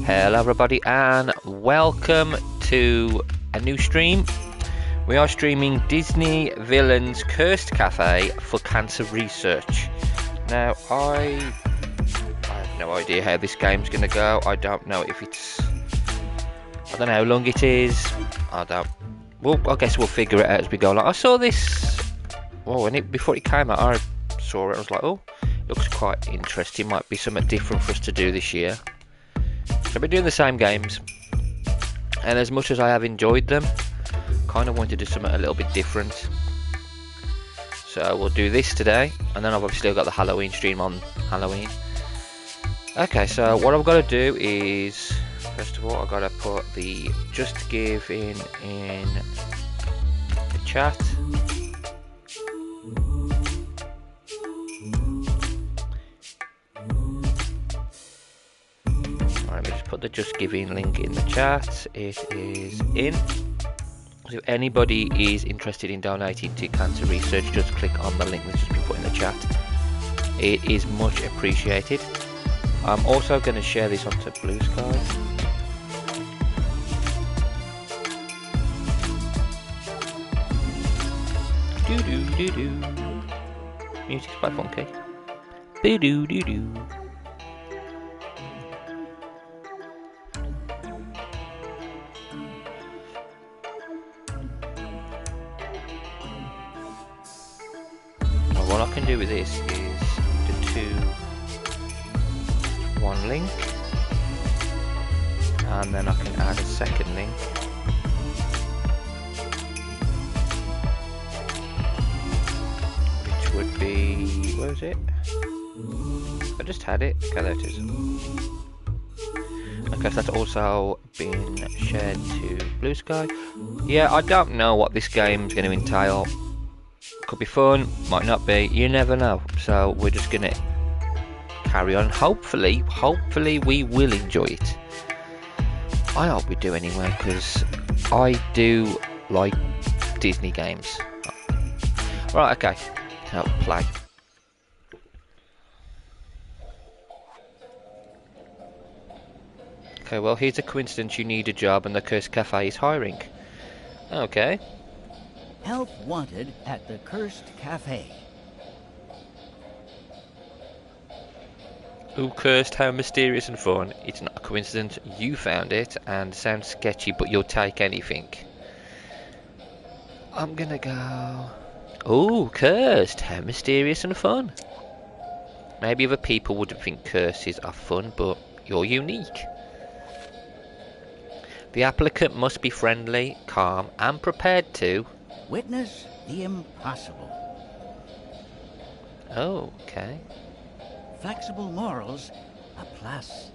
Hello everybody and welcome to a new stream. We are streaming Disney Villains Cursed Cafe for cancer research. Now I have no idea how this game's going to go. I don't know if I don't know how long it is. Well, I guess we'll figure it out as we go along. I saw this, before it came out I saw it. I was like, oh, looks quite interesting. Might be something different for us to do this year. I've been doing the same games, and as much as I have enjoyed them, kind of wanted to do something a little bit different. So we'll do this today, and then I've obviously got the Halloween stream on Halloween. Okay, so what I've got to do is, first of all, I've got to put the Just Give in the chat. Let me just put the Just Giving link in the chat. It is in. So if anybody is interested in donating to cancer research, just click on the link that's just been put in the chat. It is much appreciated. I'm also going to share this onto Blue Sky. Doo doo doo doo. Music's quite funky. Doo doo doo doo. What I can do with this is one link, and then I can add a second link. Which would be, where is it? I just had it. Okay, there it is. Okay, so that's also been shared to Blue Sky. Yeah, I don't know what this game's going to entail. Could be fun, might not be, you never know. So we're just gonna carry on. Hopefully we will enjoy it. I hope we do anyway, because I do like Disney games. Right, okay, so play. Okay, well, here's a coincidence. You need a job and the Cursed Cafe is hiring. Okay. Help wanted at the Cursed Cafe. Ooh, cursed, how mysterious and fun. It's not a coincidence. You found it and sounds sketchy, but you'll take anything. I'm gonna go... Ooh, cursed, how mysterious and fun. Maybe other people wouldn't think curses are fun, but you're unique. The applicant must be friendly, calm, and prepared to... Witness the impossible. Oh, okay. Flexible morals, a plus.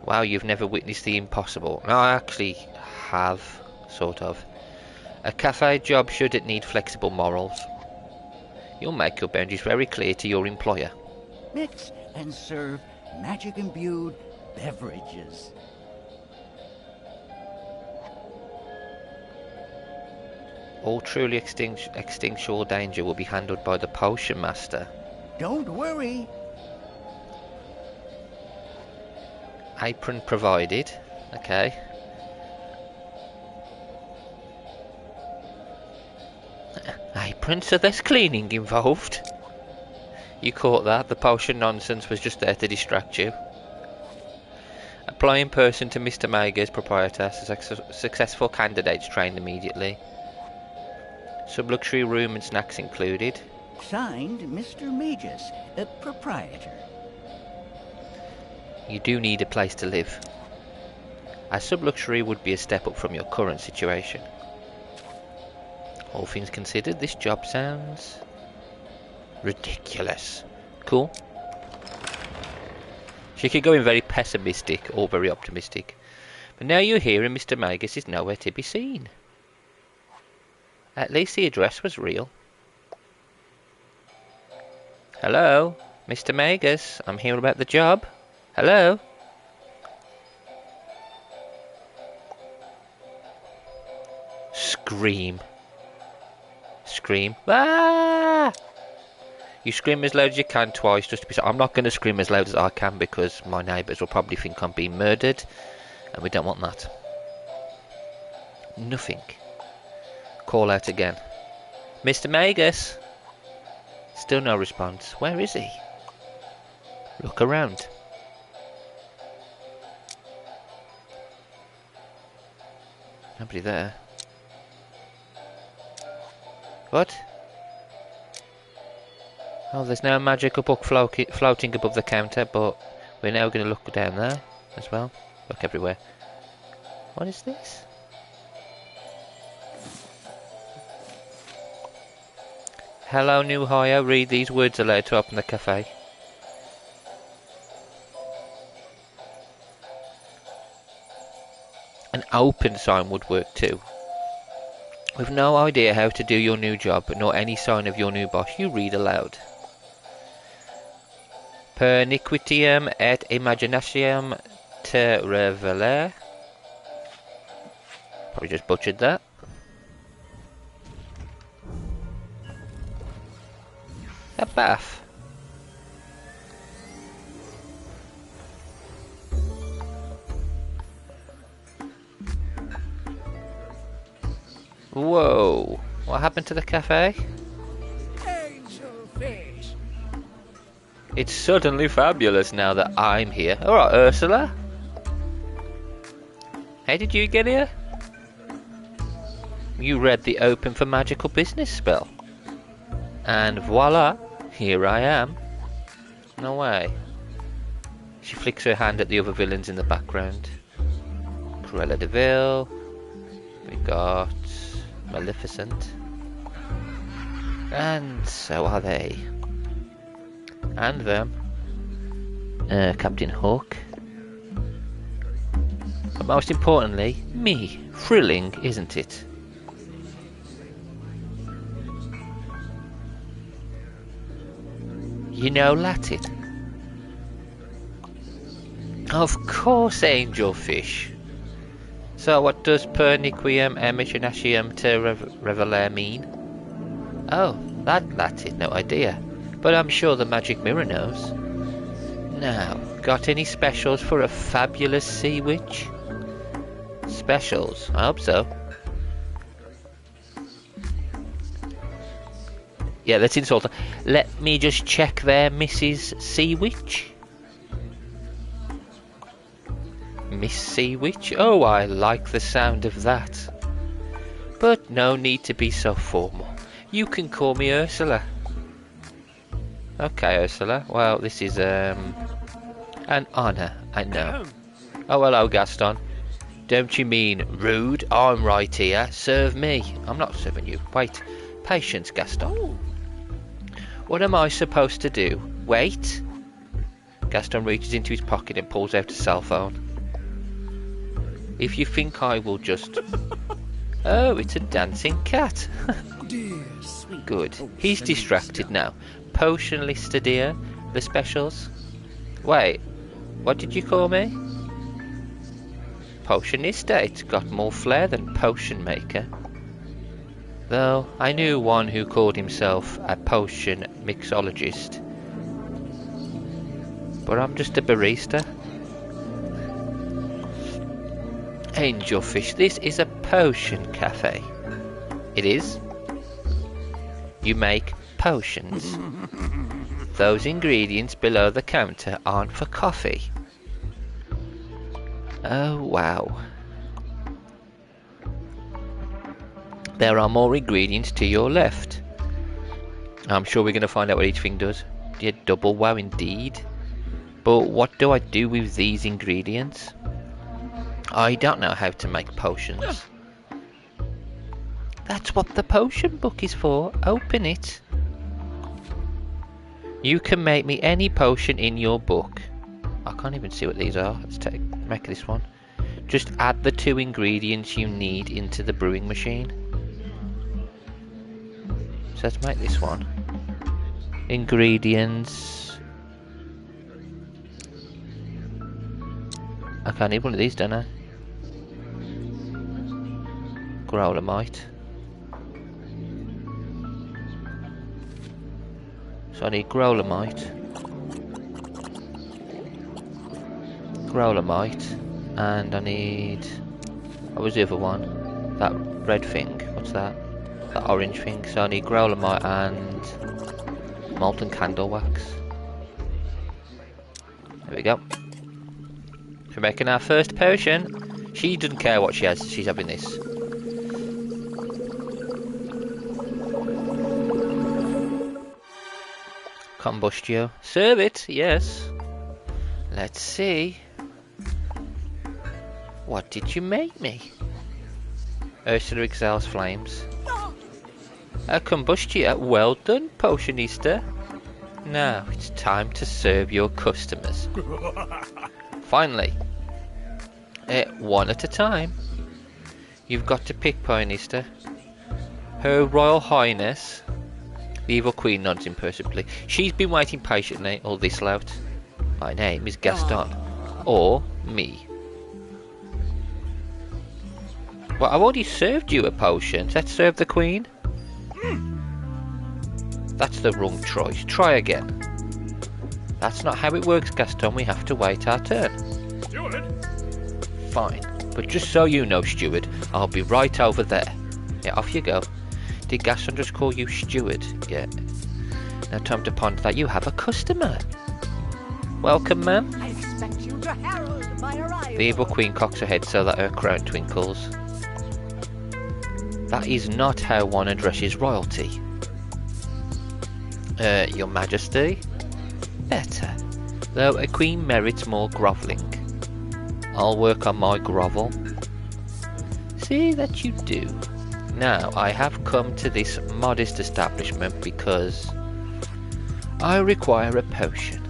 Wow, you've never witnessed the impossible. No, I actually have, sort of. A cafe job shouldn't need flexible morals. You'll make your boundaries very clear to your employer. Mix and serve magic-imbued beverages. All truly extinctual danger will be handled by the potion master. Don't worry. Apron provided. Okay. Apron, so there's cleaning involved. You caught that. The potion nonsense was just there to distract you. Apply in person to Mr. Magus, proprietor. Successful candidates trained immediately. Sub-luxury room and snacks included. Signed, Mr. Magus, proprietor. You do need a place to live. A sub-luxury would be a step up from your current situation. All things considered, this job sounds... ridiculous. Cool. She could go in very pessimistic or very optimistic. But now you're here and Mr. Magus is nowhere to be seen. At least the address was real. Hello? Mr. Magus, I'm here about the job. Hello? Scream. Scream. Ah! You scream as loud as you can twice, just to be. I'm not going to scream as loud as I can because my neighbours will probably think I'm being murdered, and we don't want that. Nothing. Call out again. Mr. Magus. Still no response. Where is he? Look around. Nobody there. What? Oh, there's now a magical book floating above the counter, but we're now going to look down there as well. Look everywhere. What is this? Hello, new hire. Read these words aloud to open the cafe. An open sign would work too. With no idea how to do your new job, nor any sign of your new boss, you read aloud. Perniquitium et imaginatium te revelare. Probably just butchered that. A bath. Whoa, what happened to the cafe? Angelfish. It's suddenly fabulous now that I'm here. Alright, Ursula. How did you get here? You read the open for magical business spell. And voila, here I am. No way. She flicks her hand at the other villains in the background. Cruella de Vil. We got Maleficent. And so are they. And them. Captain Hook. But most importantly, me. Thrilling, isn't it? You know Latin? Of course, angelfish. So what does perniquium imaginatium te revelare mean? Oh, that Latin, no idea. But I'm sure the magic mirror knows. Now, got any specials for a fabulous sea witch? Specials? I hope so. Yeah, let's insult her. Let me just check there, Mrs. Sea Witch. Miss Sea Witch? Oh, I like the sound of that. But no need to be so formal. You can call me Ursula. Okay, Ursula. Well, this is, an honour, I know. Oh, hello, Gaston. Don't you mean rude? I'm right here. Serve me. I'm not serving you. Wait. Patience, Gaston. What am I supposed to do? Wait? Gaston reaches into his pocket and pulls out a cell phone. If you think I will just... Oh, it's a dancing cat. Good. He's distracted now. Potion lister, dear. The specials. Wait. What did you call me? Potionista. It's got more flair than potion maker. Though I knew one who called himself a potion mixologist. But I'm just a barista. Angelfish, this is a potion cafe. It is? You make potions. Those ingredients below the counter aren't for coffee. Oh wow. There are more ingredients to your left. I'm sure we're going to find out what each thing does. Yeah, double wow indeed. But what do I do with these ingredients? I don't know how to make potions. That's what the potion book is for. Open it. You can make me any potion in your book. I can't even see what these are. Let's make this one. Just add the 2 ingredients you need into the brewing machine. So let's make this one. Ingredients. I can't need one of these, don't I? Growlamite. So I need Growlamite. And I need... what was the other one? That red thing. What's that? That orange thing. So I need Growlamite and molten candle wax. There we go. So we're making our first potion. She doesn't care what she has. She's having this. Combustio. Serve it, yes. Let's see. What did you make me? Ursula exhales flames. A combustio. Well done, Potionista. Now it's time to serve your customers. Finally. One at a time. You've got to pick, Potionista. Her Royal Highness... The Evil Queen nods imperceptibly. She's been waiting patiently all this lout. My name is Gaston. Or me. Well, I've already served you a potion. Let's serve the Queen. That's the wrong choice. Try again. That's not how it works, Gaston. We have to wait our turn. Steward? Fine. But just so you know, Steward, I'll be right over there. Yeah, off you go. Did Gaston just call you Steward? Yeah. Now time to ponder that you have a customer. Welcome, ma'am. I expect you to herald my arrival. The Evil Queen cocks her head so that her crown twinkles. That is not how one addresses royalty. Your Majesty? Better. Though a queen merits more grovelling. I'll work on my grovel. See that you do. Now, I have come to this modest establishment because I require a potion.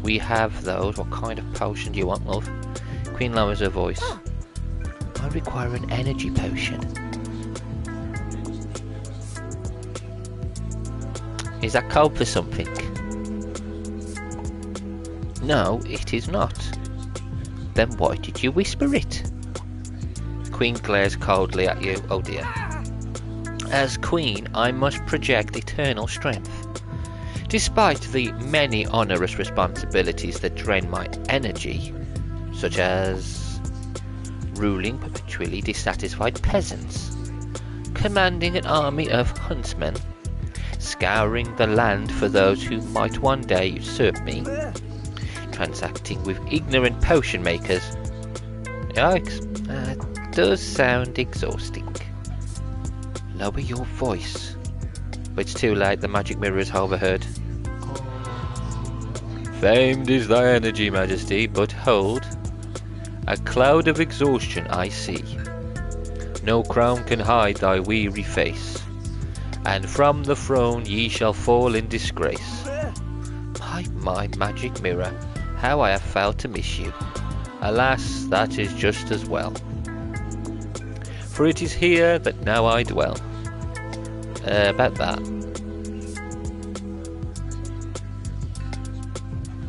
We have those. What kind of potion do you want, love? Queen lowers her voice. I require an energy potion. Is that code for something? No, it is not. Then why did you whisper it? Queen glares coldly at you. Oh dear. As Queen, I must project eternal strength. Despite the many onerous responsibilities that drain my energy, such as ruling perpetually dissatisfied peasants, commanding an army of huntsmen, scouring the land for those who might one day usurp me, transacting with ignorant potion makers. Yikes, that does sound exhausting. Lower your voice. But it's too late, the magic mirror is overheard. Famed is thy energy, Majesty, but hold. A cloud of exhaustion I see. No crown can hide thy weary face, and from the throne ye shall fall in disgrace. My magic mirror, how I have failed to miss you. Alas, that is just as well. For it is here that now I dwell. About that.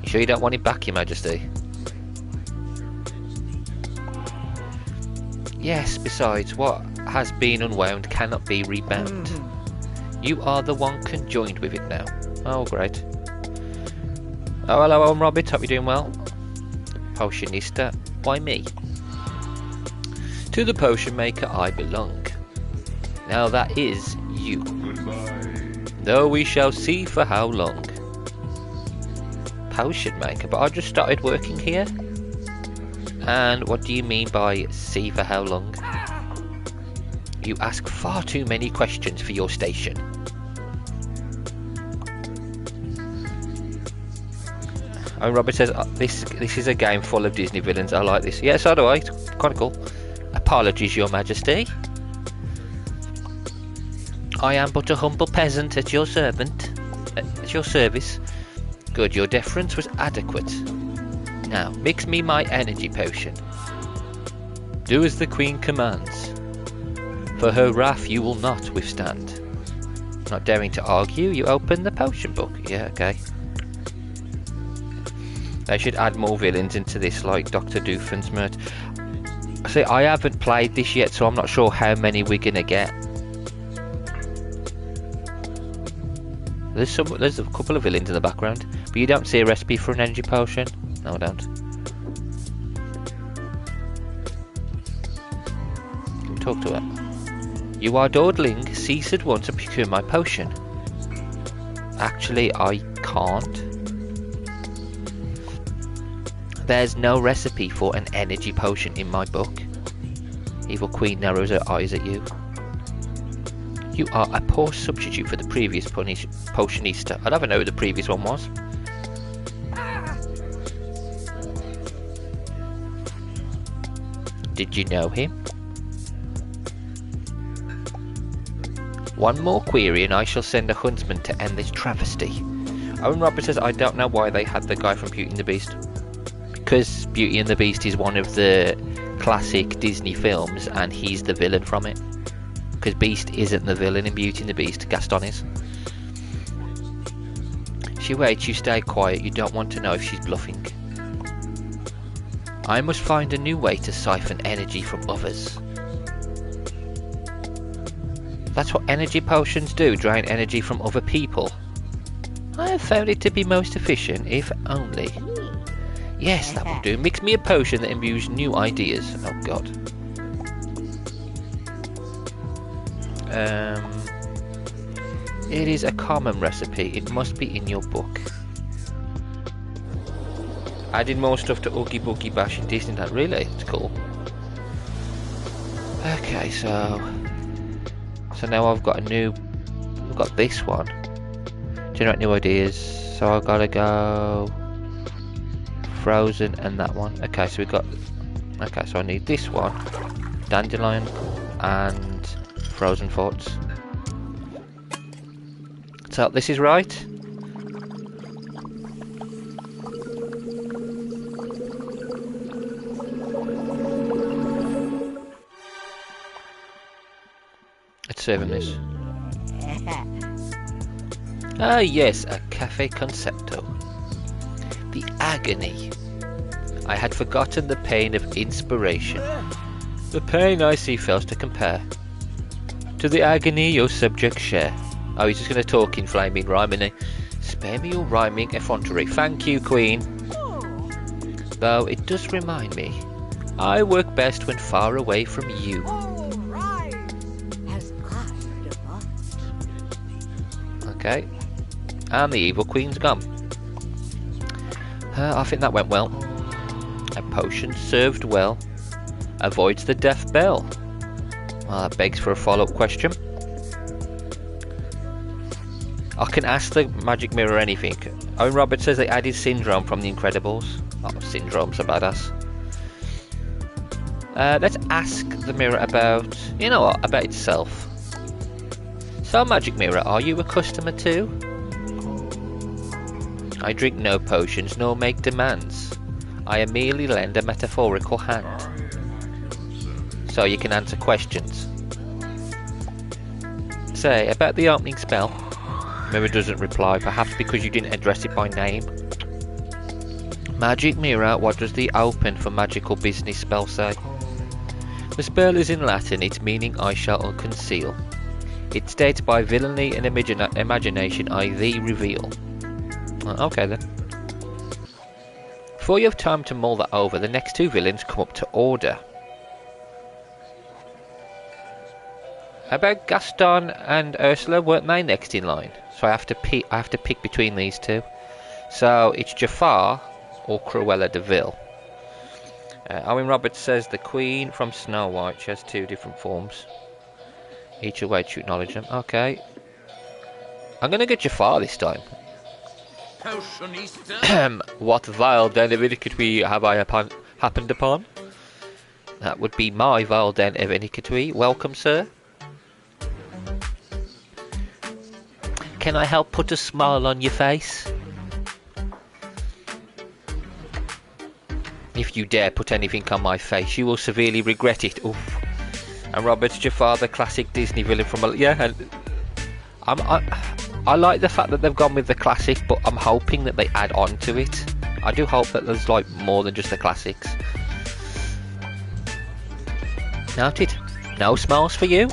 You sure you don't want it back, Your Majesty? Yes, besides, what has been unwound cannot be rebound. You are the one conjoined with it now. Oh, great. Oh, hello, I'm Robert. Hope you're doing well. Potionista. Why me? To the potion maker I belong. Now that is you. Goodbye. Though we shall see for how long. Potion maker? But I just started working here. And what do you mean by see for how long? You ask far too many questions for your station. And Robert says, this is a game full of Disney villains. I like this. Yeah, so do I. It's kind of cool. Apologies, Your Majesty. I am but a humble peasant at your servant. At your service. Good, your deference was adequate. Now, mix me my energy potion. Do as the Queen commands. For her wrath you will not withstand. Not daring to argue, you open the potion book. Yeah, okay. They should add more villains into this, like Dr. Doofenshmirtz. See, I haven't played this yet, so I'm not sure how many we're gonna get. There's a couple of villains in the background, but you don't see a recipe for an energy potion. No, I don't. Can we talk to her? You are dawdling. Cease at once and procure my potion. Actually, I can't. There's no recipe for an energy potion in my book. Evil Queen narrows her eyes at you. You are a poor substitute for the previous potionista. I never know who the previous one was. Did you know him? One more query and I shall send a huntsman to end this travesty. Owen Roberts says, I don't know why they had the guy from Beauty and the Beast. Because Beauty and the Beast is one of the classic Disney films and he's the villain from it. Because Beast isn't the villain in Beauty and the Beast, Gaston is. She waits, you stay quiet, you don't want to know if she's bluffing. I must find a new way to siphon energy from others. That's what energy potions do, drain energy from other people. I have found it to be most efficient, if only. Yes, that will do. Mix me a potion that imbues new ideas. Oh god. It is a common recipe. It must be in your book. Adding more stuff to Oogie Boogie Bash in Disneyland. Really? It's cool. Okay, so now I've got this one. Generate new ideas. So I've got to go Frozen and that one. Okay, so so I need this one, Dandelion and Frozen Forts. So this is right. Let's serve him this. Ah yes, a Cafe Concepto. The agony. I had forgotten the pain of inspiration. The pain I see fails to compare to the agony your subjects share. Oh, he's just going to talk in flaming rhyme, isn't he? Spare me your rhyming effrontery. Thank you, Queen. Though it does remind me, I work best when far away from you. All right, as I depart. Okay. And the evil Queen's gone. I think that went well. A potion served well avoids the death bell. Well, that begs for a follow-up question. I can ask the magic mirror anything. Owen Roberts says they added Syndrome from The Incredibles. Oh, Syndrome's a badass. Let's ask the mirror about, you know what, about itself. So, magic mirror, are you a customer too? I drink no potions nor make demands. I merely lend a metaphorical hand. So you can answer questions. Say, about the opening spell. Mirror doesn't reply, perhaps because you didn't address it by name. Magic mirror, what does the open for magical business spell say? The spell is in Latin, its meaning I shall conceal. It states by villainy and imagination I thee reveal. Okay then. Before you have time to mull that over, the next two villains come up to order. How about Gaston and Ursula? Weren't they next in line? So I have to pick between these two. So it's Jafar or Cruella de Vil. Owen Roberts says the Queen from Snow White. She has two different forms. Each awaits you acknowledge them. Okay. I'm gonna get Jafar this time. What vile den of iniquity have I happened upon? That would be my vile den of iniquity. Welcome, sir. Can I help put a smile on your face? If you dare put anything on my face, you will severely regret it. Oof. And Robert's Jafar, the classic Disney villain from... Yeah, and I like the fact that they've gone with the classic, but I'm hoping that they add on to it. I do hope that there's like more than just the classics. Noted. No smiles for you.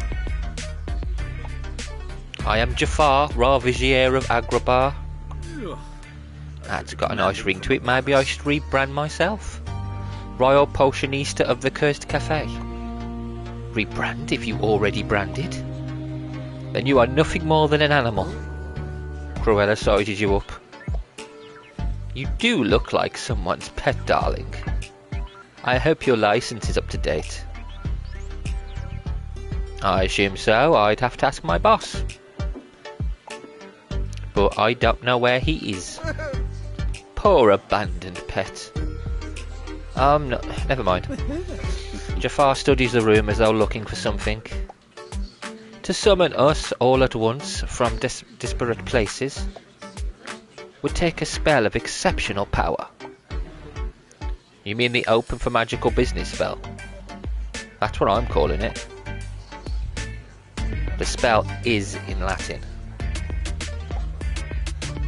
I am Jafar, Ra Vizier of Agrabah. That's got a nice ring to it. Maybe I should rebrand myself. Royal Potionista of the Cursed Cafe. Rebrand if you already branded? Then you are nothing more than an animal. Cruella sizes you up. You do look like someone's pet, darling. I hope your license is up to date. I assume so. I'd have to ask my boss. But I don't know where he is. Poor abandoned pet. No, never mind. Jafar studies the room as though looking for something. To summon us all at once from disparate places would take a spell of exceptional power. You mean the open for magical business spell? That's what I'm calling it. The spell is in Latin.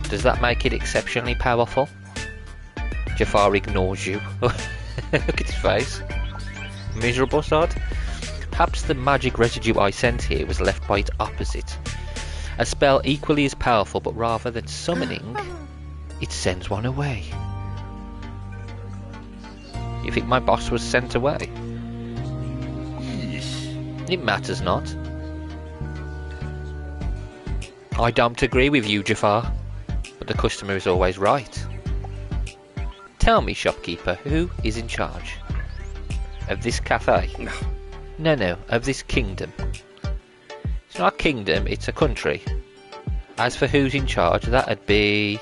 Does that make it exceptionally powerful? Jafar ignores you. Look at his face. Miserable sod. Perhaps the magic residue I sent here was left by its opposite. A spell equally as powerful, but rather than summoning, it sends one away. You think my boss was sent away? It matters not. I don't agree with you, Jafar, but the customer is always right. Tell me, shopkeeper, who is in charge? Of this cafe? No, of this kingdom. It's not a kingdom, it's a country. As for who's in charge, that'd be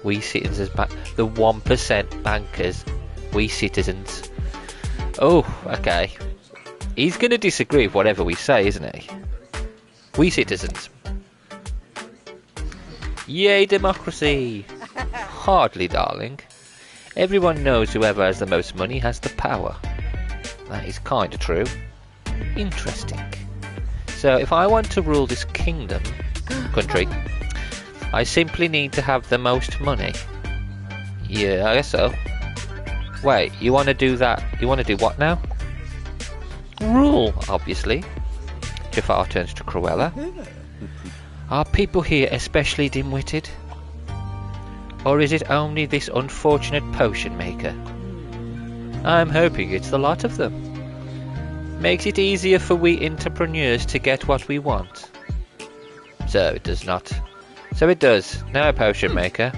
we citizens, the 1% bankers, we citizens. Oh, okay. He's going to disagree with whatever we say, isn't he? We citizens. Yay, democracy! Hardly, darling. Everyone knows whoever has the most money has the power. That is kind of true. Interesting. So if I want to rule this country, I simply need to have the most money. Yeah, I guess so. Wait, you want to do that? You want to do what now? Rule, obviously. Jafar turns to Cruella. Are people here especially dim-witted? Or is it only this unfortunate potion maker? I'm hoping it's the lot of them. Makes it easier for we entrepreneurs to get what we want. So it does not. So it does. Now, potion maker,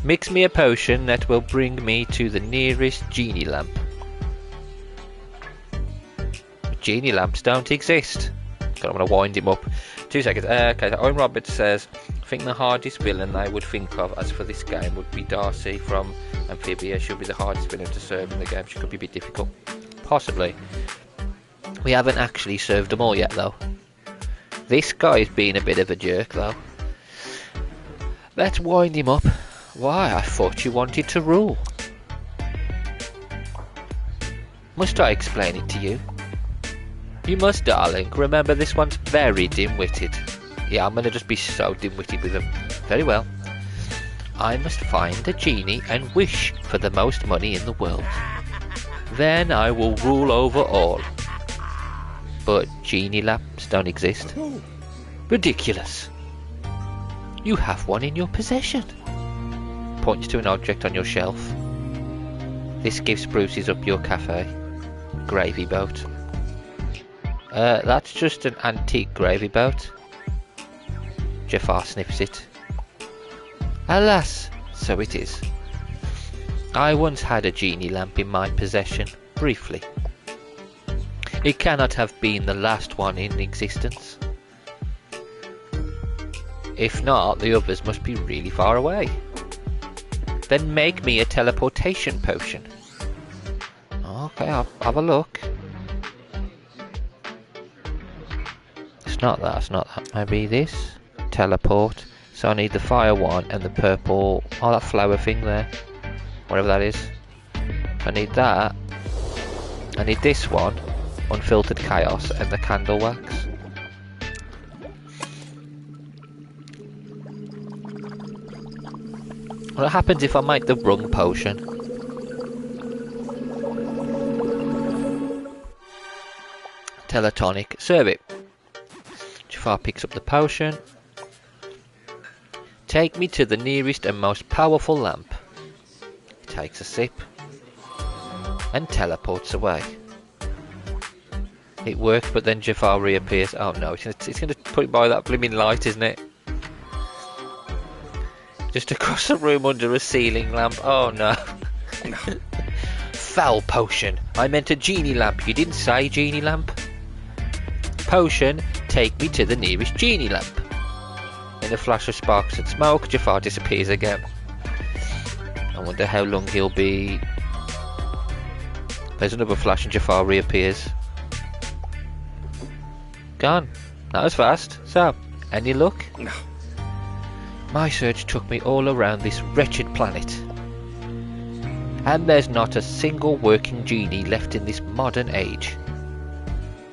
mix me a potion that will bring me to the nearest genie lamp. Genie lamps don't exist. I'm going to wind him up. 2 seconds. Okay, so Owen Roberts says, I think the hardest villain I would think of as for this game would be Darcy from Amphibia. She'll be the hardest villain to serve in the game. She could be a bit difficult. Possibly. We haven't actually served them all yet, though. This guy's been a bit of a jerk, though. Let's wind him up. Why, I thought you wanted to rule. Must I explain it to you? You must, darling. Remember, this one's very dim-witted. Yeah, I'm going to just be so dim-witted with him. Very well. I must find a genie and wish for the most money in the world. Then I will rule over all. But genie lamps don't exist. Ridiculous. You have one in your possession. Points to an object on your shelf. This gives Bruce's Up Your Cafe. Gravy boat. That's just an antique gravy boat. Jafar sniffs it. Alas, so it is. I once had a genie lamp in my possession, briefly. It cannot have been the last one in existence. If not, the others must be really far away. Then make me a teleportation potion. Okay, I'll have a look. It's not that. Maybe this. Teleport. So I need the fire one and the purple. Oh, that flower thing there. Whatever that is. I need that. I need this one. Unfiltered chaos and the candle wax. What happens if I make the wrong potion? Teletonic. Serve it. Jafar picks up the potion. Take me to the nearest and most powerful lamp. He takes a sip and teleports away. It worked, but then Jafar reappears. Oh no, it's going to put it by that blooming light, isn't it? Just across the room under a ceiling lamp. Oh no. Foul potion. I meant a genie lamp. You didn't say genie lamp. Potion, take me to the nearest genie lamp. In a flash of sparks and smoke, Jafar disappears again. I wonder how long he'll be. There's another flash and Jafar reappears. Gone. That was fast. So, any luck? No. My search took me all around this wretched planet. And there's not a single working genie left in this modern age.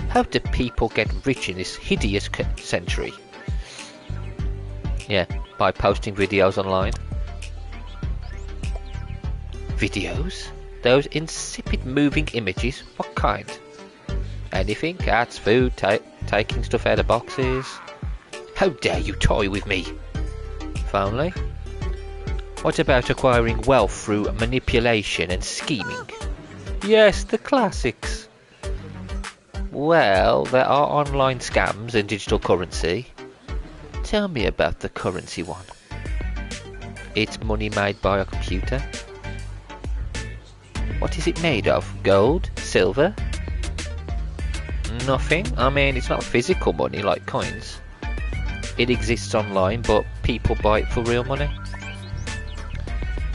How do people get rich in this hideous century? Yeah, by posting videos online. Videos? Those insipid moving images? What kind? Anything? Cats, food, taking stuff out of boxes? How dare you toy with me? If only. What about acquiring wealth through manipulation and scheming? Yes, the classics. Well, there are online scams and digital currency. Tell me about the currency one. It's money made by a computer. What is it made of? Gold? Silver? Nothing. I mean, it's not physical money like coins. It exists online, but people buy it for real money.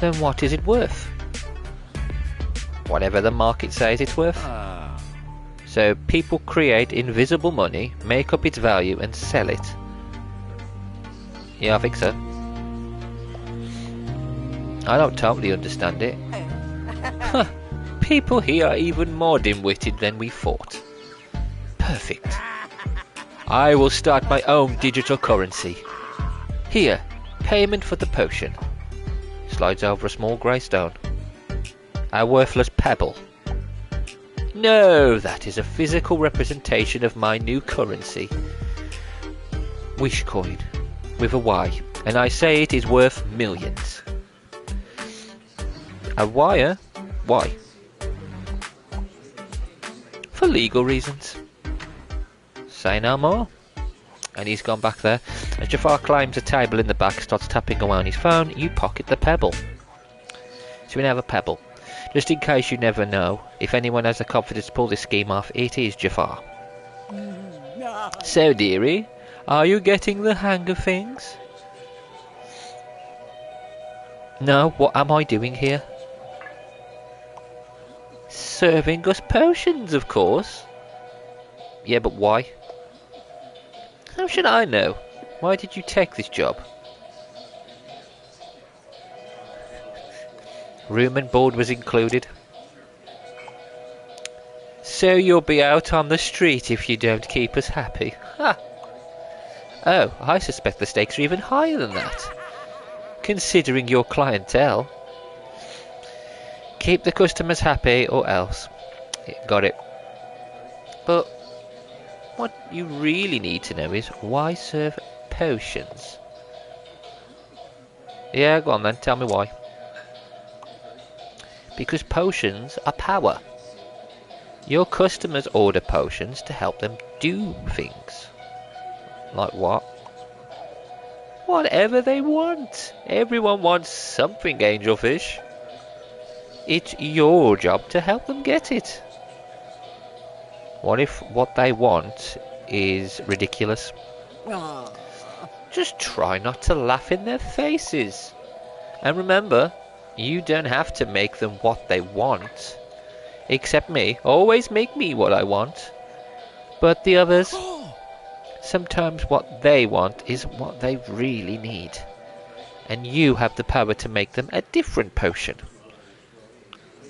Then what is it worth? Whatever the market says it's worth. So people create invisible money, make up its value and sell it. Yeah, I think so. I don't totally understand it. Huh. People here are even more dim-witted than we thought. Perfect. I will start my own digital currency. Here, payment for the potion. Slides over a small grey stone. A worthless pebble. No, that is a physical representation of my new currency. Wishcoin, with a Y, and I say it is worth millions. A wire? Why? For legal reasons. Say no more. And he's gone back there. As Jafar climbs a table in the back, starts tapping away on his phone, you pocket the pebble. So we now have a pebble. Just in case you never know, if anyone has the confidence to pull this scheme off, it is Jafar. So dearie, are you getting the hang of things? No, what am I doing here? Serving us potions, of course. Yeah, but why? How should I know? Why did you take this job? Room and board was included. So you'll be out on the street if you don't keep us happy. Ha! Oh, I suspect the stakes are even higher than that. Considering your clientele. Keep the customers happy or else. Got it. But what you really need to know is why serve potions? Yeah, go on then, tell me why. Because potions are power. Your customers order potions to help them do things. Like what? Whatever they want. Everyone wants something, Angelfish. It's your job to help them get it. What if what they want is ridiculous? Just try not to laugh in their faces. And remember, you don't have to make them what they want. Except me. Always make me what I want. But the others, sometimes what they want is what they really need. And you have the power to make them a different potion.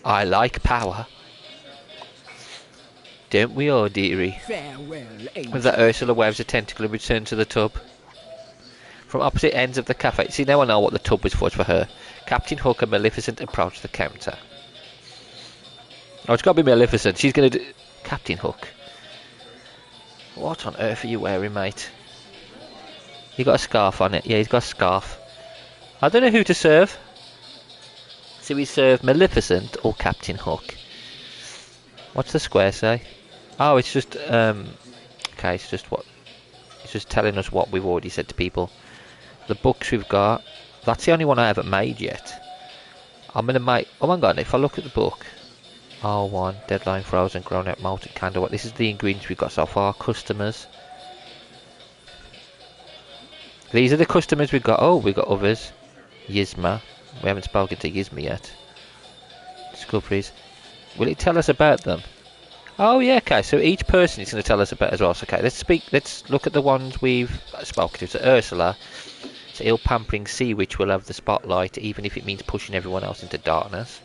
I like power. Don't we all, dearie? Farewell, With that, Ursula waves a tentacle and returns to the tub. From opposite ends of the cafe. See, now I know what the tub was for her. Captain Hook and Maleficent approach the counter. Oh, it's got to be Maleficent. She's going to do... Captain Hook. What on earth are you wearing, mate? You got a scarf on it. Yeah, he's got a scarf. I don't know who to serve. So we serve Maleficent or Captain Hook. What's the square say? Oh, it's just okay. It's just telling us what we've already said to people. The books we've got. That's the only one I haven't made yet. I'm gonna make. Oh my god! If I look at the book, R1 deadline frozen, grown out malted candle. What? This is the ingredients we've got so far. Customers. These are the customers we've got. Oh, we've got others. Yzma. We haven't spoken to Yzma yet. Discoveries. Will it tell us about them? Oh yeah, okay. So each person is going to tell us about as well. So okay, let's look at the ones we've spoken to. So Ursula. So ill pampering sea witch will have the spotlight, even if it means pushing everyone else into darkness.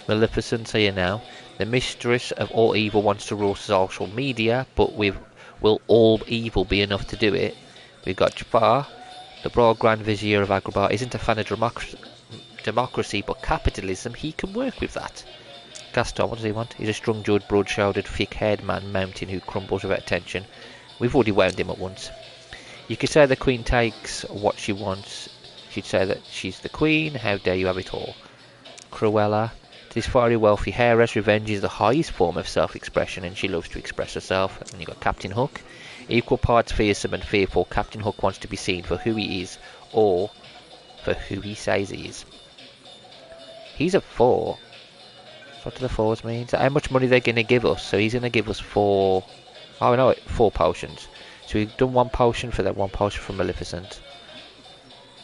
Maleficent, so you know. The mistress of all evil wants to rule social media, but will all evil be enough to do it? We've got Jafar, the broad Grand Vizier of Agrabah, isn't a fan of democracy, but capitalism. He can work with that. Gaston, what does he want? He's a strong-jawed, broad-shouldered, thick-haired man mountain who crumbles without attention. We've already wound him at once. You could say the Queen takes what she wants. She'd say that she's the Queen. How dare you have it all? Cruella. This fiery, wealthy heiress, revenge is the highest form of self-expression, and she loves to express herself. And you've got Captain Hook. Equal parts fearsome and fearful, Captain Hook wants to be seen for who he is, or for who he says he is. He's a 4. So what do the 4s mean? So how much money they're going to give us? So he's going to give us 4... Oh no, 4 potions. So we've done 1 potion for that, 1 potion for Maleficent.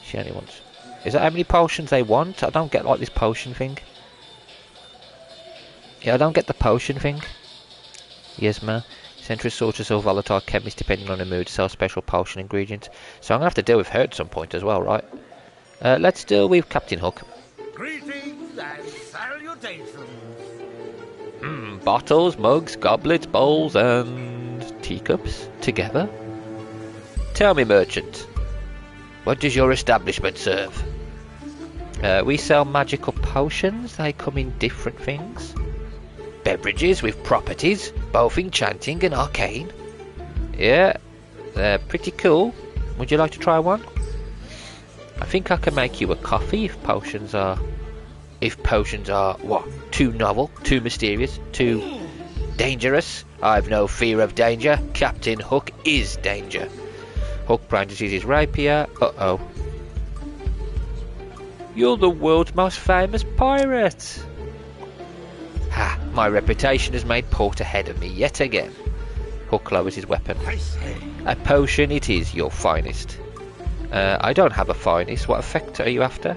She only wants... Is that how many potions they want? I don't get like this potion thing. Yeah, I don't get the potion thing. Yzma. Centrist sorceress or volatile chemist, depending on the mood, sell special potion ingredients. So I'm going to have to deal with her at some point as well, right? Let's deal with Captain Hook. Greetings and salutations. Bottles, mugs, goblets, bowls, and teacups together. Tell me, merchant, what does your establishment serve? We sell magical potions. They come in different things. Beverages with properties, both enchanting and arcane. Yeah, they're pretty cool. Would you like to try one? I think I can make you a coffee if potions are... If potions are, what, too novel, too mysterious, too dangerous? I've no fear of danger. Captain Hook is danger. Hook brandishes his rapier. Uh-oh. You're the world's most famous pirate. Ha, my reputation has made port ahead of me yet again. Hook lowers his weapon. A potion it is, your finest. I don't have a finest. What effect are you after?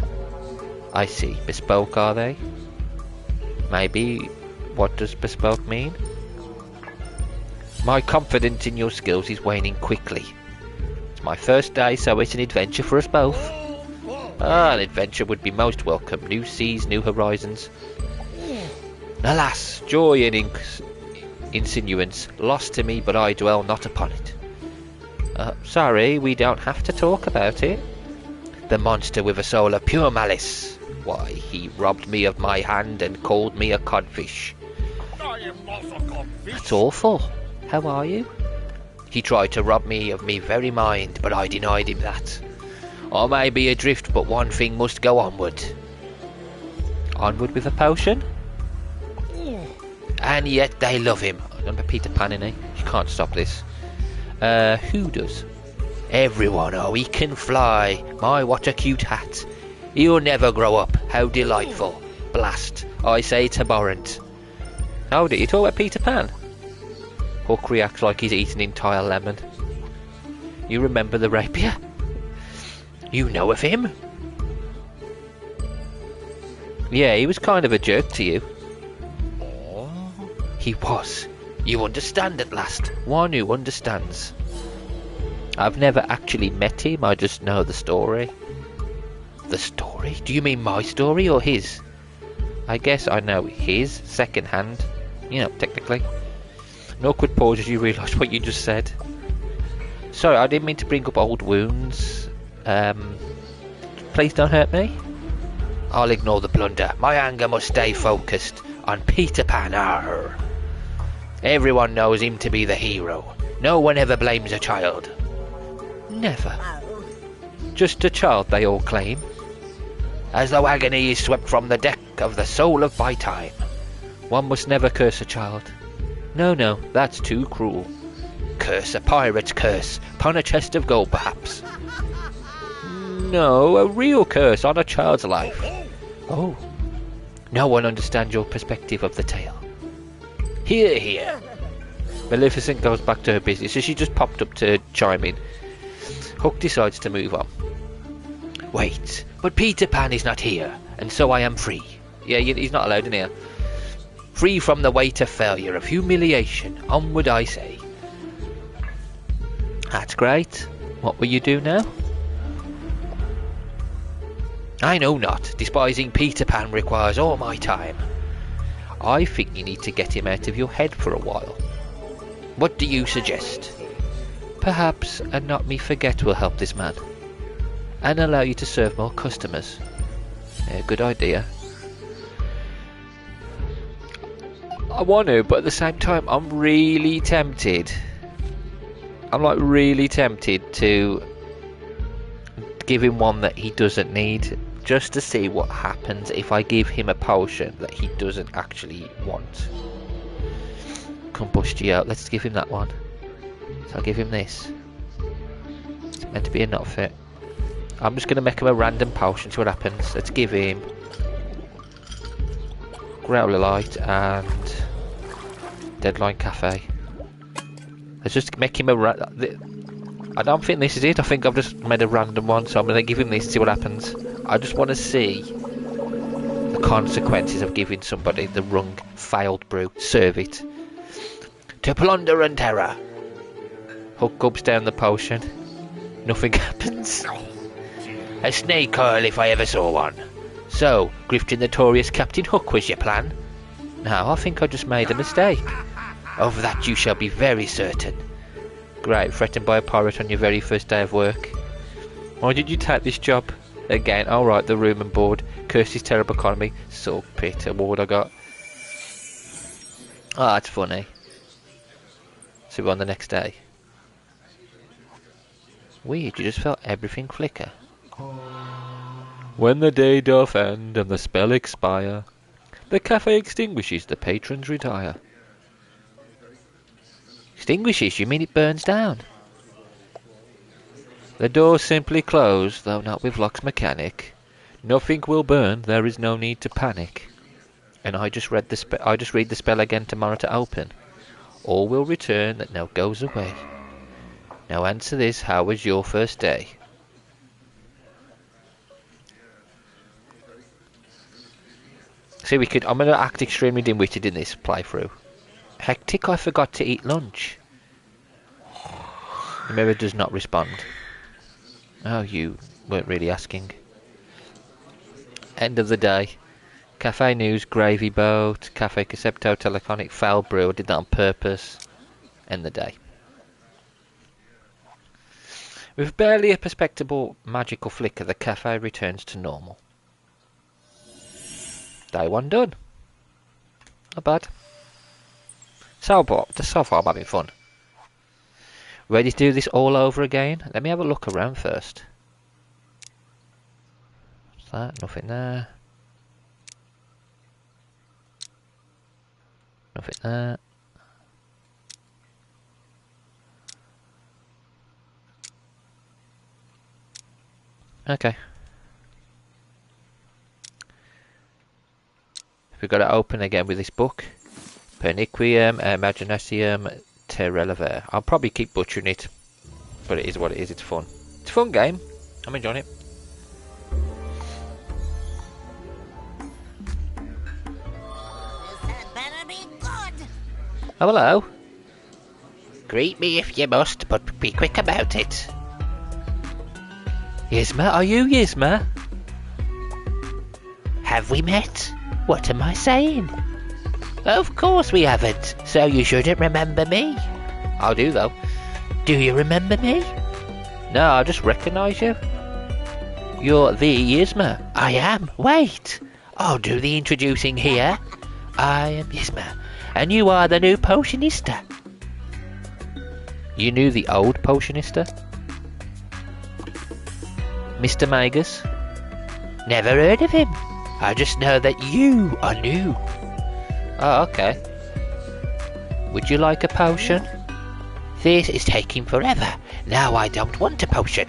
I see. Bespoke, are they? Maybe. What does bespoke mean? My confidence in your skills is waning quickly. It's my first day, so it's an adventure for us both. Ah, an adventure would be most welcome. New seas, new horizons. Alas, joy and insinuance, lost to me, but I dwell not upon it. Sorry, we don't have to talk about it. The monster with a soul of pure malice. Why, he robbed me of my hand and called me a codfish. I am not a codfish. That's awful. How are you? He tried to rob me of me very mind, but I denied him that. I may be adrift, but one thing must go onward. Onward with a potion? And yet they love him. Remember Peter Pan, innit? You can't stop this. Who does? Everyone. Oh, he can fly. My, what a cute hat. He'll never grow up. How delightful. Blast. I say it's abhorrent. Oh, did you talk about Peter Pan? Hook reacts like he's eaten an entire lemon. You remember the rapier? You know of him? Yeah, he was kind of a jerk to you. He was. You understand at last. One who understands. I've never actually met him, I just know the story. The story? Do you mean my story or his? I guess I know his, second hand. You know, technically. An awkward pause as you realise what you just said. Sorry, I didn't mean to bring up old wounds. Please don't hurt me. I'll ignore the blunder. My anger must stay focused on Peter Pan. Arr. Everyone knows him to be the hero. No one ever blames a child. Never. Just a child, they all claim. as though agony is swept from the deck of the soul of by time. One must never curse a child. No, no, that's too cruel. Curse a pirate's curse, upon a chest of gold perhaps. No, a real curse on a child's life. Oh, no one understands your perspective of the tale. Hear, hear. Maleficent goes back to her business, so she just popped up to chime in. Hook decides to move on. Wait, but Peter Pan is not here, and so I am free. Yeah, he's not allowed in here. Free from the weight of failure, of humiliation, onward I say. That's great. What will you do now? I know not. Despising Peter Pan requires all my time. I think you need to get him out of your head for a while. What do you suggest? Perhaps a Not Me Forget will help this man, and allow you to serve more customers. Yeah, good idea. I want to, but at the same time, I'm really tempted. I'm like really tempted to give him one that he doesn't need, just to see what happens if I give him a potion that he doesn't actually want. Combustio, let's give him that one. So I'll give him this. It's meant to be a not fit. I'm just going to make him a random potion, see what happens. Let's give him Growler Light and Deadline Cafe. Let's just make him a I don't think this is it. I think I've just made a random one, so I'm going to give him this, see what happens. I just want to see the consequences of giving somebody the wrong failed brew. Serve it. To plunder and terror. Hook gulps down the potion. Nothing happens. A snake coil if I ever saw one. So, Grifton Notorious Captain Hook was your plan? No, I think I just made a mistake. Of that you shall be very certain. Great, threatened by a pirate on your very first day of work. Why did you take this job? Again, alright, the room and board. Kirsty's terrible economy. Salt pit award I got. Oh, that's funny. So we're on the next day. Weird, you just felt everything flicker. When the day doth end and the spell expire, the cafe extinguishes, the patrons retire. Extinguishes? You mean it burns down? The doors simply close, though not with locks mechanic. Nothing will burn, there is no need to panic. And I just read the spell again tomorrow to open. All will return that now goes away. Now answer this, how was your first day? See, I'm going to act extremely dim-witted in this playthrough. Hectic, I forgot to eat lunch. The mirror does not respond. Oh, you weren't really asking. End of the day. Cafe News, Gravy Boat, Cafe Concepto, Telephonic, Foul Brew. I did that on purpose. End the day. With barely a perceptible magical flicker, the cafe returns to normal. Day one done. Not bad. So far I'm having fun. Ready to do this all over again? Let me have a look around first. What's that? Nothing there. Nothing there. Okay. We've got to open again with this book. Perniquium, Imaginatium, Terrelaver. I'll probably keep butchering it, but it is what it is. It's fun. It's a fun game. I'm enjoying it. This had better be good. Oh, hello. Greet me if you must, but be quick about it. Yzma, are you Yzma? Have we met? What am I saying? Of course we haven't, so you shouldn't remember me. I do though. Do you remember me? No, I just recognise you. You're the Yzma. I am. Wait. I'll do the introducing here. I am Yzma, and you are the new potionista. You knew the old potionista? Mr. Magus? Never heard of him. I just know that you are new. Oh, okay. Would you like a potion? This is taking forever. Now I don't want a potion.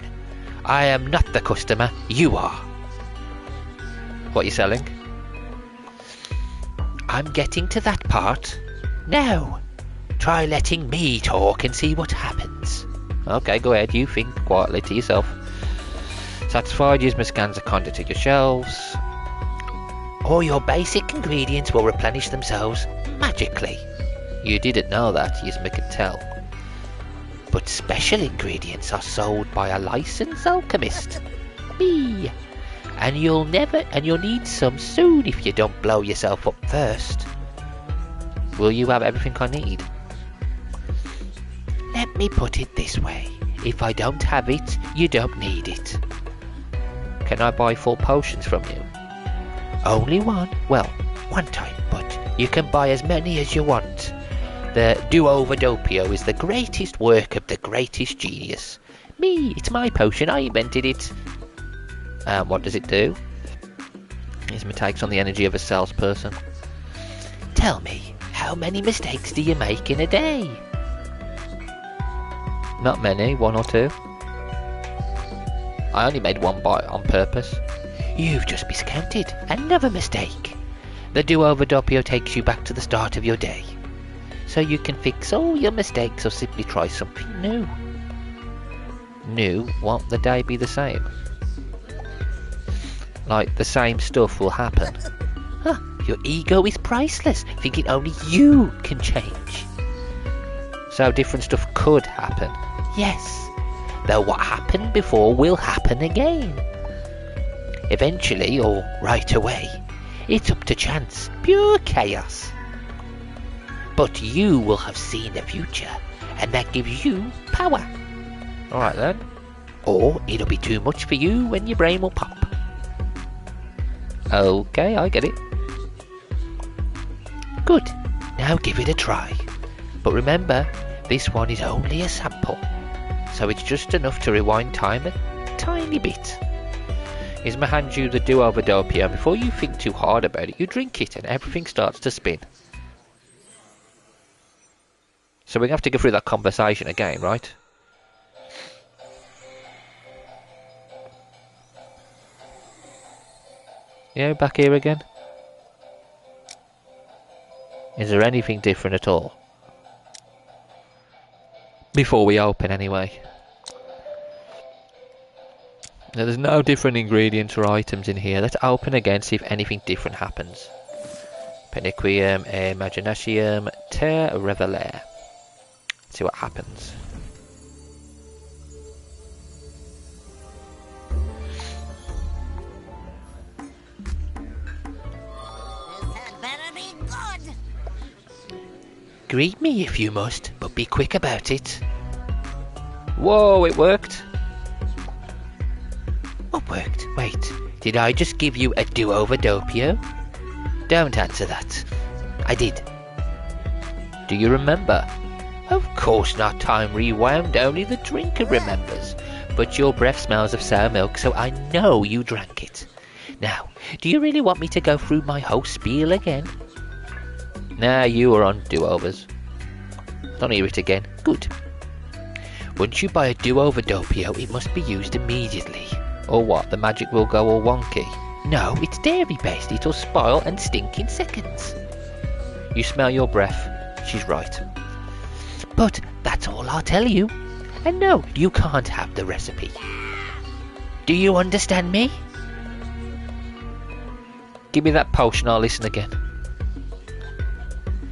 I am not the customer, you are. What are you selling? I'm getting to that part. Now, try letting me talk and see what happens. Okay, go ahead. You think quietly to yourself. Satisfied, use my scans of conduit to your shelves. All your basic ingredients will replenish themselves magically. You didn't know that, yes, I could tell. But special ingredients are sold by a licensed alchemist. Me. And you'll need some soon if you don't blow yourself up first. Will you have everything I need? Let me put it this way. If I don't have it, you don't need it. Can I buy 4 potions from you? Only one? Well, one time, but you can buy as many as you want. The Do-Over Doppio is the greatest work of the greatest genius. Me, it's my potion, I invented it. What does it do? Here's my takes on the energy of a salesperson. Tell me, how many mistakes do you make in a day? Not many, 1 or 2. I only made 1 bite on purpose. You've just miscounted. Another mistake. The Do-Over Doppio takes you back to the start of your day. So you can fix all your mistakes or simply try something new. New? Won't the day be the same? Like, the same stuff will happen. Huh, your ego is priceless, thinking only you can change. So different stuff could happen? Yes, though what happened before will happen again. Eventually, or right away, it's up to chance, pure chaos. But you will have seen the future, and that gives you power. Alright then. Or it'll be too much for you when your brain will pop. Okay, I get it. Good, now give it a try. But remember, this one is only a sample, so it's just enough to rewind time a tiny bit. Isma hands you the Do-Over Doppio, and before you think too hard about it, you drink it and everything starts to spin. So we're going to have to go through that conversation again, right? Yeah, back here again. Is there anything different at all? Before we open, anyway. Now, there's no different ingredients or items in here. Let's open again, see if anything different happens. Peniquium, Imaginatium, Ter Reveler. See what happens. This had better be good. Greet me if you must, but be quick about it. Whoa, it worked. What worked? Wait, did I just give you a Do-Over Doppio? Don't answer that. I did. Do you remember? Of course not. Time rewound. Only the drinker remembers. But your breath smells of sour milk, so I know you drank it. Now, do you really want me to go through my whole spiel again? Nah, you were on do-overs. Don't hear it again. Good. Once you buy a Do-Over Doppio, it must be used immediately. Or what? The magic will go all wonky? No, it's dairy-based. It'll spoil and stink in seconds. You smell your breath. She's right. But that's all I'll tell you. And no, you can't have the recipe. Do you understand me? Give me that potion, I'll listen again.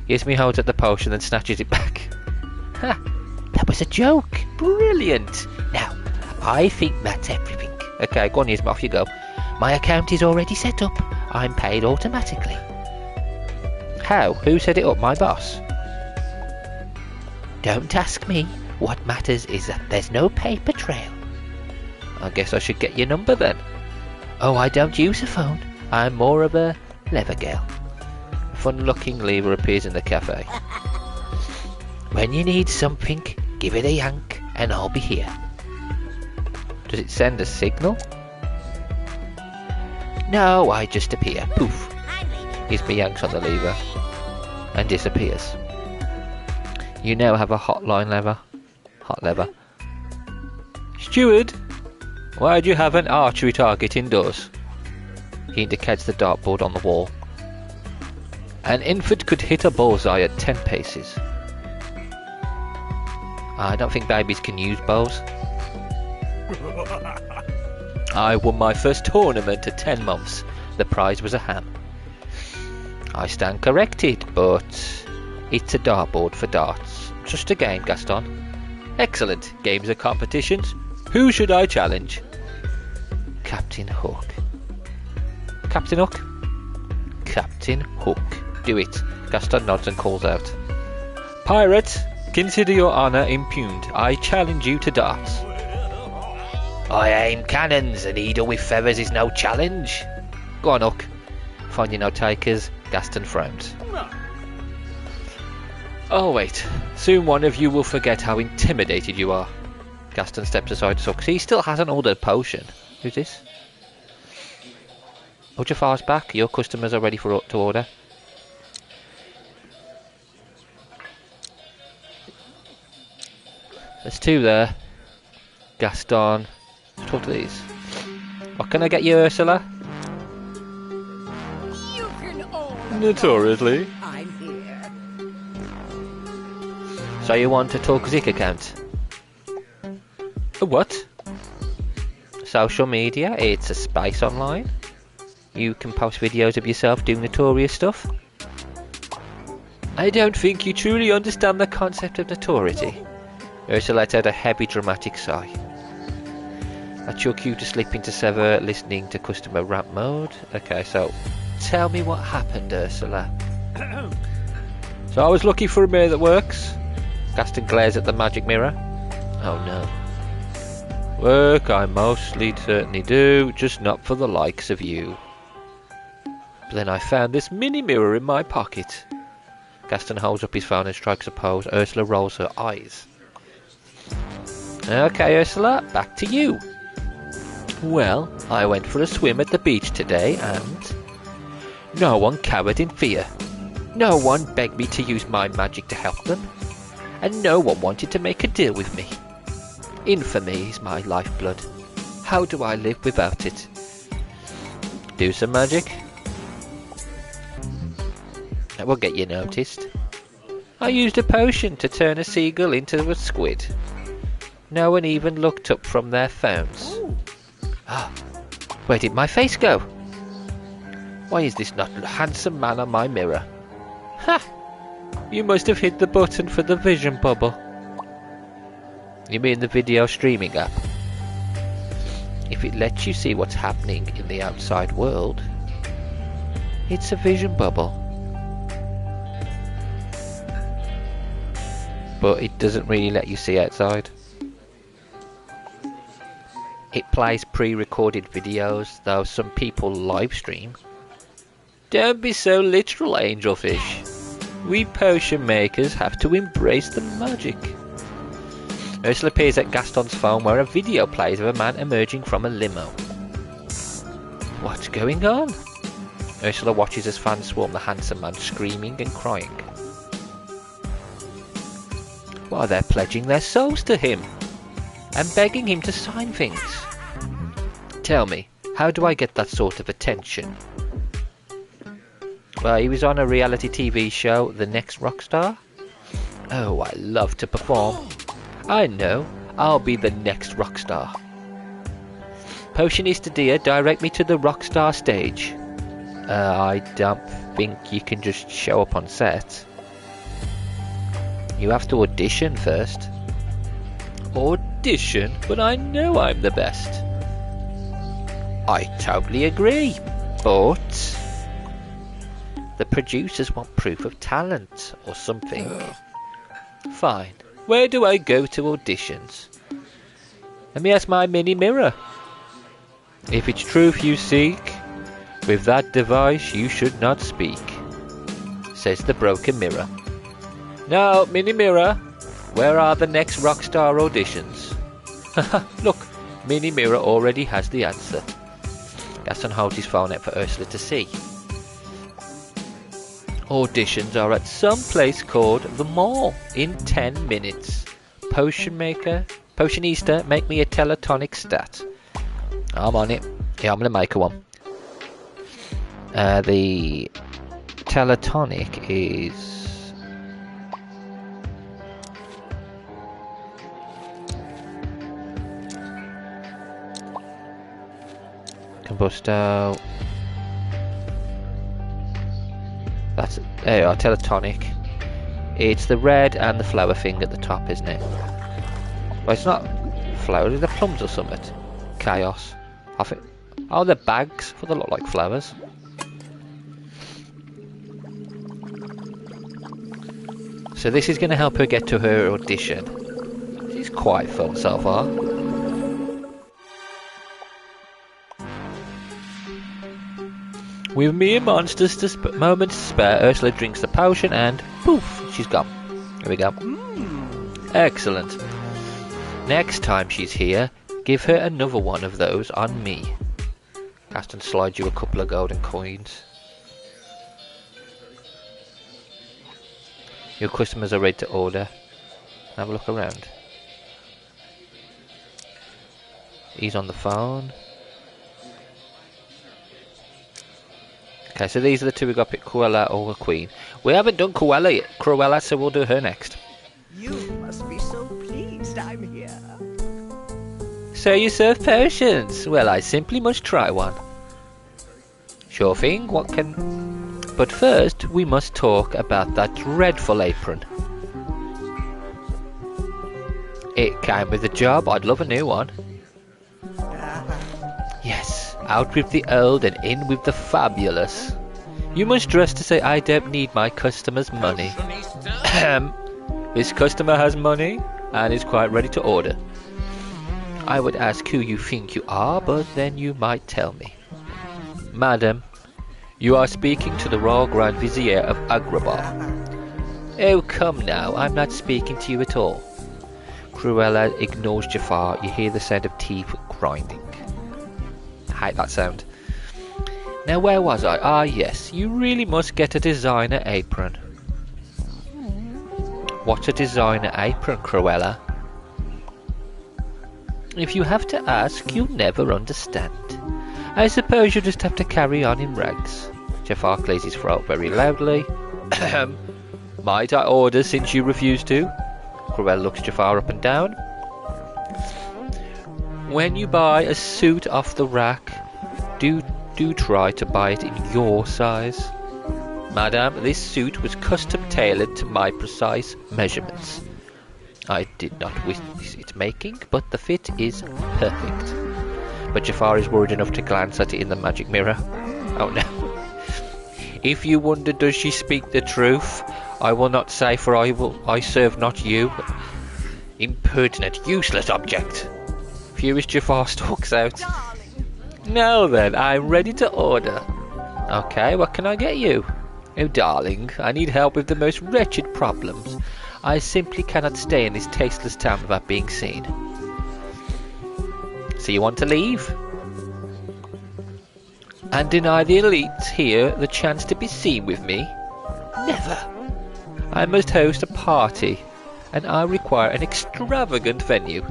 Yasmi holds up the potion and snatches it back. Ha! That was a joke. Brilliant. Now, I think that's everything. Okay, go on, Yasmi, off you go. My account is already set up. I'm paid automatically. How? Who set it up? My boss? Don't ask me. What matters is that there's no paper trail. I guess I should get your number then. Oh, I don't use a phone. I'm more of a lever girl. A fun-looking lever appears in the cafe. When you need something, give it a yank and I'll be here. Does it send a signal? No, I just appear. Poof. Gizmo yanks on the lever and disappears. You now have a hotline lever. Hot lever. Steward, why do you have an archery target indoors? He indicates the dartboard on the wall. An infant could hit a bullseye at 10 paces. I don't think babies can use bows. I won my first tournament at 10 months. The prize was a ham. I stand corrected, but it's a dartboard for darts. Just a game, Gaston. Excellent. Games are competitions. Who should I challenge? Captain Hook. Captain Hook? Captain Hook. Do it. Gaston nods and calls out. Pirate, consider your honour impugned. I challenge you to darts. I aim cannons, and Eagle with feathers is no challenge. Go on, Hook. Finding no takers, Gaston frowns. Oh wait, soon one of you will forget how intimidated you are. Gaston steps aside to Hook. He still hasn't ordered a potion. Who's this? Hold your fast back, your customers are ready to order. There's two there. Gaston. Let's talk to these. What can I get you, Ursula? You can order. Notoriously. I'm here. So you want a Talk-Zik account? A what? Social media, it's a space online. You can post videos of yourself doing notorious stuff. I don't think you truly understand the concept of notoriety. Ursula let out a heavy dramatic sigh. That's your cue to slip into Sever listening to customer rant mode. Okay, so tell me what happened, Ursula. So I was looking for a mirror that works. Gaston glares at the magic mirror. Oh no. Work I mostly certainly do, just not for the likes of you. But then I found this mini mirror in my pocket. Gaston holds up his phone and strikes a pose. Ursula rolls her eyes. Okay, Ursula, back to you. Well, I went for a swim at the beach today and no one cowered in fear. No one begged me to use my magic to help them. And no one wanted to make a deal with me. Infamy is my lifeblood. How do I live without it? Do some magic? That will get you noticed. I used a potion to turn a seagull into a squid. No one even looked up from their phones. Ah, where did my face go? Why is this not a handsome man on my mirror? Ha! You must have hit the button for the vision bubble. You mean the video streaming app? If it lets you see what's happening in the outside world, it's a vision bubble. But it doesn't really let you see outside. It plays pre-recorded videos, though some people live stream. Don't be so literal, Angelfish. We potion makers have to embrace the magic. Ursula appears at Gaston's phone where a video plays of a man emerging from a limo. What's going on? Ursula watches as fans swarm the handsome man, screaming and crying. Why, they're pledging their souls to him and begging him to sign things. Tell me, how do I get that sort of attention? Well, he was on a reality TV show, The Next Rockstar. Oh, I love to perform. I know, I'll be the next rockstar. Potionista dear, direct me to the rockstar stage. I don't think you can just show up on set. You have to audition first. Audition? But I know I'm the best. I totally agree, but the producers want proof of talent or something. Fine. Where do I go to auditions? Let me ask my mini mirror. If it's truth you seek, with that device you should not speak, says the broken mirror. Now, mini mirror, where are the next rockstar auditions? Look, mini mirror already has the answer. Gaston holds his phone out for Ursula to see. Auditions are at some place called The Mall in 10 minutes. Potionista, make me a teletonic stat. I'm on it. Yeah, I'm going to make her one. The teletonic is... Combusto. That's there you are, teletonic. It's the red and the flower thing at the top, isn't it? Well, it's not flowers, it's the plums or something. Chaos. I think. Oh, they're bags, for they look like flowers. So this is going to help her get to her audition. This is quite fun so far. With mere monsters moments to spare, Ursula drinks the potion and poof, she's gone. Here we go. Excellent. Next time she's here, give her another one of those on me. Gaston slides you a couple of golden coins. Your customers are ready to order. Have a look around. He's on the phone. Okay, so these are the two we got picked, Cruella or the Queen. We haven't done Cruella, so we'll do her next. You must be so pleased I'm here. So you serve potions? Well, I simply must try one. Sure thing, what can... But first, we must talk about that dreadful apron. It came with the job, I'd love a new one. Yes, out with the old and in with the fabulous. You must dress to say I don't need my customers' money. This customer has money and is quite ready to order. I would ask who you think you are, but then you might tell me. Madam, you are speaking to the Royal Grand Vizier of Agrabah. Oh, come now, I'm not speaking to you at all. Cruella ignores Jafar. You hear the sound of teeth grinding. I hate that sound. Now, where was I? Ah, yes, you really must get a designer apron. What's a designer apron, Cruella? If you have to ask, you'll never understand. I suppose you'll just have to carry on in rags. Jafar clears his throat very loudly. Might I order since you refuse to? Cruella looks Jafar up and down. When you buy a suit off the rack, do try to buy it in your size. Madam, this suit was custom tailored to my precise measurements. I did not witness its making, but the fit is perfect. But Jafar is worried enough to glance at it in the magic mirror. Oh no. If you wonder does she speak the truth, I will not say, for I serve not you. Impertinent, useless object. Furious Jafar stalks out. Now then, I'm ready to order. Okay, what can I get you? Oh darling, I need help with the most wretched problems. I simply cannot stay in this tasteless town without being seen. So you want to leave? And deny the elites here the chance to be seen with me? Never. I must host a party, and I require an extravagant venue.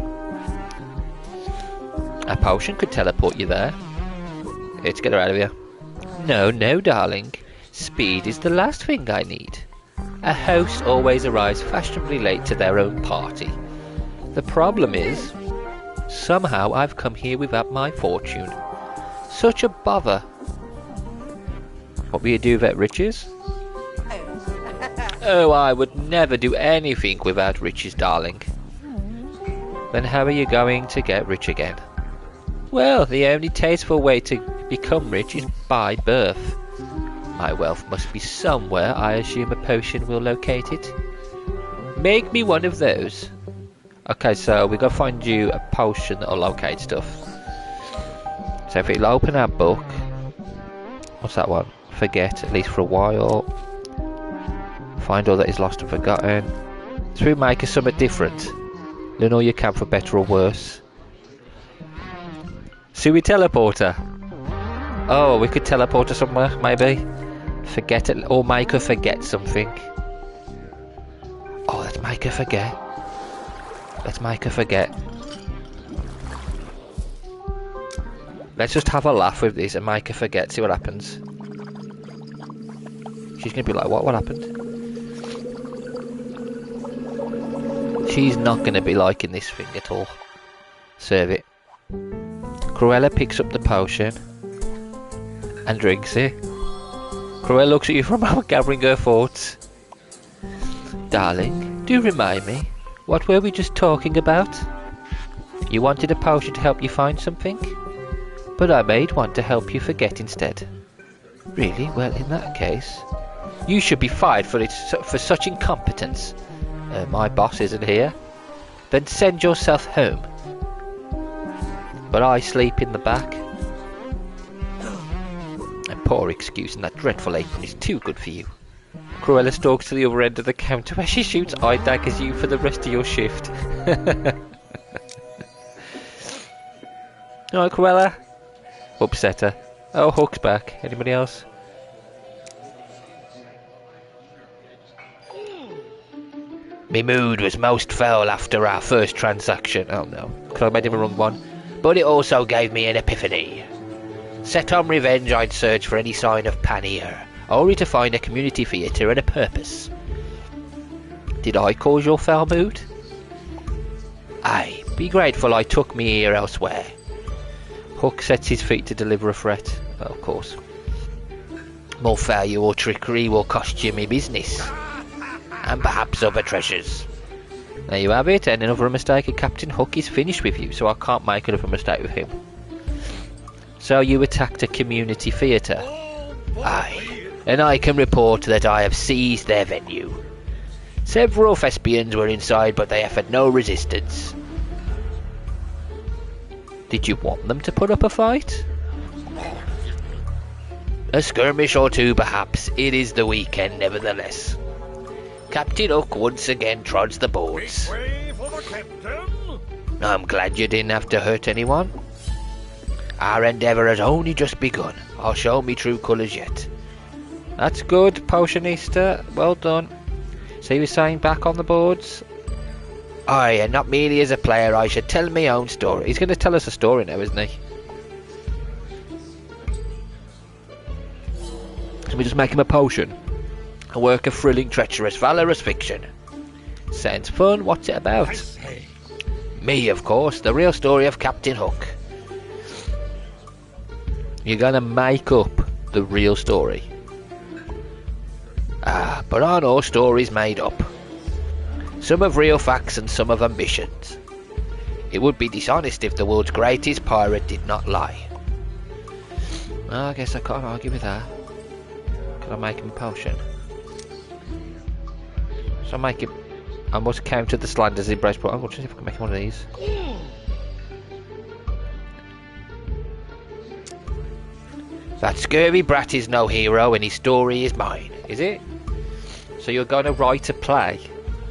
A potion could teleport you there. Let's get her out of here. No, no, darling. Speed is the last thing I need. A host always arrives fashionably late to their own party. The problem is, somehow I've come here without my fortune. Such a bother. What will you do without riches? Oh, I would never do anything without riches, darling. Then how are you going to get rich again? Well, the only tasteful way to become rich is by birth. My wealth must be somewhere. I assume a potion will locate it. Make me one of those. Okay, so we gotta find you a potion that'll locate stuff. So if it'll open our book. What's that one? Forget, at least for a while. Find all that is lost and forgotten. So we make us something different. Learn all you can for better or worse. Sui Teleporter. Oh, we could teleport her somewhere, maybe. Forget it, or make her forget something. Oh, let's make her forget. Let's make her forget. Let's just have a laugh with this and make her forget, see what happens. She's gonna be like, what happened? She's not gonna be liking this thing at all. Serve it. Cruella picks up the potion and drinks it. Cruella looks at you for a moment, gathering her thoughts. Darling, do remind me, what were we just talking about? You wanted a potion to help you find something? But I made one to help you forget instead. Really? Well, in that case, you should be fired for such incompetence. My boss isn't here. Then send yourself home. But I sleep in the back. And poor excuse, and that dreadful apron is too good for you. Cruella stalks to the other end of the counter where she shoots eye daggers you for the rest of your shift. Alright, Cruella. Upset her. Oh, Hook's back. Anybody else? Me mood was most foul after our first transaction. Oh no, because I made him a wrong one. But it also gave me an epiphany. Set on revenge, I'd search for any sign of Pannier, only to find a community theatre and a purpose. Did I cause your foul mood? Aye, be grateful I took me ear elsewhere. Hook sets his feet to deliver a threat. Oh, of course. More failure or trickery will cost you me business. And perhaps other treasures. There you have it, and another mistake of Captain Hook is finished with you, so I can't make another mistake with him. So you attacked a community theatre? Aye, and I can report that I have seized their venue. Several thespians were inside, but they offered no resistance. Did you want them to put up a fight? A skirmish or two, perhaps. It is the weekend, nevertheless. Captain Hook once again trods the boards. Way for the captain. I'm glad you didn't have to hurt anyone. Our endeavour has only just begun. I'll show me true colours yet. That's good, Potionista. Well done. So you were saying back on the boards? Aye, and not merely as a player, I should tell my own story. He's going to tell us a story now, isn't he? Can we just make him a potion? A work of thrilling, treacherous, valorous fiction. Sounds fun. What's it about? I say, Me, of course. The real story of Captain Hook. You're going to make up the real story. Ah, but aren't all stories made up? Some of real facts and some of ambitions. It would be dishonest if the world's greatest pirate did not lie. Well, I guess I can't argue with that. Can I make him a potion? So I make him... I must counter the slanders in Breastplate. I'm going to see if I can make him one of these. That scurvy brat is no hero and his story is mine, is it? So you're going to write a play?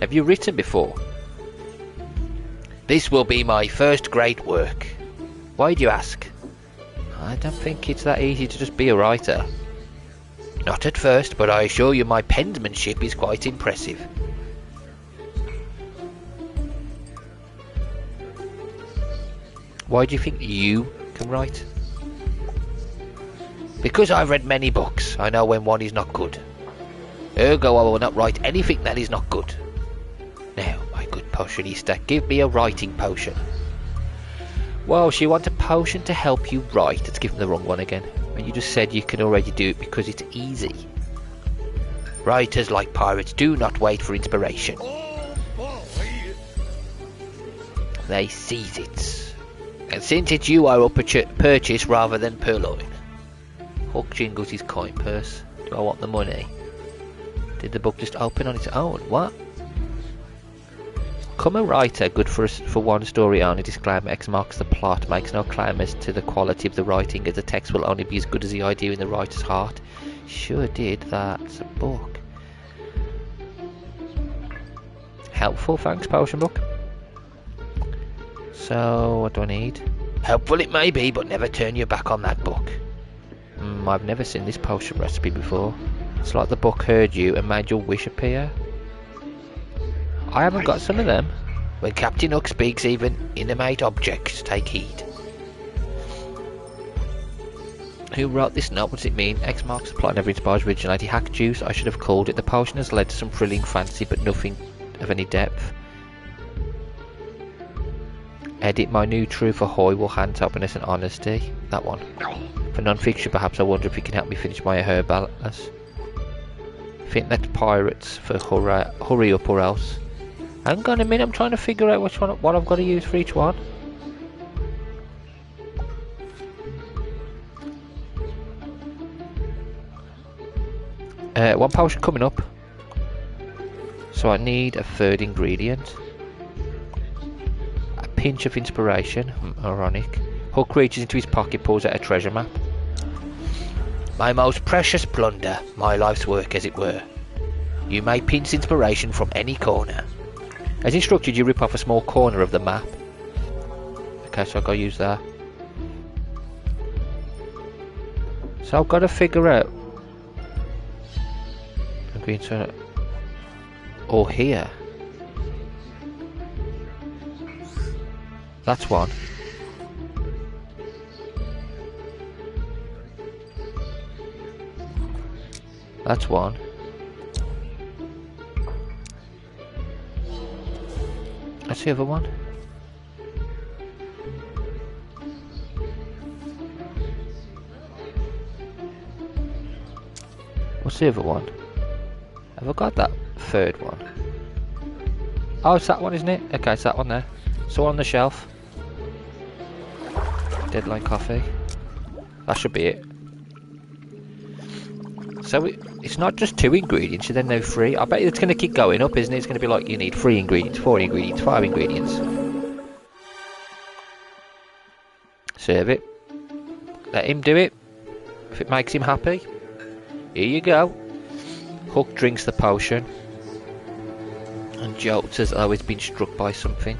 Have you written before? This will be my first great work. Why do you ask? I don't think it's that easy to just be a writer. Not at first, but I assure you my penmanship is quite impressive. Why do you think you can write? Because I've read many books, I know when one is not good. Ergo I will not write anything that is not good. Now, my good potionista, give me a writing potion. Well, she wants a potion to help you write. Let's give him the wrong one again. And you just said you can already do it because it's easy. Writers, like pirates, do not wait for inspiration. oh boy. They seize it. And since it's you, I will purchase rather than purloin. Hook jingles his coin purse. Do I want the money? Did the book just open on its own? What? Come a writer, good for one story only. Disclaimer: X marks the plot. Makes no claim as to the quality of the writing, as the text will only be as good as the idea in the writer's heart. Sure did. That's a book. Helpful, thanks, potion book. So, what do I need? Helpful it may be, but never turn your back on that book. I've never seen this potion recipe before. It's like the book heard you and made your wish appear. I haven't got some of them. When Captain Hook speaks, even inanimate objects take heed. Who wrote this note? What does it mean? X marks the plot, never inspires originality. Hack juice, I should have called it. The potion has led to some thrilling fantasy, but nothing of any depth. Edit, my new truth ahoy will hand openness and honesty. That one. For non-fiction, perhaps, I wonder if you can help me finish my herb atlas. Think that's pirates for hurry up or else. Hang on a minute, I'm trying to figure out what I've got to use for each one. One potion coming up. So I need a third ingredient. A pinch of inspiration. Ironic. Hook reaches into his pocket, pulls out a treasure map. My most precious plunder, my life's work as it were. You may pinch inspiration from any corner. As instructed, you rip off a small corner of the map. Okay, so I've got to use that. So I've got to figure out. I'm going to. Or here. That's one. That's one. That's the other one. What's the other one? Have I got that third one? Oh, it's that one, isn't it? Okay, it's that one there. So on the shelf. Deadline coffee. That should be it. So it's not just 2 ingredients, you then know 3. I bet it's going to keep going up, isn't it? It's going to be like you need 3 ingredients, 4 ingredients, 5 ingredients. Serve it. Let him do it. If it makes him happy. Here you go. Hook drinks the potion. And jolts as though he's been struck by something.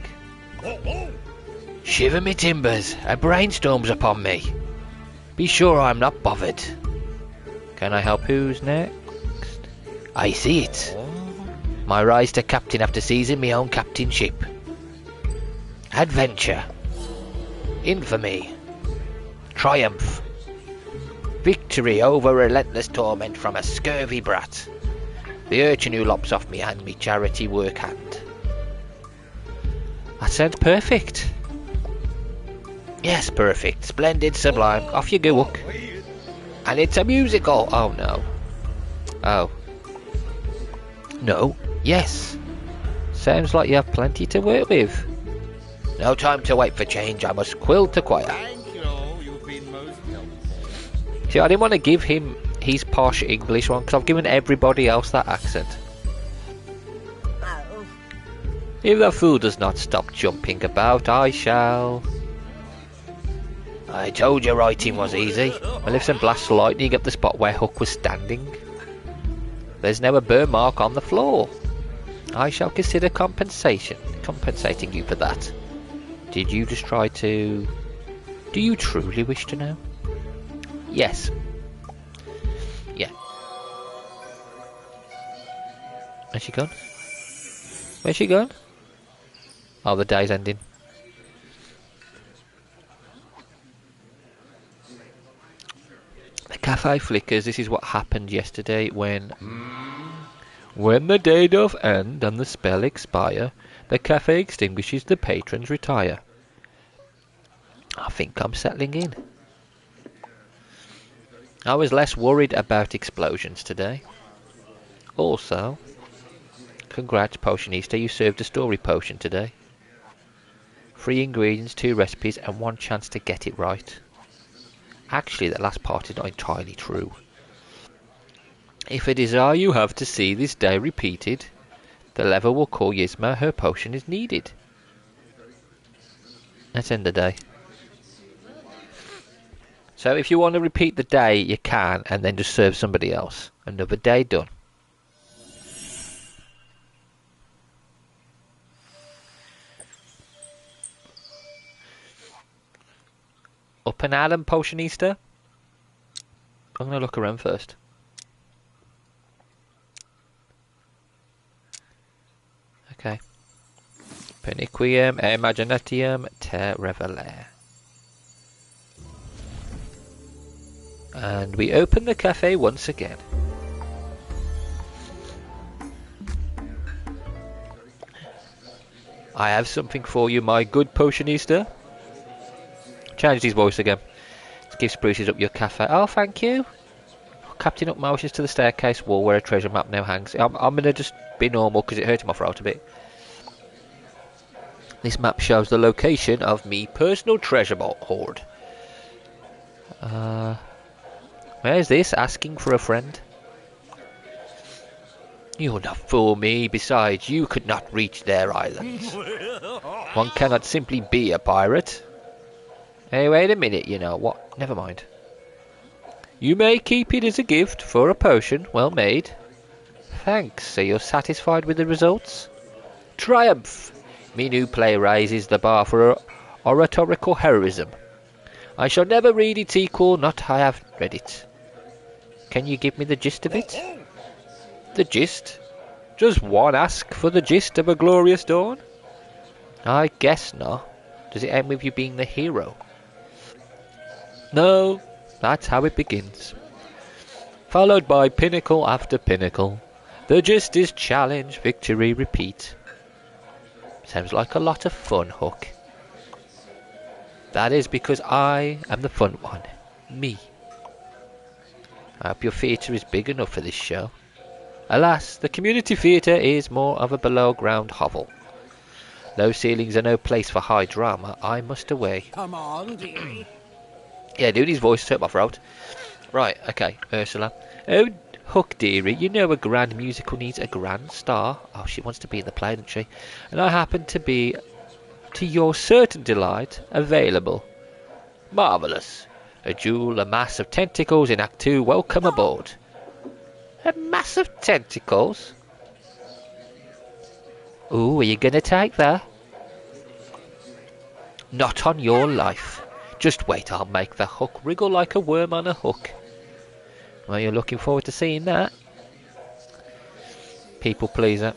Shiver me timbers, a brainstorm's upon me. Be sure I'm not bothered. Can I help? Who's next? I see it. My rise to captain after seizing my own captainship. Adventure. Infamy. Triumph. Victory over relentless torment from a scurvy brat. The urchin who lops off me hand, me charity work hand. That sounds perfect. Yes, perfect. Splendid, sublime. Off you go, Hook. And it's a musical. Oh, no. Oh. No. Yes. Sounds like you have plenty to work with. No time to wait for change. I must quill to quiet. Thank you. You've been most helpful. See, I didn't want to give him his posh English one, because I've given everybody else that accent. Oh, If the fool does not stop jumping about, I shall... I told you writing was easy. Maleficent blasts lightning at the spot where Hook was standing. There's now a burn mark on the floor. I shall consider compensating you for that. Did you just try to... Do you truly wish to know? Yes. Yeah. Where's she gone? Where's she gone? Oh, the day's ending. The cafe flickers. This is what happened yesterday when the day doth end and the spell expire, the cafe extinguishes, the patrons retire. I think I'm settling in. I was less worried about explosions today. Also, congrats Potionista, you served a story potion today. 3 ingredients, 2 recipes and 1 chance to get it right. Actually, that last part is not entirely true. If a desire you have to see this day repeated, the level will call Yzma, her potion is needed. Let's end the day. So if you want to repeat the day, you can, and then just serve somebody else. Another day done. Up and at 'em, Potionista. I'm gonna look around first. Okay. Peniquium, Imaginatium, Te Revelare. And we open the cafe once again. I have something for you, my good potionista. Changed his voice again. Give spruces up your cafe. Oh, thank you. Captain up motions to the staircase wall where a treasure map now hangs. I'm gonna just be normal because it hurt my throat a bit. This map shows the location of me personal treasure hoard. Where's this? Asking for a friend? You'll not fool me. Besides, you could not reach their islands. One cannot simply be a pirate. Hey, wait a minute, you know what? Never mind. You may keep it as a gift for a potion well made. Thanks. So you're satisfied with the results? Triumph! Me new play raises the bar for oratorical heroism. I shall never read its equal, not I have read it. Can you give me the gist of it? The gist? Does one ask for the gist of a glorious dawn? I guess not. Does it end with you being the hero? No, that's how it begins. Followed by pinnacle after pinnacle. The gist is challenge, victory, repeat. Sounds like a lot of fun, Hook. That is because I am the fun one. Me. I hope your theatre is big enough for this show. Alas, the community theatre is more of a below-ground hovel. Low ceilings are no place for high drama. I must away. Come on, dearie. Yeah, dude, his voice hurt my throat. Right, okay, Ursula. Oh, Hook, dearie, you know a grand musical needs a grand star. Oh, she wants to be in the play, doesn't she? And I happen to be, to your certain delight, available. Marvellous. A jewel, a mass of tentacles in Act 2. Welcome aboard. A mass of tentacles? Ooh, are you gonna take that? Not on your life. Just wait, I'll make the Hook wriggle like a worm on a hook. Well, you're looking forward to seeing that. People pleaser.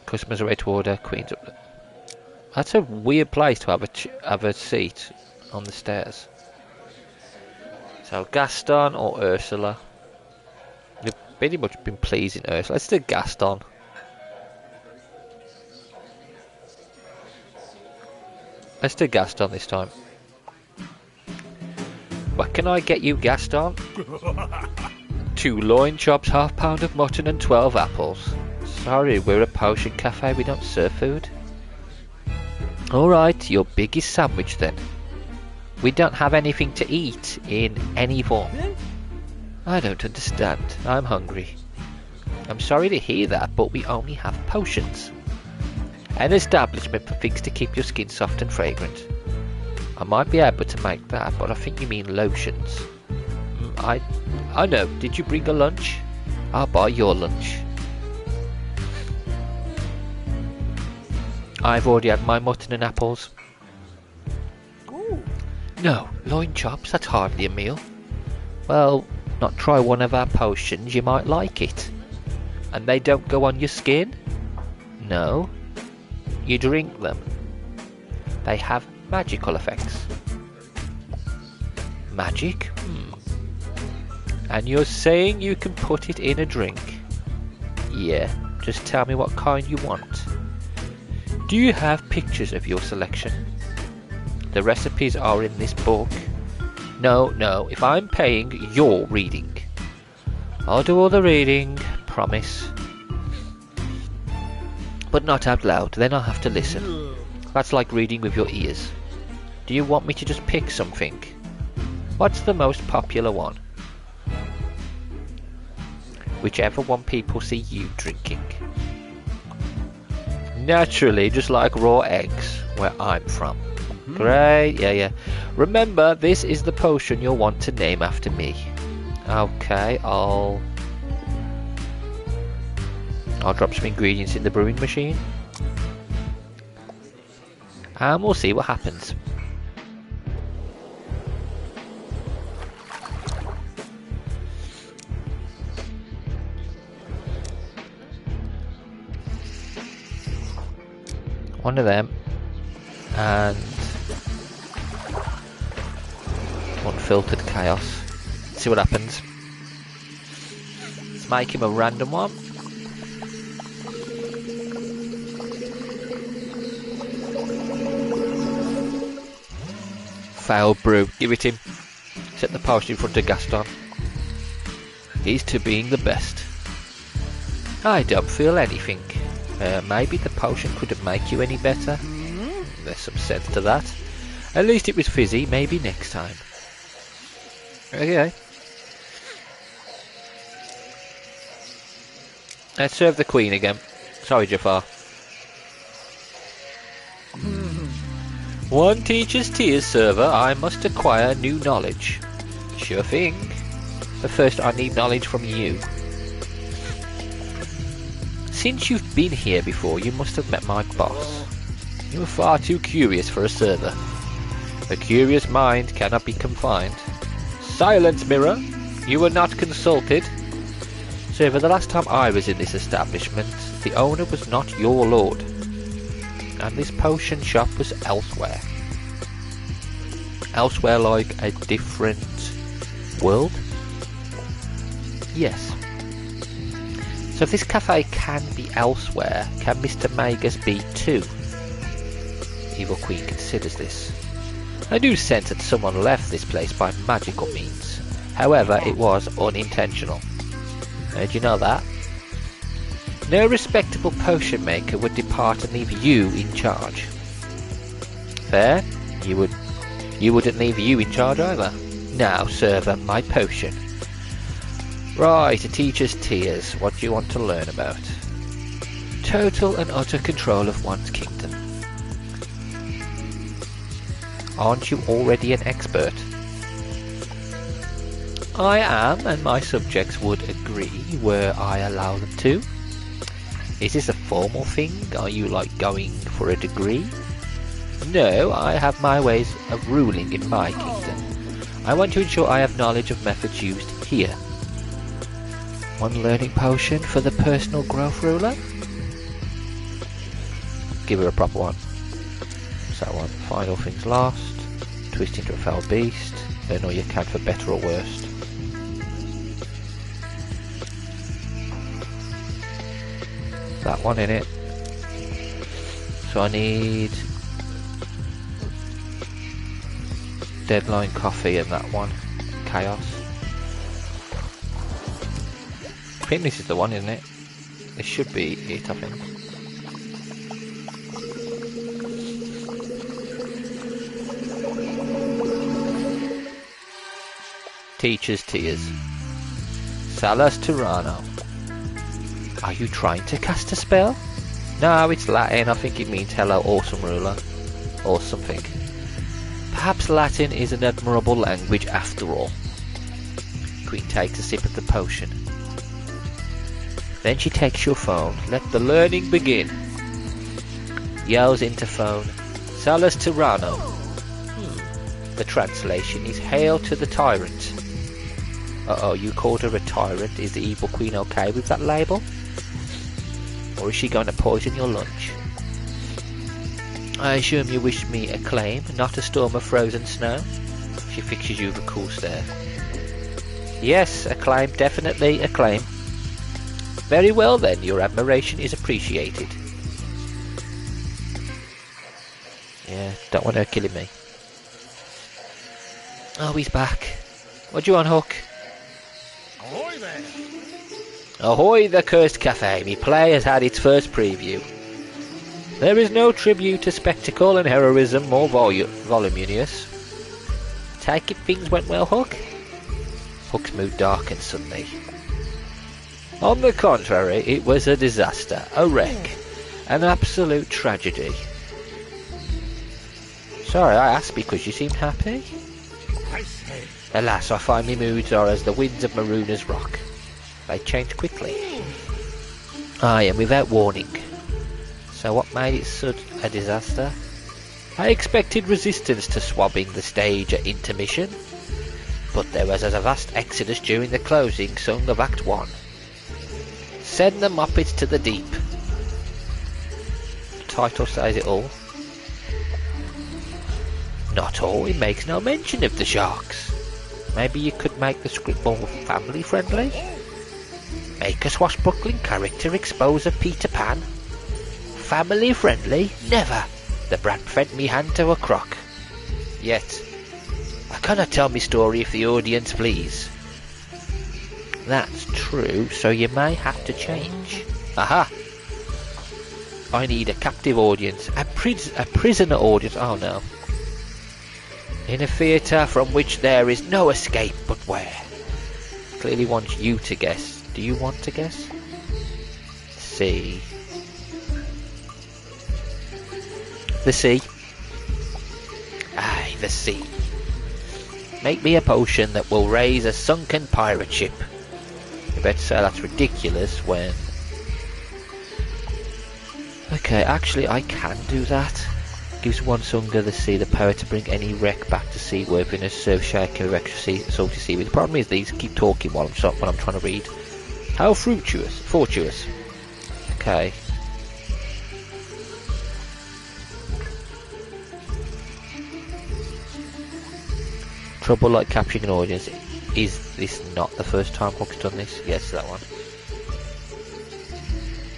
Customers are ready to order. Queen's up. That's a weird place to have a seat on the stairs. So Gaston or Ursula? You've pretty much been pleasing Ursula. Let's do Gaston. Let's do Gaston this time. What can I get you, Gaston? 2 loin chops, half pound of mutton and 12 apples. Sorry, we're a potion cafe, we don't serve food. Alright, your biggest sandwich then. We don't have anything to eat in any form. I don't understand. I'm hungry. I'm sorry to hear that, but we only have potions. An establishment for things to keep your skin soft and fragrant. I might be able to make that, but I think you mean lotions. I know. Did you bring a lunch? I'll buy your lunch. I've already had my mutton and apples. Ooh. No, loin chops, that's hardly a meal. Well, not try one of our potions, you might like it. And they don't go on your skin? No. You drink them. They have magical effects. Magic? And you're saying you can put it in a drink? Yeah, just tell me what kind you want. Do you have pictures of your selection? The recipes are in this book. No, if I'm paying, you're reading. I'll do all the reading, promise. But not out loud, then I'll have to listen. That's like reading with your ears. Do you want me to just pick something? What's the most popular one? Whichever one people see you drinking. Naturally, just like raw eggs, where I'm from. Great, yeah. Remember, this is the potion you'll want to name after me. Okay, I'll drop some ingredients in the brewing machine. And we'll see what happens. One of them. And unfiltered chaos. See what happens. Let's make him a random one. Failed brew. Give it him. Set the potion in front of Gaston. He's to being the best. I don't feel anything. Maybe the potion couldn't make you any better. There's some sense to that. At least it was fizzy. Maybe next time. Okay. Let's serve the Queen again. Sorry, Jafar. One teacher's tears, server. I must acquire new knowledge. Sure thing. But first I need knowledge from you. Since you've been here before, you must have met my boss. You are far too curious for a server. A curious mind cannot be confined. Silence, Mirror! You were not consulted. Server, the last time I was in this establishment, the owner was not your lord. And this potion shop was elsewhere. Elsewhere like a different world? Yes. So if this cafe can be elsewhere, can Mr. Magus be too? Evil Queen considers this. I do sense that someone left this place by magical means. However, it was unintentional. Did you know that? No respectable potion maker would depart and leave you in charge. Fair? You wouldn't leave you in charge either. Now, server, my potion. Right, a teacher's tears. What do you want to learn about? Total and utter control of one's kingdom. Aren't you already an expert? I am, and my subjects would agree were I allow them to. Is this a formal thing? Are you like going for a degree? No, I have my ways of ruling in my kingdom. I want to ensure I have knowledge of methods used here. One learning potion for the personal growth ruler? Give her a proper one. What's that one? Final things last. Twist into a fell beast. Learn all you can for better or worse. That one in it. So I need Deadline Coffee and that one. Chaos. I think this is the one, isn't it? This should be it, I think. Teacher's tears. Salus Tyranno. Are you trying to cast a spell? No, it's Latin. I think it means hello, awesome ruler. Or something. Perhaps Latin is an admirable language after all. Queen takes a sip of the potion. Then she takes your phone. Let the learning begin. Yells into phone. Salus Tyranno. The translation is Hail to the Tyrant. Uh-oh, you called her a tyrant. Is the evil queen okay with that label? Or is she going to poison your lunch? I assume you wish me acclaim, not a storm of frozen snow? She fixes you with a cool stare. Yes, acclaim, definitely acclaim. Very well then, your admiration is appreciated. Yeah, don't want her killing me. Oh, he's back. What do you want, Hook? Ahoy there! Ahoy the Cursed Cafe, me play has had its first preview. There is no tribute to spectacle and heroism more voluminous. Take it things went well, Hook? Hook's mood darkened suddenly. On the contrary, it was a disaster, a wreck, an absolute tragedy. Sorry, I asked because you seemed happy. I say, Alas, I find me moods are as the winds of Marooners Rock. They change quickly. Aye, and without warning. So what made it such a disaster? I expected resistance to swabbing the stage at intermission, but there was a vast exodus during the closing song of Act 1. Send the Muppets to the deep. title says it all. Not all, it makes no mention of the sharks. Maybe you could make the script more family friendly? Make a swashbuckling character expose of Peter Pan? Family friendly? Never! The brat fed me hand to a crock. Yet, I cannot tell me story if the audience please. That's true, so you may have to change. Aha! I need a captive audience, a prisoner audience, oh no. In a theatre from which there is no escape but where. Clearly wants you to guess. Do you want to guess? Sea. The sea. Aye, the sea. Make me a potion that will raise a sunken pirate ship. You better say that's ridiculous when... Okay, actually I can do that. Gives one Sunga the sea the power to bring any wreck back to seaworthiness, serve shaking of extra salty seaweed. The problem is these keep talking while I'm trying to read. How fortuitous. Okay. Trouble like capturing an audience. Is this not the first time Hook's done this? Yes, that one.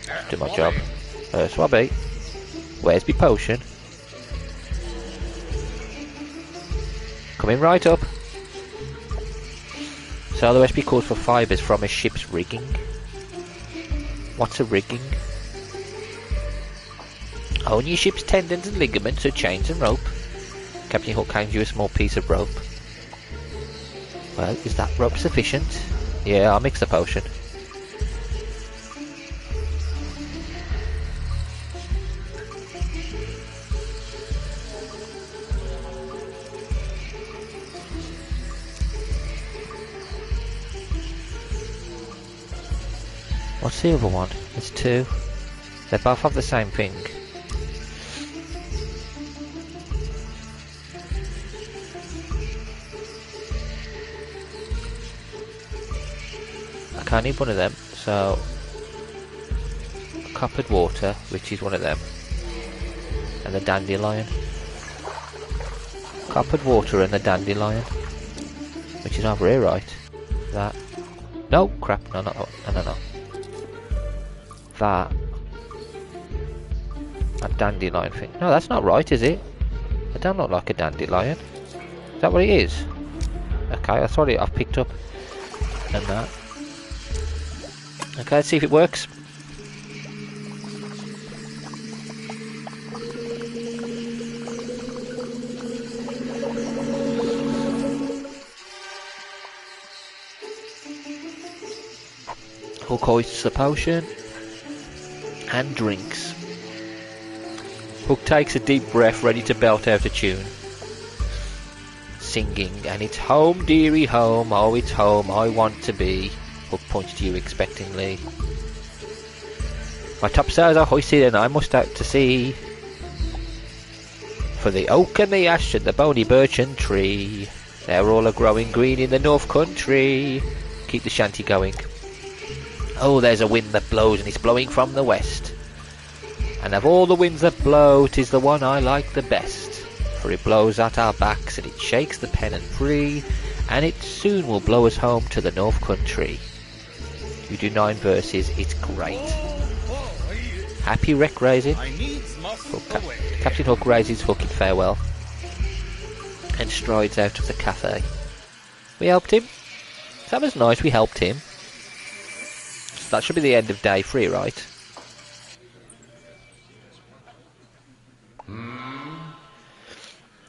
Just do my job. Swabby. Where's my potion? Coming right up. So the recipe calls for fibres from a ship's rigging. What's a rigging? Own your ship's tendons and ligaments, so chains and rope. Captain Hook hands you a small piece of rope. Well, is that rope sufficient? Yeah, I'll mix the potion. What's the other one? There's two. They both have the same thing. I can't need one of them, so... Coppered water, which is one of them. And the dandelion. Coppered water and the dandelion. Which is over here, right? That. No, crap, no. That dandelion thing. No, that's not right, is it? It don't look like a dandelion. Is that what it is? Okay, that's what I've picked up. And that. Okay, let's see if it works. Hook hoists the potion and drinks. Hook takes a deep breath, ready to belt out a tune. Singing, and it's home, dearie, home, oh it's home I want to be. Hook points to you expectingly. My topsails are hoisted and I must out to sea. For the oak and the ash and the bony birchen tree, they're all a-growing green in the north country. Keep the shanty going. Oh, there's a wind that blows, and it's blowing from the west. And of all the winds that blow, 'tis the one I like the best. For it blows at our backs, and it shakes the pennant free, and it soon will blow us home to the north country. You do 9 verses, it's great. Happy wreck raising. Captain Hook raises Hook in farewell, and strides out of the cafe. We helped him. That was nice, we helped him. That should be the end of day 3, right?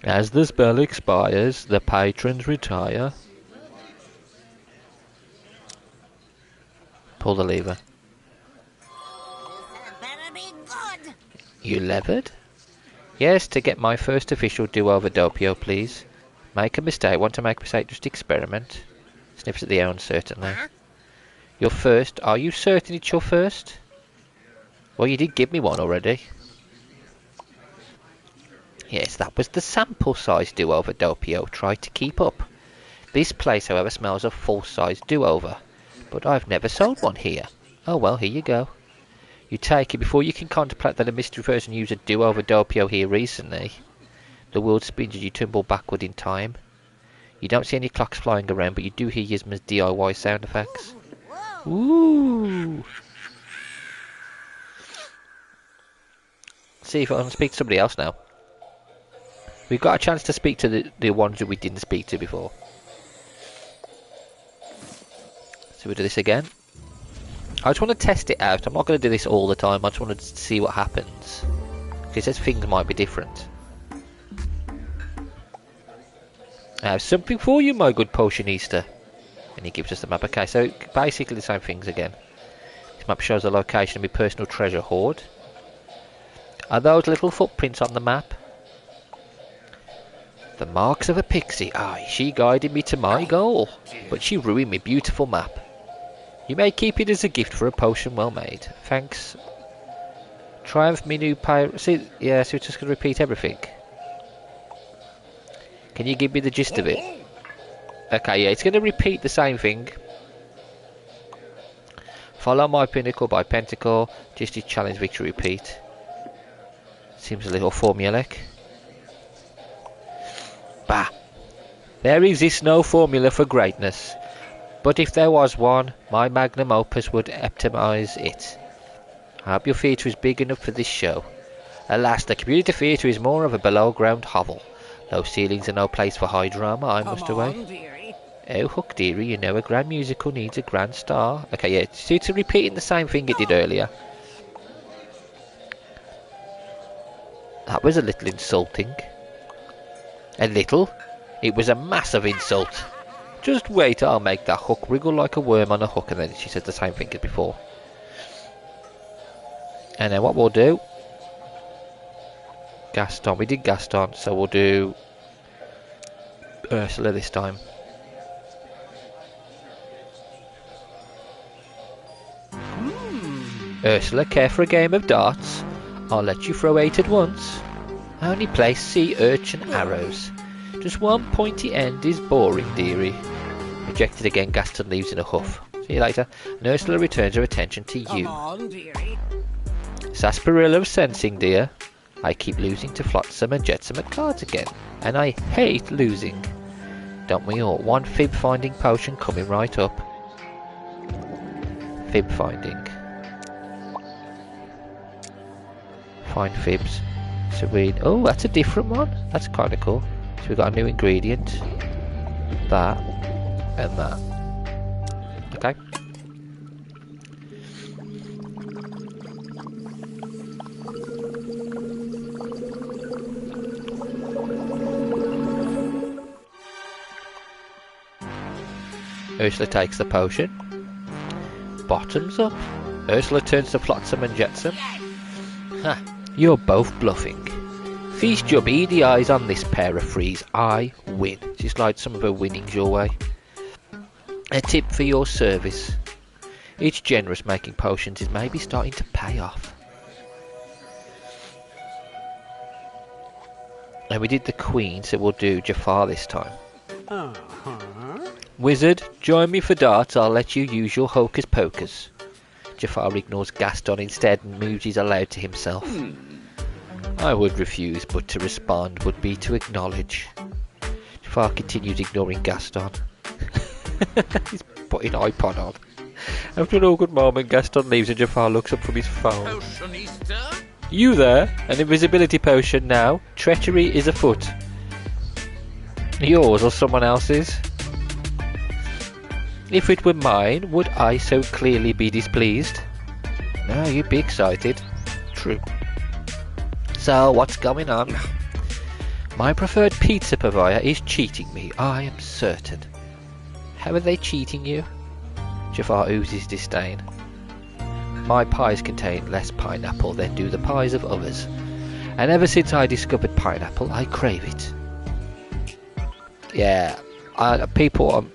As the spell expires, the patrons retire. Pull the lever. Better be good. You levered? Yes, to get my first official do-over doppio, please. Make a mistake. Want to make a mistake? Just experiment. Sniffs at the own, certainly. Your first? Are you certain it's your first? Well, you did give me one already. Yes, that was the sample size do-over doppio. Try to keep up. This place, however, smells of full-size do-over. But I've never sold one here. Oh well, here you go. You take it before you can contemplate that a mystery person used a do-over doppio here recently. The world spins as you tumble backward in time. You don't see any clocks flying around, but you do hear Yzma's DIY sound effects. Ooh! See if I can speak to somebody else now. We've got a chance to speak to the ones that we didn't speak to before. So we'll do this again. I just want to test it out. I'm not going to do this all the time. I just want to see what happens. Because it says things might be different. I have something for you, my good potionista. And he gives us the map. Okay, so basically the same things again. This map shows the location of my personal treasure hoard. Are those little footprints on the map? The marks of a pixie. Aye, she guided me to my goal. But she ruined my beautiful map. You may keep it as a gift for a potion well made. Thanks. Triumph me new pirate. See, yeah, so it's just going to repeat everything. Can you give me the gist of it? Okay, yeah, it's going to repeat the same thing. Follow my pinnacle by Pentacle. Justice challenge victory repeat. Seems a little formulaic. Bah! There exists no formula for greatness. But if there was one, my magnum opus would epitomise it. I hope your theatre is big enough for this show. Alas, the community theatre is more of a below-ground hovel. Low ceilings are no place for high drama, I must away. Oh, Huck dearie, you know a grand musical needs a grand star. Okay, yeah, it's repeating the same thing it did earlier. That was a little insulting. A little? It was a massive insult. Just wait, I'll make that hook wriggle like a worm on a hook. And then she said the same thing as before. And then what we'll do... Gaston, we did Gaston, so we'll do... Ursula this time. Ursula, care for a game of darts? I'll let you throw 8 at once. Only place sea urchin arrows. Just one pointy end is boring, dearie. Rejected again, Gaston leaves in a huff. See you later. And Ursula returns her attention to you. Sarsaparilla of sensing, dear. I keep losing to Flotsam and Jetsam at cards again. And I hate losing. Don't we all? One fib finding potion coming right up. Fib finding. Find fibs. So we... Oh, that's a different one. That's kind of cool. So we've got a new ingredient. That. And that. Okay. Ursula takes the potion. Bottoms up. Ursula turns to Flotsam and Jetsam. Ha! You're both bluffing. Feast your beady eyes on this pair of frees. I win. She slides some of her winnings your way. A tip for your service. It's generous, making potions is maybe starting to pay off. And we did the Queen, so we'll do Jafar this time. Wizard, join me for darts. I'll let you use your hocus pocus. Jafar ignores Gaston instead and moves his aloud to himself. I would refuse, but to respond would be to acknowledge. Jafar continues ignoring Gaston. He's putting iPod on. After an awkward moment, Gaston leaves and Jafar looks up from his phone. Potionista? You there? An invisibility potion now. Treachery is afoot. Yours or someone else's? If it were mine, would I so clearly be displeased? No, you'd be excited. True. So, what's going on? My preferred pizza provider is cheating me, I am certain. How are they cheating you? Jafar oozes disdain. My pies contain less pineapple than do the pies of others. And ever since I discovered pineapple, I crave it. Yeah, people,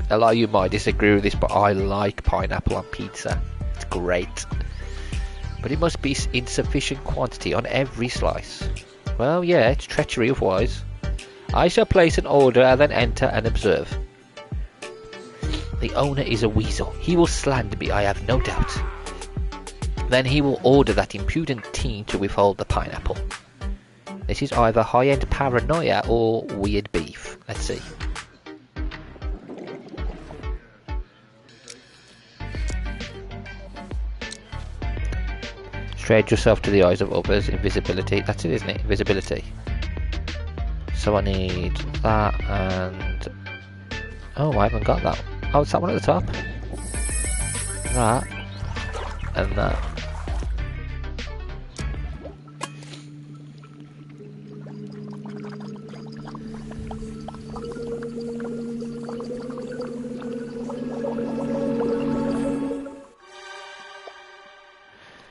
a lot of you might disagree with this, but I like pineapple on pizza. It's great. But it must be in sufficient quantity on every slice. Well, yeah, it's treachery otherwise. I shall place an order and then enter and observe. The owner is a weasel. He will slander me, I have no doubt. Then he will order that impudent teen to withhold the pineapple. This is either high-end paranoia or weird beef. Let's see. Trade yourself to the eyes of others. Invisibility. That's it, isn't it? Invisibility. So I need that and... Oh, I haven't got that. Oh, it's that one at the top. That. And that.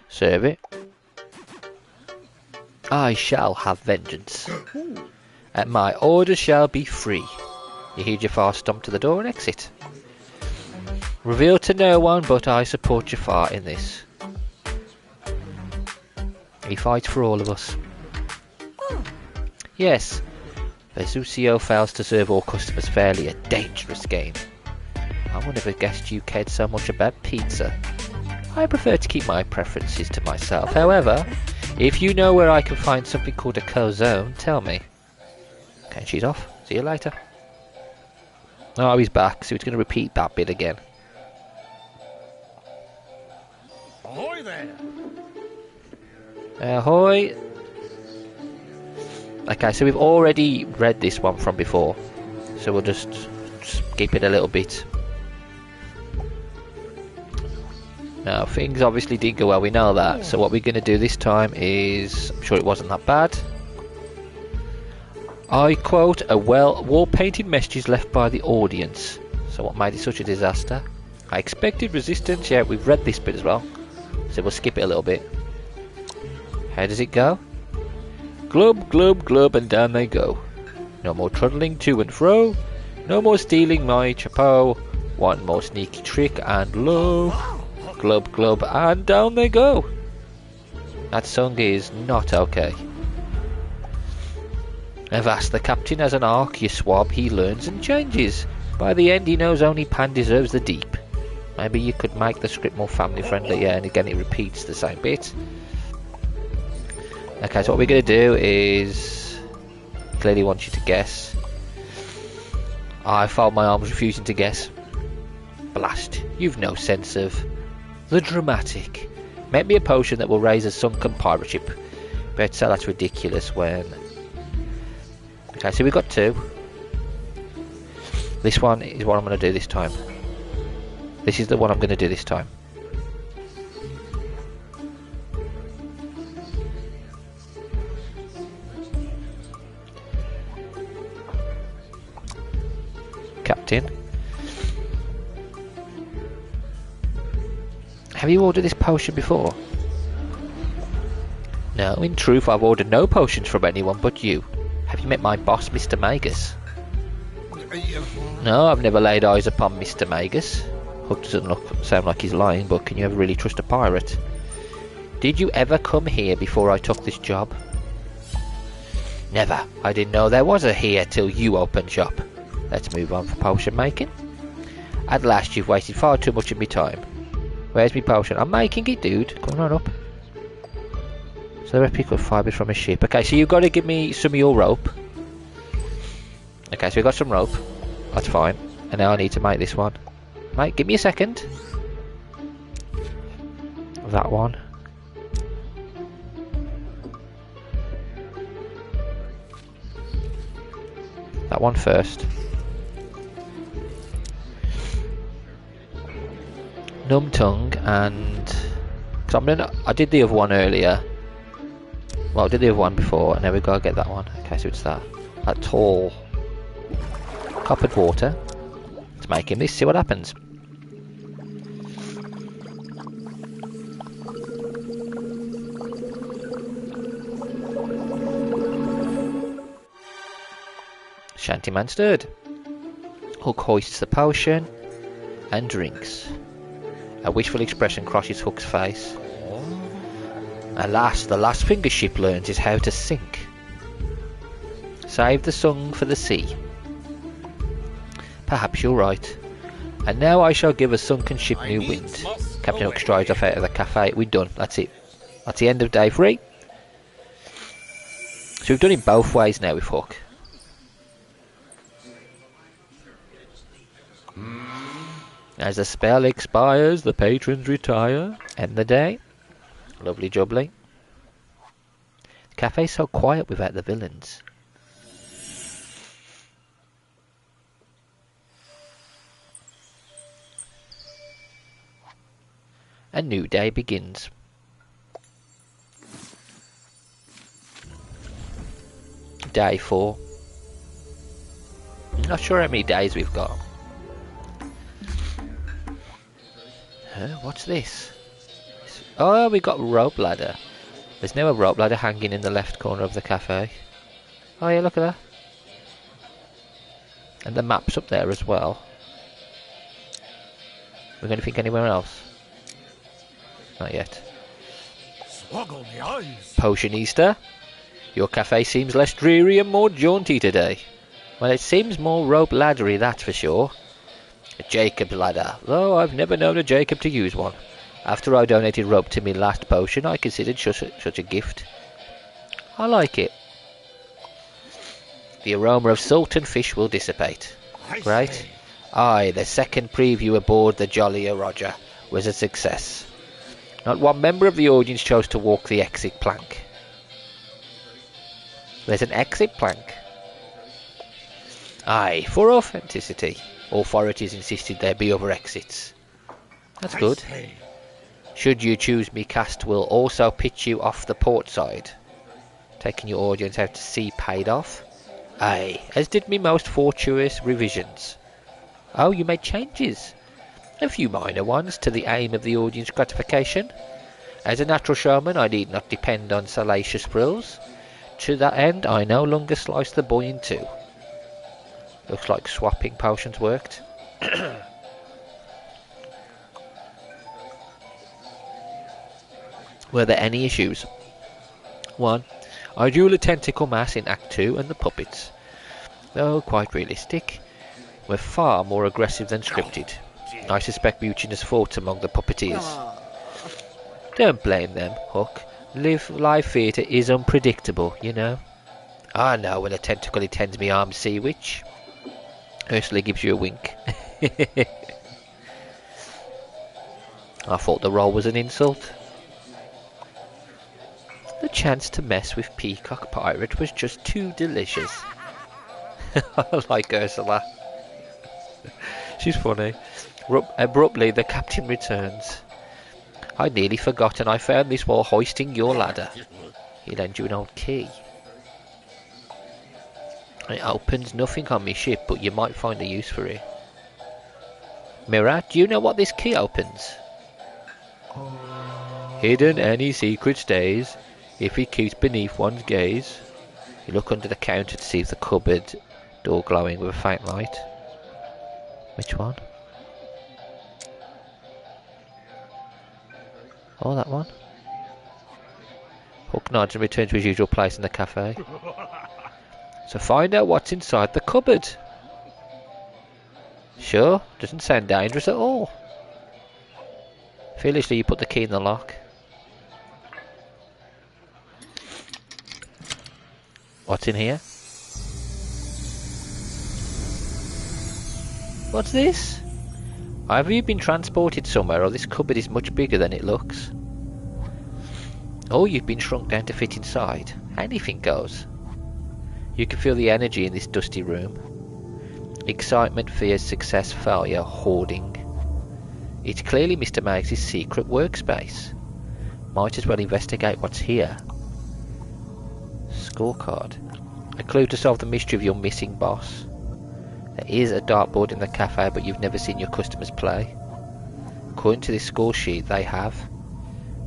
Serve it. I shall have vengeance. And my orders shall be free. You hear Jafar stomp to the door and exit. Reveal to no one, but I support Jafar in this. He fights for all of us. Yes, Vesucio fails to serve all customers fairly, a dangerous game. I would never guessed you cared so much about pizza. I prefer to keep my preferences to myself. However, if you know where I can find something called a calzone, tell me. Okay, she's off. See you later. Oh, he's back, so he's going to repeat that bit again. Ahoy there! Ahoy! Okay, so we've already read this one from before, so we'll just skip it a little bit. Now, things obviously didn't go well, we know that, so what we're going to do this time is... I'm sure it wasn't that bad. I quote, a wall-painted messages left by the audience. So what made it such a disaster? I expected resistance, yeah, we've read this bit as well. So we'll skip it a little bit. How does it go? Glub, glub, glub, and down they go. No more trundling to and fro. No more stealing my chapeau. One more sneaky trick and lo. Glub, glub, and down they go. That song is not okay. I've asked the captain as an arc, you swab, he learns and changes. By the end he knows only Pan deserves the deep. Maybe you could make the script more family friendly, yeah, and again it repeats the same bit. Okay, so what we're going to do is... Clearly want you to guess. I fold my arms refusing to guess. Blast, you've no sense of... the dramatic. Make me a potion that will raise a sunken pirate ship. Bet so that's ridiculous when... Okay, so we've got two. This one is what I'm going to do this time. This is the one I'm going to do this time. Captain. Have you ordered this potion before? No, in truth I've ordered no potions from anyone but you. Have you met my boss, Mr. Magus? No, I've never laid eyes upon Mr. Magus. Hook doesn't sound like he's lying, but can you ever really trust a pirate? Did you ever come here before I took this job? Never. I didn't know there was a here till you opened shop. Let's move on for potion making. At last you've wasted far too much of my time. Where's my potion? I'm making it, dude. Come on up. So let's pick up fibres from a ship. Okay, so you've got to give me some of your rope. Okay, so we've got some rope. That's fine. And now I need to make this one. Mate, give me a second. That one. That one first. Numb tongue and... Cause I did the other one earlier. Well, I did the other one before, and now we've got to get that one. Okay, so it's that. That tall... coppered water. Let's make him this, see what happens. Shantyman stirred. Hook hoists the potion and drinks. A wishful expression crosses Hook's face. Alas, the last thing a ship learns is how to sink. Save the song for the sea. Perhaps you're right. And now I shall give a sunken ship new wind. Captain Hook strides off out of the cafe. We're done. That's it. That's the end of day 3. So we've done it both ways now with Hook. As the spell expires, the patrons retire. End the day. Lovely jubbly. The cafe's so quiet without the villains. A new day begins. Day 4. Not sure how many days we've got. What's this? Oh, we got rope ladder. There's now a rope ladder hanging in the left corner of the cafe. Oh yeah, look at that. And the map's up there as well. We're going to think anywhere else? Not yet. Swoggle me eyes. Potionista, your cafe seems less dreary and more jaunty today. Well, it seems more rope laddery, that's for sure. A Jacob's ladder, though I've never known a Jacob to use one. After I donated rope to me last potion, I considered such a gift. I like it. The aroma of salt and fish will dissipate. Great. Aye, the second preview aboard the Jollier Roger was a success. Not one member of the audience chose to walk the exit plank. There's an exit plank. Aye, for authenticity. Authorities insisted there be other exits. That's good. Should you choose me, cast will also pitch you off the port side, taking your audience out to sea paid off. Aye, as did me most fortuitous revisions. Oh, you made changes. A few minor ones to the aim of the audience gratification. As a natural showman, I need not depend on salacious frills. To that end, I no longer slice the boy in two. Looks like swapping potions worked. Were there any issues? 1. I duel a tentacle mass in Act 2 and the puppets, though quite realistic, were far more aggressive than scripted. I suspect mutinous fought among the puppeteers. Don't blame them, Hook. Live theatre is unpredictable, you know. I know when a tentacle attends me armed sea witch. Ursula gives you a wink. I thought the role was an insult. The chance to mess with Peacock Pirate was just too delicious. I like Ursula. She's funny. Abruptly, the captain returns. I'd nearly forgotten I found this while hoisting your ladder. He lent you an old key. It opens nothing on my ship, but you might find a use for it. Mirror, do you know what this key opens? Hidden any secret stays, if it keeps beneath one's gaze. You look under the counter to see if the cupboard door glowing with a faint light. Which one? Oh, that one. Hook nods and returns to his usual place in the cafe. So find out what's inside the cupboard. Sure, doesn't sound dangerous at all. Foolishly, you put the key in the lock. What's in here? What's this? Either you've been transported somewhere or this cupboard is much bigger than it looks. Or you've been shrunk down to fit inside. Anything goes. You can feel the energy in this dusty room. Excitement, fear, success, failure, hoarding. It's clearly Mr. Meigs' secret workspace. Might as well investigate what's here. Scorecard. A clue to solve the mystery of your missing boss. There is a dartboard in the cafe, but you've never seen your customers play. According to this score sheet, they have.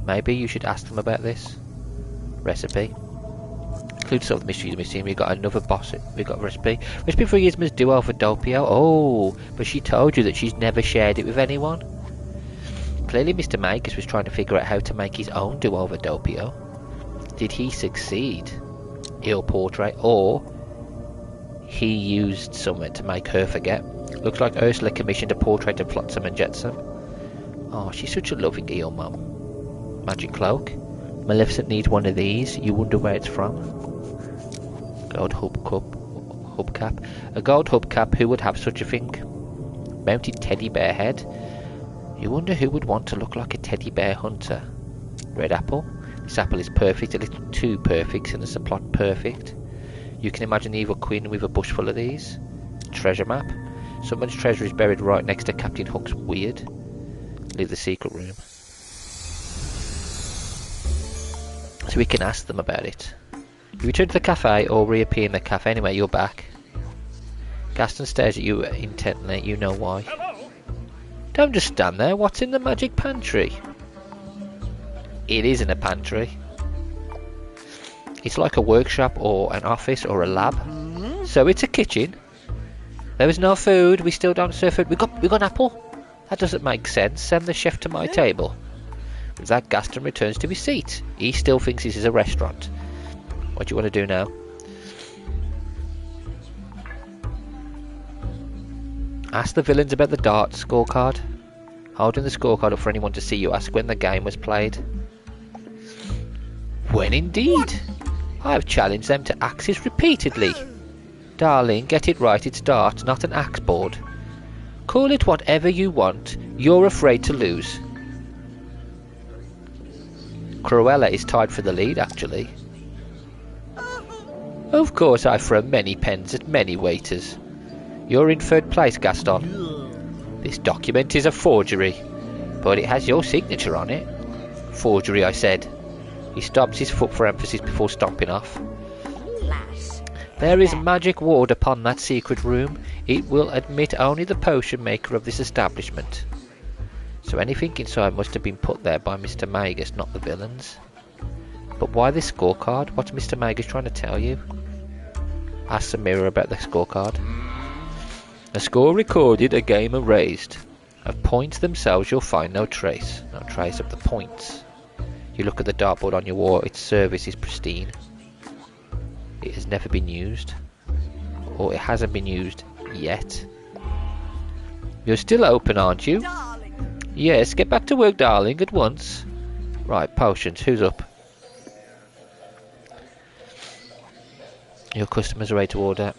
Maybe you should ask them about this. Recipe. Clue to solve the mystery of the missing. We've got another boss. We've got recipe. Recipe for Yzma's duo for Doppio. Oh, but she told you that she's never shared it with anyone. Clearly Mr. Makers was trying to figure out how to make his own duo for Doppio. Did he succeed? Il portrait, or he used someone to make her forget. Looks like Ursula commissioned a portrait of Flotsam and Jetsam. Oh, she's such a loving girl, Mum. Magic cloak. Maleficent needs one of these. You wonder where it's from. Gold hubcap. A gold hubcap, who would have such a thing? Mounted teddy bear head. You wonder who would want to look like a teddy bear hunter. Red apple. This apple is perfect, a little too perfect, and it's a plot perfect. You can imagine the evil queen with a bush full of these. Treasure map. Someone's treasure is buried right next to Captain Hook's weird. Leave the secret room. So we can ask them about it. You return to the cafe or reappear in the cafe. Anyway, you're back. Gaston stares at you intently. You know why. Hello? Don't just stand there. What's in the magic pantry? It isn't a pantry. It's like a workshop or an office or a lab. So it's a kitchen. There was no food. We still don't serve food. We got an apple. That doesn't make sense. Send the chef to my table. With that, Gaston returns to his seat. He still thinks this is a restaurant. What do you want to do now? Ask the villains about the darts scorecard. Holding the scorecard up for anyone to see, you ask when the game was played. When indeed? I have challenged them to axes repeatedly. Darling, get it right, it's darts, not an axe board. Call it whatever you want, you're afraid to lose. Cruella is tied for the lead, actually. Of course I throw many pens at many waiters. You're in third place, Gaston. This document is a forgery, but it has your signature on it. Forgery, I said. He stomps his foot for emphasis before stomping off. There is magic ward upon that secret room. It will admit only the potion maker of this establishment. So anything inside must have been put there by Mr. Magus, not the villains. But why this scorecard? What's Mr. Magus trying to tell you? Ask the mirror about the scorecard. A score recorded, a game erased. Of points themselves you'll find no trace. No trace of the points. You look at the dartboard on your wall, its surface is pristine. It has never been used. Or it hasn't been used yet. You're still open, aren't you? Yes, get back to work, darling, at once. Right, potions, who's up? Your customers are ready to order.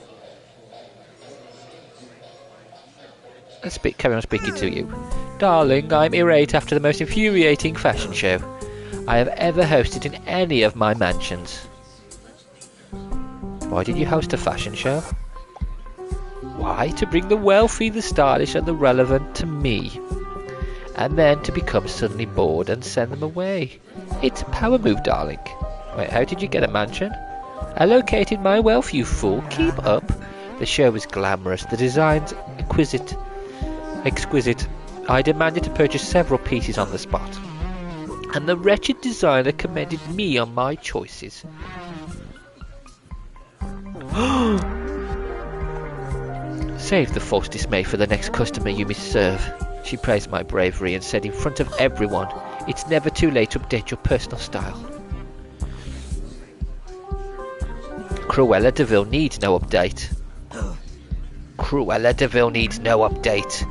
Let's carry on speaking to you. Darling, I'm irate after the most infuriating fashion show I have ever hosted in any of my mansions. Why did you host a fashion show? Why? To bring the wealthy, the stylish and the relevant to me. And then to become suddenly bored and send them away. It's a power move, darling. Wait, how did you get a mansion? I located my wealth, you fool. Keep up. The show was glamorous, the designs exquisite. I demanded to purchase several pieces on the spot. And the wretched designer commended me on my choices. Save the false dismay for the next customer you must serve. She praised my bravery and said in front of everyone, it's never too late to update your personal style. Cruella de Vil needs no update. Cruella de Vil needs no update.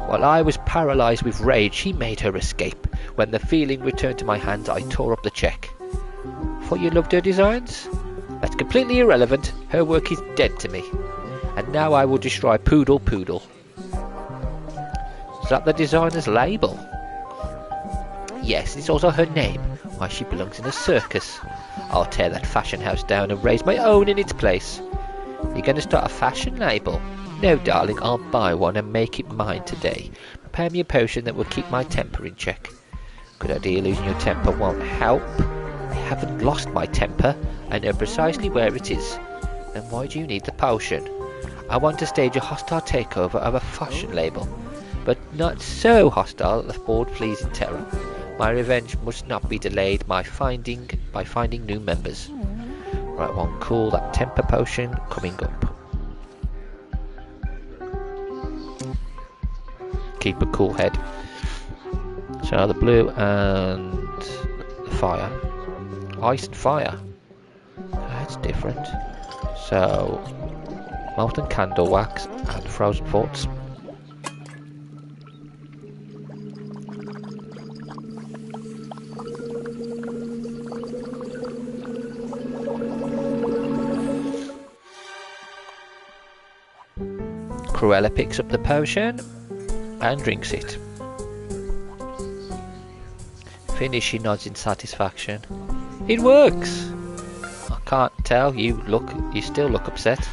While I was paralysed with rage, she made her escape. When the feeling returned to my hands, I tore up the check. Thought you loved her designs? That's completely irrelevant. Her work is dead to me. And now I will destroy Poodle. Is that the designer's label? Yes, it's also her name. Why, she belongs in a circus. I'll tear that fashion house down and raise my own in its place. You're going to start a fashion label? No, darling, I'll buy one and make it mine today. Prepare me a potion that will keep my temper in check. Good idea, losing your temper won't help. I haven't lost my temper. I know precisely where it is. Then why do you need the potion? I want to stage a hostile takeover of a fashion label, but not so hostile that the board flees in terror. My revenge must not be delayed by finding new members. Right one, cool, that temper potion coming up. Keep a cool head. So the blue and the fire. Ice and fire. That's different. So molten candle wax and frozen thoughts. Cruella picks up the potion and drinks it. Finish, she nods in satisfaction. It works! I can't tell, you still look upset.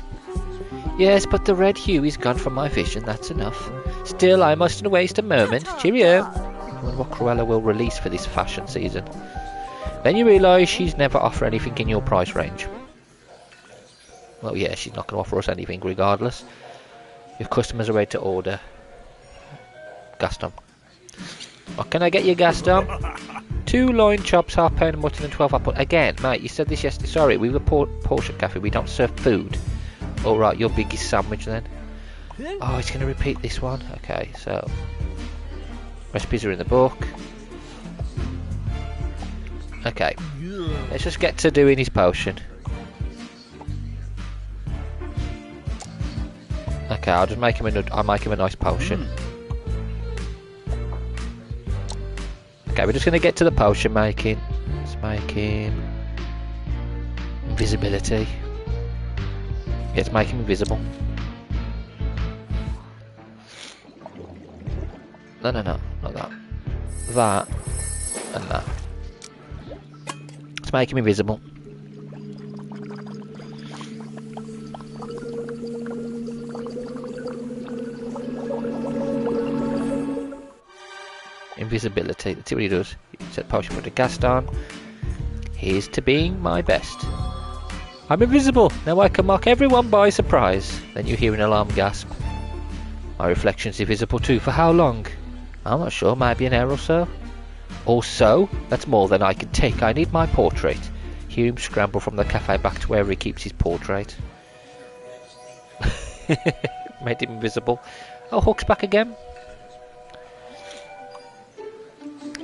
Yes, but the red hue is gone from my vision, that's enough. Still, I mustn't waste a moment. Cheerio! I wonder what Cruella will release for this fashion season. Then you realise she's never offered anything in your price range. Well, yeah, she's not going to offer us anything regardless. If customers are ready to order. Gaston. What can I get you, Gaston? 2 loin chops, £1 mutton and 12 apple. Again, mate, you said this yesterday. Sorry, we were portion cafe. We don't serve food. Alright, your biggest sandwich then. Oh, it's going to repeat this one. Okay, so recipes are in the book. Okay, let's just get to doing his potion. Okay, I'll just make him a nice potion. Okay, we're just going to get to the potion making. Let's make him invisibility. Let's make him invisible. No, not that. That and that. Let's make him invisible. Invisibility. Let's see what he does. He said potion for the Gaston. Here's to being my best. I'm invisible. Now I can mock everyone by surprise. Then you hear an alarm gasp. My reflection's invisible too. For how long? I'm not sure. Maybe an hour or so. Or so? That's more than I can take. I need my portrait. Hear him scramble from the cafe back to where he keeps his portrait. Made him invisible. Oh, Hook's back again.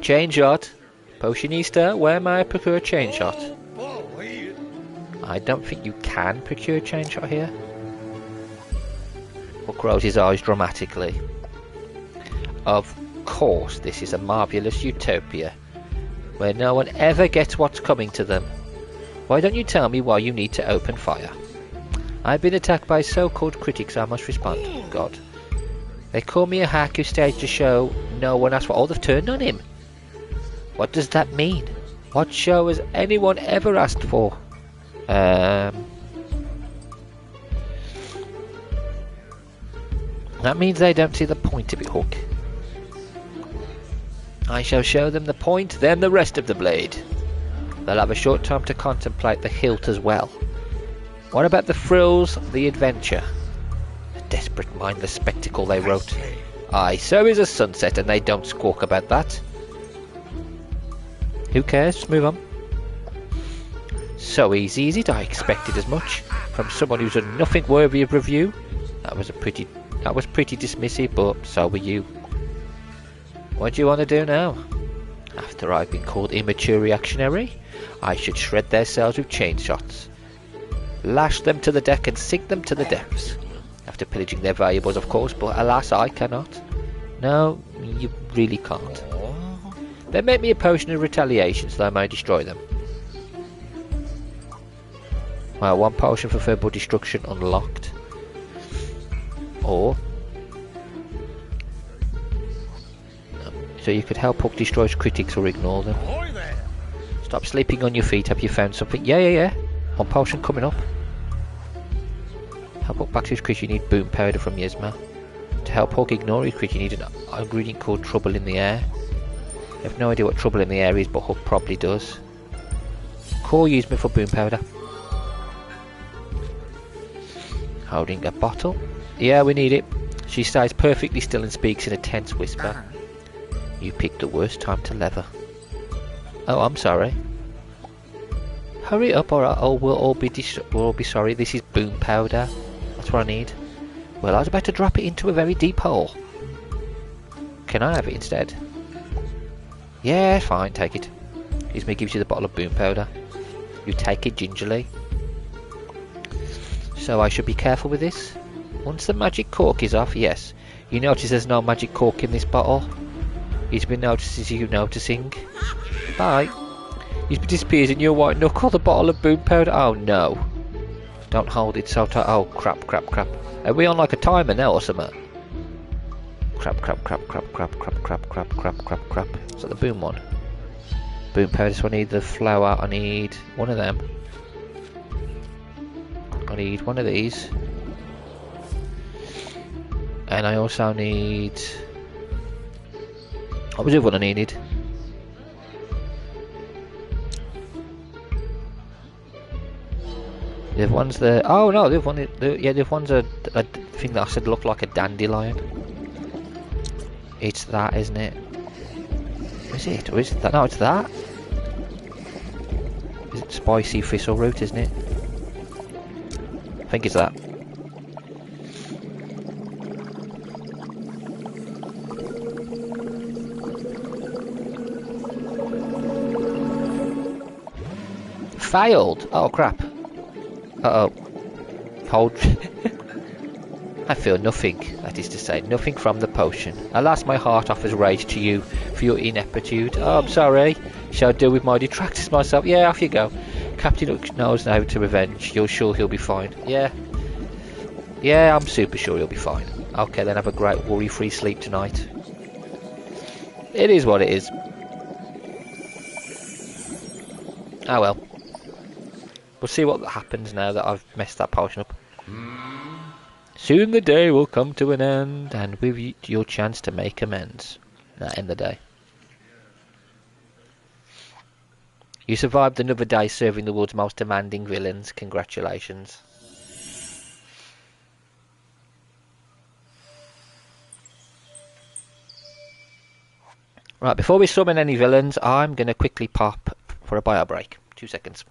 Chain shot. Potionista, where may I procure a chain shot? I don't think you can procure a chain shot here. Hook rolls his eyes dramatically. Of course, this is a marvellous utopia, where no one ever gets what's coming to them. Why don't you tell me why you need to open fire? I've been attacked by so-called critics, I must respond. God. They call me a hack who staged a show no one asked for. Oh, they've turned on him. What does that mean? What show has anyone ever asked for? That means they don't see the point of it, Hook. I shall show them the point, then the rest of the blade. They'll have a short time to contemplate the hilt as well. What about the frills, the adventure? A desperate, mindless spectacle, they wrote. Aye, so is a sunset, and they don't squawk about that. Who cares? Just move on. So easy, is it? I expected as much from someone who's done nothing worthy of review. That was pretty dismissive, but so were you. What do you want to do now? After I've been called immature reactionary, I should shred their cells with chain shots. Lash them to the deck and sink them to the depths. After pillaging their valuables, of course, but alas, I cannot. No, you really can't. Then make me a potion of retaliation so that I may destroy them. Well, 1 potion for verbal destruction unlocked. Or so you could help Hook destroy critics or ignore them. Stop sleeping on your feet. Have you found something? Yeah. 1 potion coming up. Help Hook back to his creature, you need boom powder from Yzma. To help Hook ignore his creature, you need an ingredient called trouble in the air. I have no idea what trouble in the air is, but Hook probably does. Call Yzma for boom powder. Holding a bottle. Yeah, we need it. She stays perfectly still and speaks in a tense whisper. You picked the worst time to leather. Oh, I'm sorry. Hurry up or we'll all be sorry. This is boom powder. That's what I need. Well, I was about to drop it into a very deep hole. Can I have it instead? Yeah, fine, take it. Yzma gives you the bottle of boom powder. You take it gingerly. So I should be careful with this. Once the magic cork is off, yes. You notice there's no magic cork in this bottle. Yzma notices you noticing. Bye. Yzma disappears in your white knuckle, the bottle of boom powder. Oh no. Don't hold it so tight. Oh, crap, crap, crap. Are we on like a timer now or something? Crap, crap, crap, crap, crap, crap, crap, crap, crap, crap, crap. Is that the boom one? Boom powder, so I need the flour. I need one of them. I need one of these. And I also need... What was the other one I needed? The other one's the... Oh no, the other one... yeah, the other one's a thing that I said looked like a dandelion. It's that, isn't it? Is it? Or is it that? No, it's that. Is it spicy thistle root, isn't it? I think it's that. Failed! Oh crap. Uh-oh. Hold. I feel nothing, that is to say, nothing from the potion. Alas, my heart offers rage to you for your ineptitude. Oh, I'm sorry. Shall deal with my detractors myself. Yeah, off you go. Captain Hook knows how to revenge. You're sure he'll be fine. Yeah. Yeah, I'm super sure he'll be fine. Okay, then have a great worry-free sleep tonight. It is what it is. Oh well. We'll see what happens now that I've messed that potion up. Soon the day will come to an end, and with your chance to make amends. End the day. You survived another day serving the world's most demanding villains. Congratulations. Right, before we summon any villains, I'm going to quickly pop for a bio break. 2 seconds.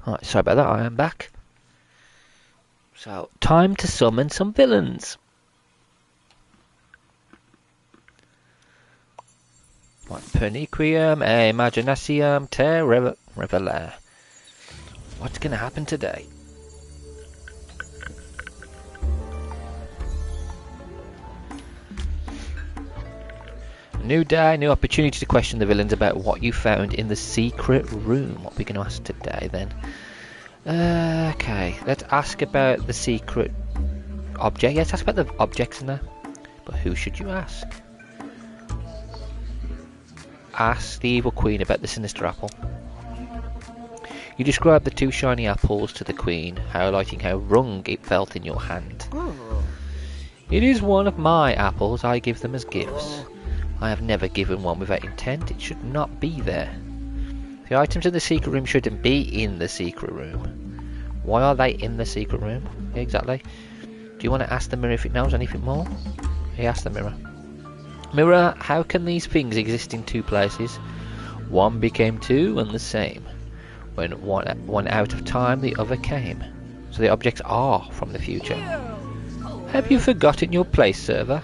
Alright, sorry about that, I am back. So, time to summon some villains. Right, Perniquium, Imaginacium, Te Reveler. What's going to happen today? New day, new opportunity to question the villains about what you found in the secret room. What are we going to ask today then? Okay, let's ask about the secret object. Let's ask about the objects in there. But who should you ask? Ask the evil queen about the sinister apple. You describe the two shiny apples to the queen, highlighting how wrung it felt in your hand. It is one of my apples. I give them as gifts. I have never given one without intent. It should not be there. The items in the secret room shouldn't be in the secret room. Why are they in the secret room? Yeah, exactly. Do you want to ask the mirror if it knows anything more? He asked the mirror. Mirror, how can these things exist in two places? One became two and the same. When one out of time, the other came. So the objects are from the future. Have you forgotten your place, server?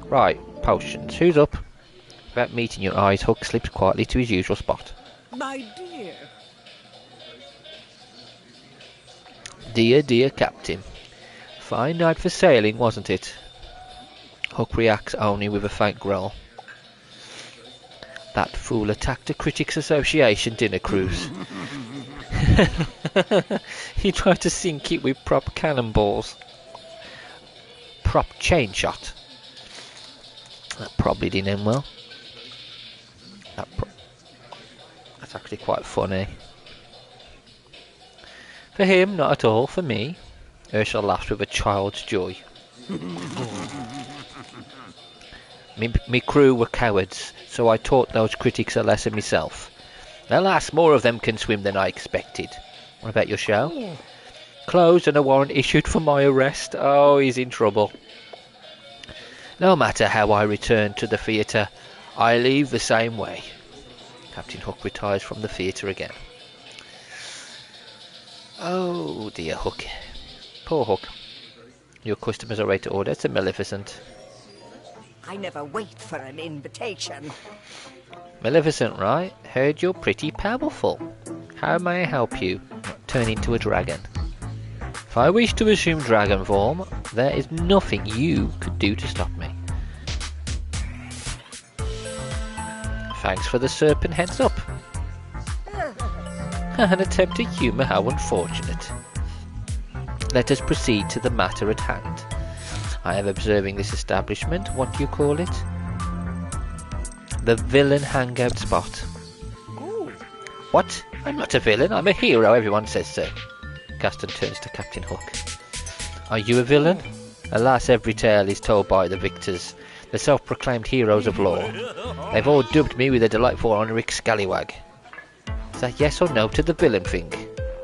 Right, potions. Who's up? Without meeting your eyes, Hook slips quietly to his usual spot. My dear. Dear, dear Captain. Fine night for sailing, wasn't it? Hook reacts only with a faint growl. That fool attacked a Critics Association dinner cruise. He tried to sink it with prop cannonballs. Prop chain shot. That probably didn't end well. That's actually quite funny. For him, not at all. For me, Ursula laughs with a child's joy. Me crew were cowards, so I taught those critics a lesson myself. Alas, more of them can swim than I expected. What about your show? Closed and a warrant issued for my arrest. Oh, he's in trouble. No matter how I return to the theatre, I leave the same way. Captain Hook retires from the theatre again. Oh dear, Hook. Poor Hook. Your customers are ready to order. It's a Maleficent. I never wait for an invitation. Maleficent, right? Heard you're pretty powerful. How may I help you turn into a dragon? If I wish to assume dragon form, there is nothing you could do to stop me. Thanks for the serpent heads up. An attempt to humour, how unfortunate. Let us proceed to the matter at hand. I am observing this establishment. What do you call it? The villain hangout spot. Ooh. What? I'm not a villain. I'm a hero. Everyone says so. Gaston turns to Captain Hook. Are you a villain? Alas, every tale is told by the victors, the self-proclaimed heroes of law. They've all dubbed me with a delightful honorific scallywag. Is that yes or no to the villain thing?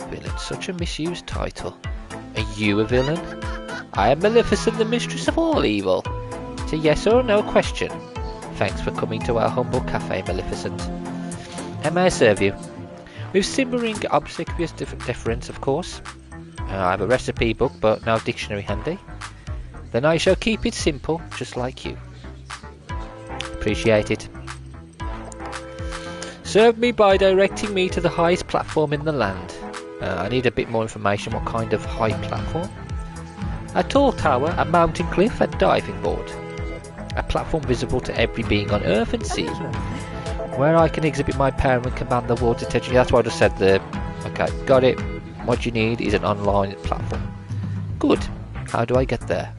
Villain, such a misused title. Are you a villain? I am Maleficent, the mistress of all evil. It's a yes or no question. Thanks for coming to our humble cafe, Maleficent. How may I serve you? With simmering obsequious deference, of course. I have a recipe book, but no dictionary handy. Then I shall keep it simple, just like you. Appreciate it. Serve me by directing me to the highest platform in the land. I need a bit more information. What kind of high platform? A tall tower, a mountain cliff, a diving board. A platform visible to every being on earth and sea. Where I can exhibit my power and command the world's attention. That's what I just said there. Okay, got it. What you need is an online platform. Good. How do I get there?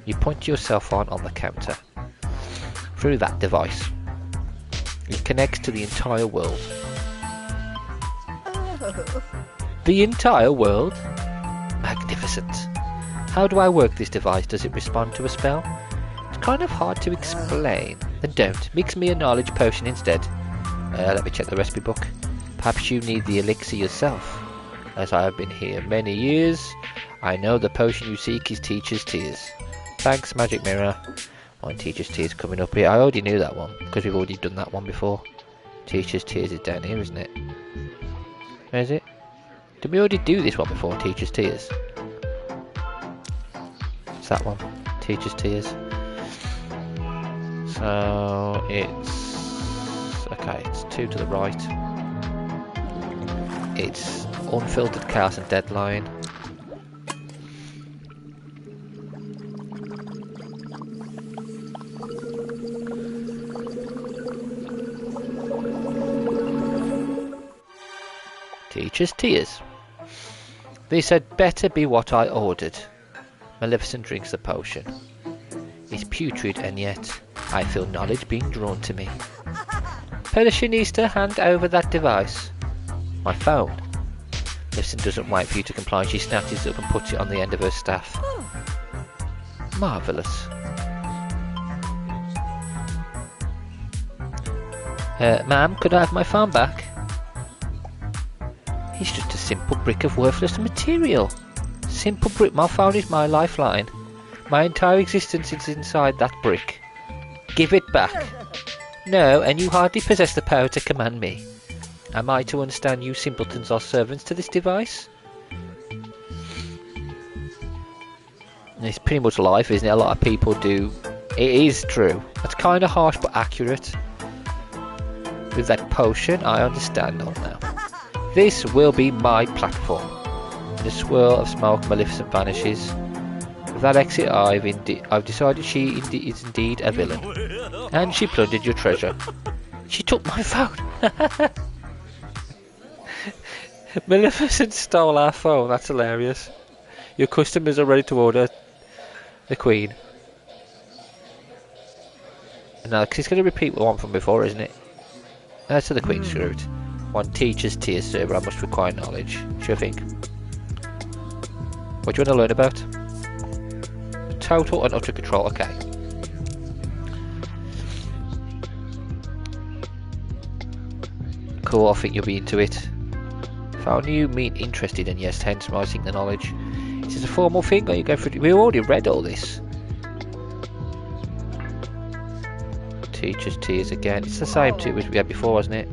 You point your cell phone on the counter. Through that device. It connects to the entire world. The entire world? Magnificent. How do I work this device? Does it respond to a spell? It's kind of hard to explain. Then don't. Mix me a knowledge potion instead. Let me check the recipe book. Perhaps you need the elixir yourself. As I have been here many years, I know the potion you seek is Teacher's Tears. Thanks, Magic Mirror. One Teacher's Tears coming up here. I already knew that one, because we've already done that one before. Teacher's Tears is down here, isn't it? Where is it? Did we already do this one before, Teacher's Tears? It's that one, Teacher's Tears. So, it's... okay, it's 2 to the right. It's Unfiltered Chaos and Deadline. Teacher's Tears. This had better be what I ordered. Maleficent drinks the potion. It's putrid, and yet I feel knowledge being drawn to me. Persianista, hand over that device. My phone. Maleficent doesn't wait for you to comply. She snatches it up and puts it on the end of her staff. Marvellous. Ma'am, could I have my phone back? It's just a simple brick of worthless material. Simple brick. My phone is my lifeline. My entire existence is inside that brick. Give it back. No, and you hardly possess the power to command me. Am I to understand you simpletons are servants to this device? It's pretty much life, isn't it? A lot of people do. It is true. It's kind of harsh but accurate. With that potion, I understand all now. This will be my platform. In a swirl of smoke, Maleficent vanishes. With that exit, I've decided she is indeed a villain. And she plundered your treasure. She took my phone. Maleficent stole our phone. That's hilarious. Your customers are ready to order the Queen. No, because it's going to repeat one from before, isn't it? That's to the Queen screwed. One teacher's tears server. I must require knowledge. Sure thing. What do you want to learn about? Total and utter control. Okay. Cool. I think you'll be into it. Found you mean interested, and yes, hence I seek the knowledge. Is this a formal thing, or you go through? We already read all this. Teacher's tears again. It's the same two as we had before, wasn't it?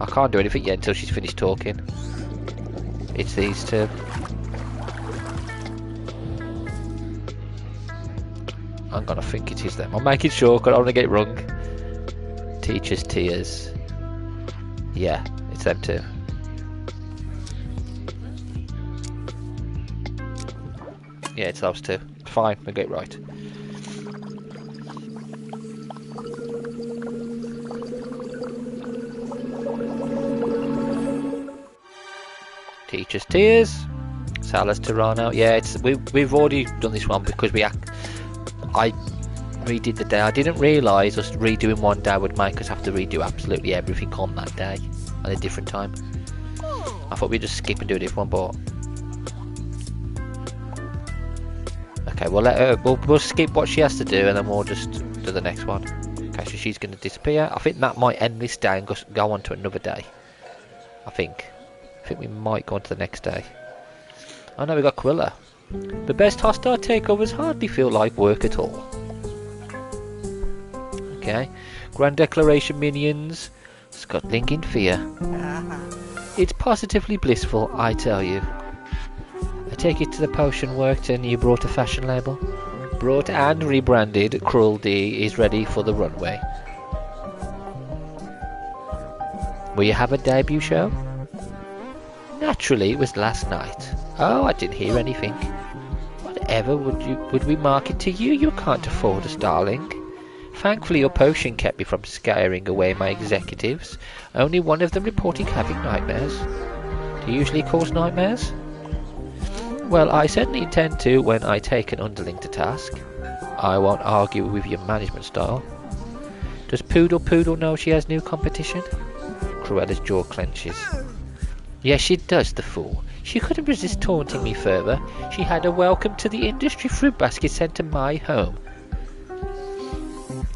I can't do anything yet until she's finished talking. It's these two. I'm gonna think it is them. I'm making sure because I don't want to get it wrong. Teacher's tears. Yeah, it's them two. Yeah, it's those two. Fine, we'll get it right. Teacher's tears. Salas Tirano. Yeah, it's we've already done this one because I redid the day. I didn't realise us redoing one day would make us have to redo absolutely everything on that day at a different time. I thought we'd just skip and do a different one, but okay, we'll let her. We'll skip what she has to do, and then we'll just do the next one. Okay, so she's going to disappear. I think that might end this day and go on to another day. I think we might go on to the next day. Oh no, we got Quilla. The best hostile takeovers hardly feel like work at all. Okay, Grand Declaration minions, scuttling in fear. It's positively blissful, I tell you. I take it to the potion worked and you brought a fashion label? Brought and rebranded, Cruel D is ready for the runway. Will you have a debut show? Naturally, it was last night. Oh, I didn't hear anything. Whatever would we market to you? You can't afford us, darling. Thankfully, your potion kept me from scaring away my executives. Only one of them reporting having nightmares. Do you usually cause nightmares? Well, I certainly intend to when I take an underling to task. I won't argue with your management style. Does Poodle know she has new competition? Cruella's jaw clenches. Yes, she does, the fool. She couldn't resist taunting me further. She had a welcome to the industry fruit basket sent to my home.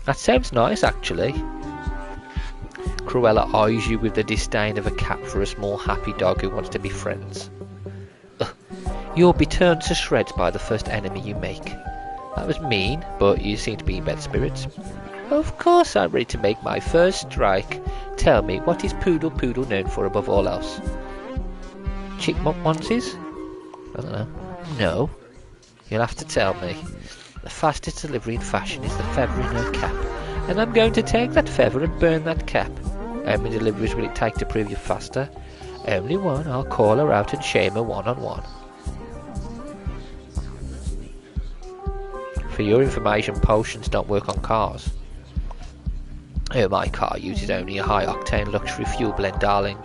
That sounds nice, actually. Cruella eyes you with the disdain of a cat for a small happy dog who wants to be friends. Ugh. You'll be turned to shreds by the first enemy you make. That was mean, but you seem to be in better spirits. Of course I'm ready to make my first strike. Tell me, what is Poodle known for above all else? Chipmunk onesies? I don't know. No. You'll have to tell me. The fastest delivery in fashion is the feather in her cap. And I'm going to take that feather and burn that cap. How many deliveries will it take to prove you're faster? Only one. I'll call her out and shame her one-on-one. For your information, potions don't work on cars. Oh, my car uses only a high-octane luxury fuel blend, darling.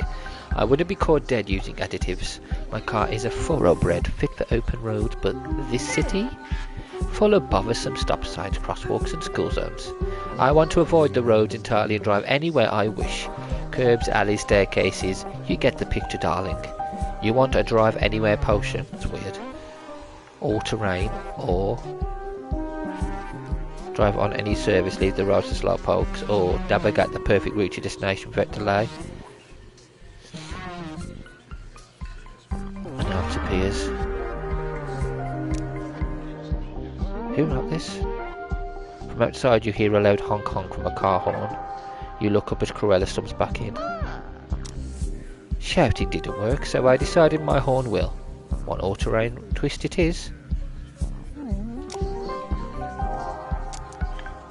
I wouldn't be caught dead using additives. My car is a thoroughbred, fit for open roads, but this city? Full of bothersome stop signs, crosswalks and school zones. I want to avoid the roads entirely and drive anywhere I wish. Curbs, alleys, staircases, you get the picture, darling. You want a drive anywhere potion? That's weird. All-terrain, or drive on any service, leave the roads to slow pokes, or navigate the perfect route to your destination without delay. And now it appears. Who wrote this? From outside you hear a loud honk honk from a car horn. You look up as Cruella stumps back in. Shouting didn't work, so I decided my horn will. One all-terrain twist it is.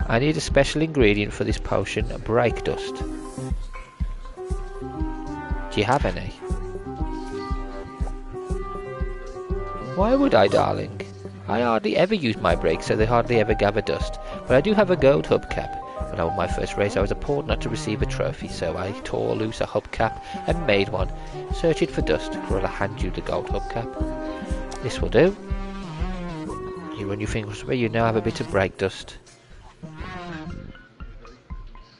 I need a special ingredient for this potion, brake dust. Do you have any? Why would I, darling? I hardly ever use my brakes, so they hardly ever gather dust, but I do have a gold hubcap. When I won my first race, I was appalled not to receive a trophy, so I tore loose a hubcap and made one. Search it for dust. Cruella hand you the gold hubcap. This will do. You run your fingers away, you now have a bit of brake dust.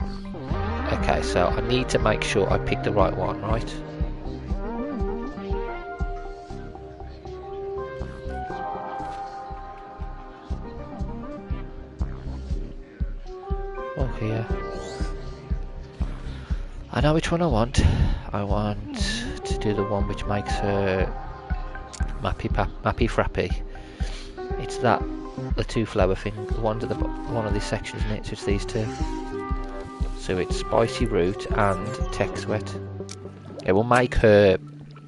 Okay, so I need to make sure I pick the right one, right? Oh, here. I know which one I want. I want to do the one which makes her Mappy Frappy. It's that, the two flower thing, the one to the one of these sections in it, so it's these two. So it's Spicy Root and Tech Sweat. It will make her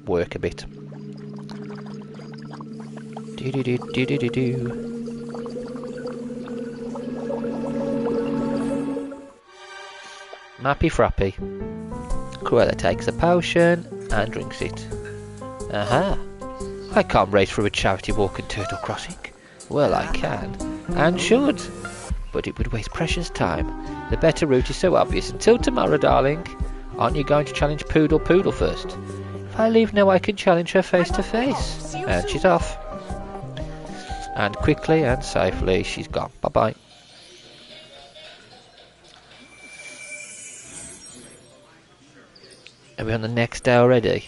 work a bit. Do do do do do do do. Mappy Frappy. Cruella takes a potion and drinks it. Aha! I can't race for a charity walk in Turtle Crossing. Well, I can, and should, but it would waste precious time. The better route is so obvious. Until tomorrow, darling. Aren't you going to challenge Poodle first? If I leave now, I can challenge her face to face. And she's off. And quickly and safely, she's gone. Bye-bye. Are we on the next day already?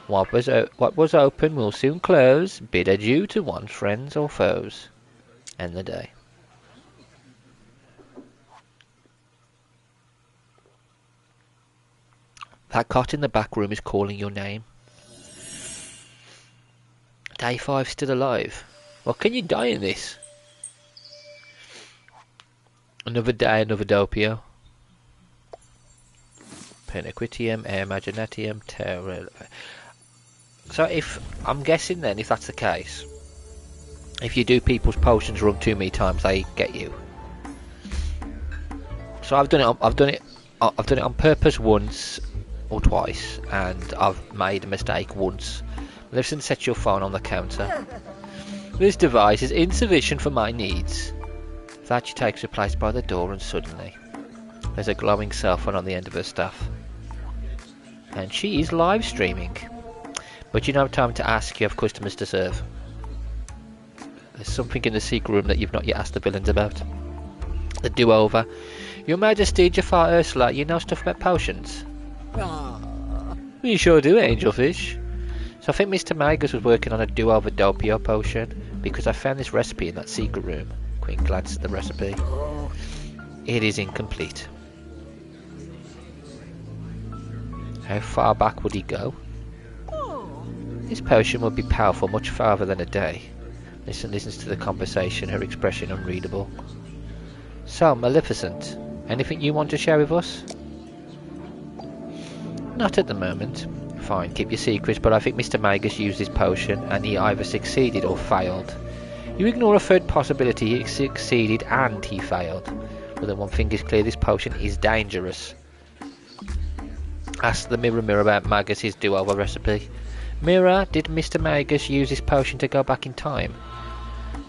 What was open will soon close. Bid adieu to one's friends or foes. End the day. That cot in the back room is calling your name. Day 5 still alive. Well, can you die in this? Another day, another doppio. Penequitium, Air Magnetium, Terra. So if, I'm guessing then, if that's the case, if you do people's potions wrong too many times, they get you. So I've done it on purpose once or twice, and I've made a mistake once. Listen, set your phone on the counter. This device is insufficient for my needs. That she takes her place by the door, and suddenly there's a glowing cell phone on the end of her staff. And she is live streaming. But you don't have time to ask, you have customers to serve. There's something in the secret room that you've not yet asked the villains about. The do-over. Your Majesty, Jafar Ursula, you know stuff about potions? You sure do, Angelfish. So I think Mr. Magus was working on a do-over doppio potion, because I found this recipe in that secret room. Queen glanced at the recipe. It is incomplete. How far back would he go? This potion would be powerful much farther than a day. Listens to the conversation, her expression unreadable. So, Maleficent, anything you want to share with us? Not at the moment. Fine, keep your secrets, but I think Mr. Magus used this potion and he either succeeded or failed. You ignore a third possibility, he succeeded and he failed. But then one thing is clear, this potion is dangerous. Ask the mirror about Magus's do-over recipe. Mirror, did Mr. Magus use this potion to go back in time?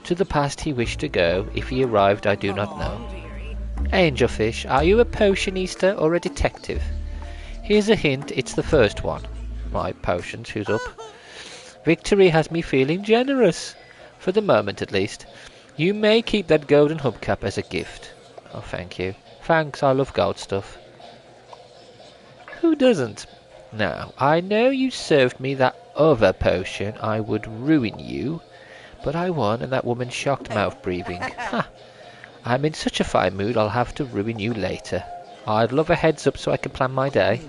To the past he wished to go. If he arrived, I do not know. Angelfish, are you a potionista or a detective? Here's a hint, it's the first one. My potions, who's up? Victory has me feeling generous. For the moment, at least. You may keep that golden hubcap as a gift. Oh, thank you. Thanks, I love gold stuff. Who doesn't? Now, I know you served me that other potion, I would ruin you, but I won and that woman's shocked mouth breathing. Ha! I'm in such a fine mood I'll have to ruin you later. I'd love a heads up so I can plan my day.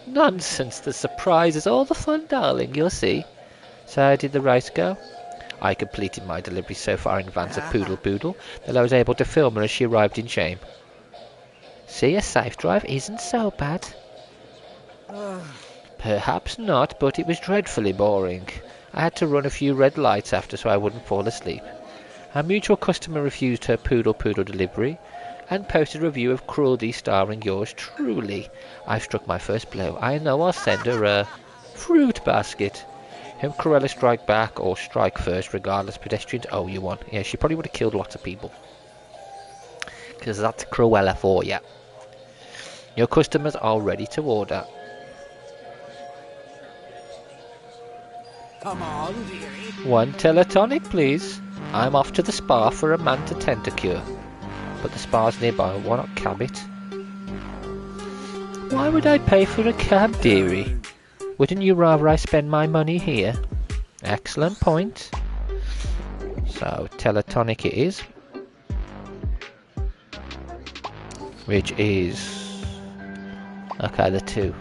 Nonsense, the surprise is all the fun, darling, you'll see. So how did the race go? I completed my delivery so far in advance of Poodle that I was able to film her as she arrived in shame. See, a safe drive isn't so bad. Perhaps not, but it was dreadfully boring. I had to run a few red lights after so I wouldn't fall asleep. A mutual customer refused her Poodle delivery and posted a review of Cruelty starring yours truly. I've struck my first blow. I know I'll send her a fruit basket. Whom Cruella strike back or strike first, regardless, pedestrians owe you one. Yeah, she probably would have killed lots of people. because that's Cruella for you. Your customers are ready to order. Come on, dearie. One teletonic, please. I'm off to the spa for a manta tentacure. But the spa's nearby, why not cab it? Why would I pay for a cab, dearie? Wouldn't you rather I spend my money here? Excellent point. So, teletonic it is. Which is... okay, the two.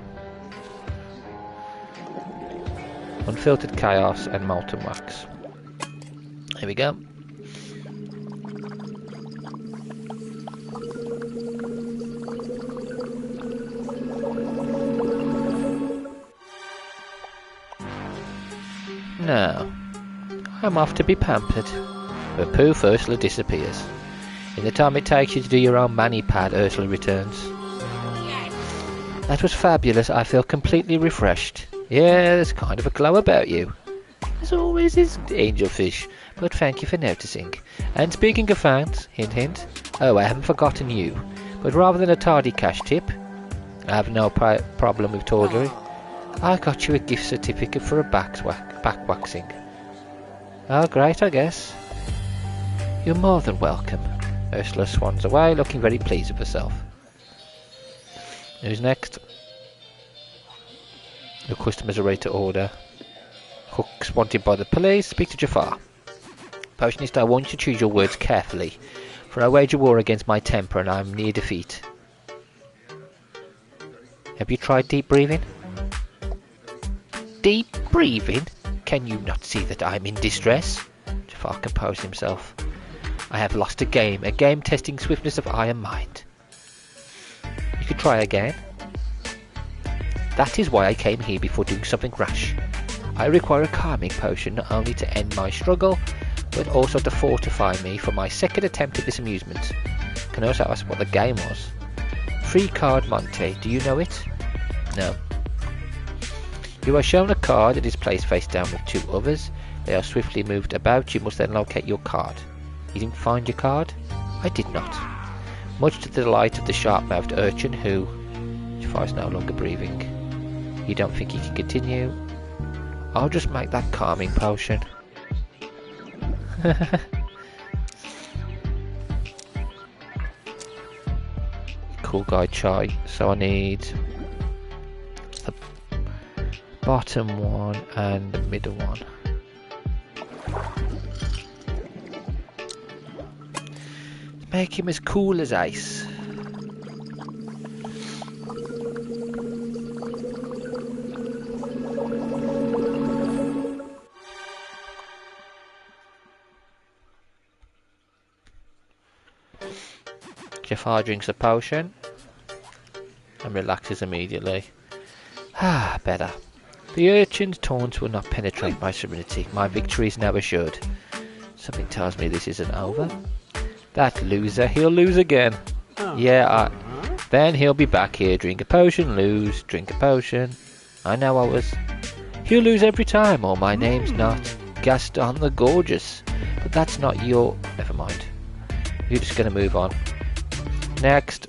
Unfiltered chaos and molten wax. Here we go. Now, I'm off to be pampered. But poof, Ursula disappears. In the time it takes you to do your own mani-pad, Ursula returns. That was fabulous. I feel completely refreshed. Yeah, there's kind of a glow about you. As always is Angelfish, but thank you for noticing. And speaking of fans, hint hint, oh, I haven't forgotten you. But rather than a tardy cash tip, I have no problem with tawdry. I got you a gift certificate for a back waxing. Oh, great, I guess. You're more than welcome. Ursula swans away, looking very pleased with herself. Who's next? The customers are ready to order. Cook's wanted by the police. Speak to Jafar. Potionist, I want you to choose your words carefully, for I wage a war against my temper and I am near defeat. Have you tried deep breathing? Deep breathing? Can you not see that I'm in distress? Jafar composed himself. I have lost a game testing swiftness of eye and mind. You could try again. That is why I came here before doing something rash. I require a calming potion not only to end my struggle, but also to fortify me for my second attempt at this amusement. Can also ask what the game was. 3-card Monte, do you know it? No. You are shown a card that is placed face down with 2 others. They are swiftly moved about. You must then locate your card. You didn't find your card? I did not. Much to the delight of the sharp-mouthed urchin who... Jafar is no longer breathing. You don't think he can continue? I'll just make that calming potion. Cool guy chai. So I need the bottom one and the middle one. Make him as cool as ice. Jafar drinks a potion and relaxes immediately. Ah, better. The urchin's taunts will not penetrate my serenity. My victory is now assured. Something tells me this isn't over. That loser, he'll lose again. Yeah, then he'll be back here, drink a potion, lose, drink a potion. I know I was. He'll lose every time, or my name's not Gaston the Gorgeous. But that's not your... Never mind. You're just going to move on. Next.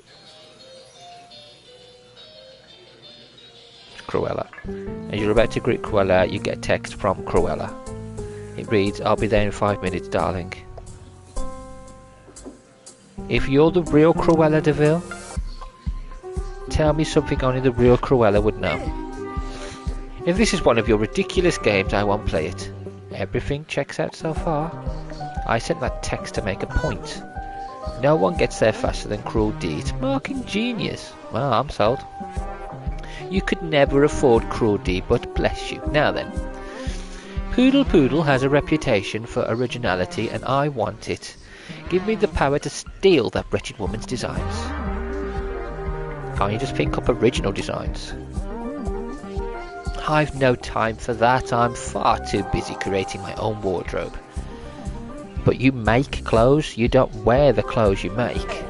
It's Cruella. As you're about to greet Cruella, you get text from Cruella. It reads, I'll be there in 5 minutes, darling. If you're the real Cruella de Vil, tell me something only the real Cruella would know. If this is one of your ridiculous games, I won't play it. Everything checks out so far. I sent that text to make a point. No one gets there faster than Cruel D. It's marking genius. Well, I'm sold. You could never afford Cruel D, but bless you. Now then. Poodle has a reputation for originality, and I want it. Give me the power to steal that wretched woman's designs. Can't you just pick up original designs? I've no time for that. I'm far too busy creating my own wardrobe. But you make clothes, you don't wear the clothes you make.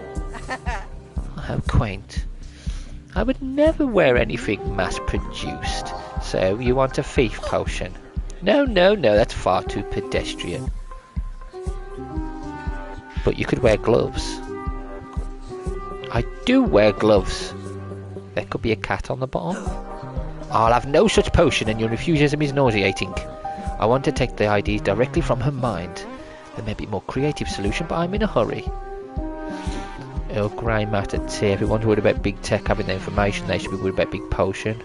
How quaint. I would never wear anything mass-produced. So you want a thief potion? No, that's far too pedestrian. But you could wear gloves. I do wear gloves. There could be a cat on the bottom. I'll have no such potion, and your refusalism is nauseating. I want to take the ideas directly from her mind. There may be a more creative solution, but I'm in a hurry. Oh, grey matter tea. Everyone's worried about big tech having the information. They should be worried about big potion.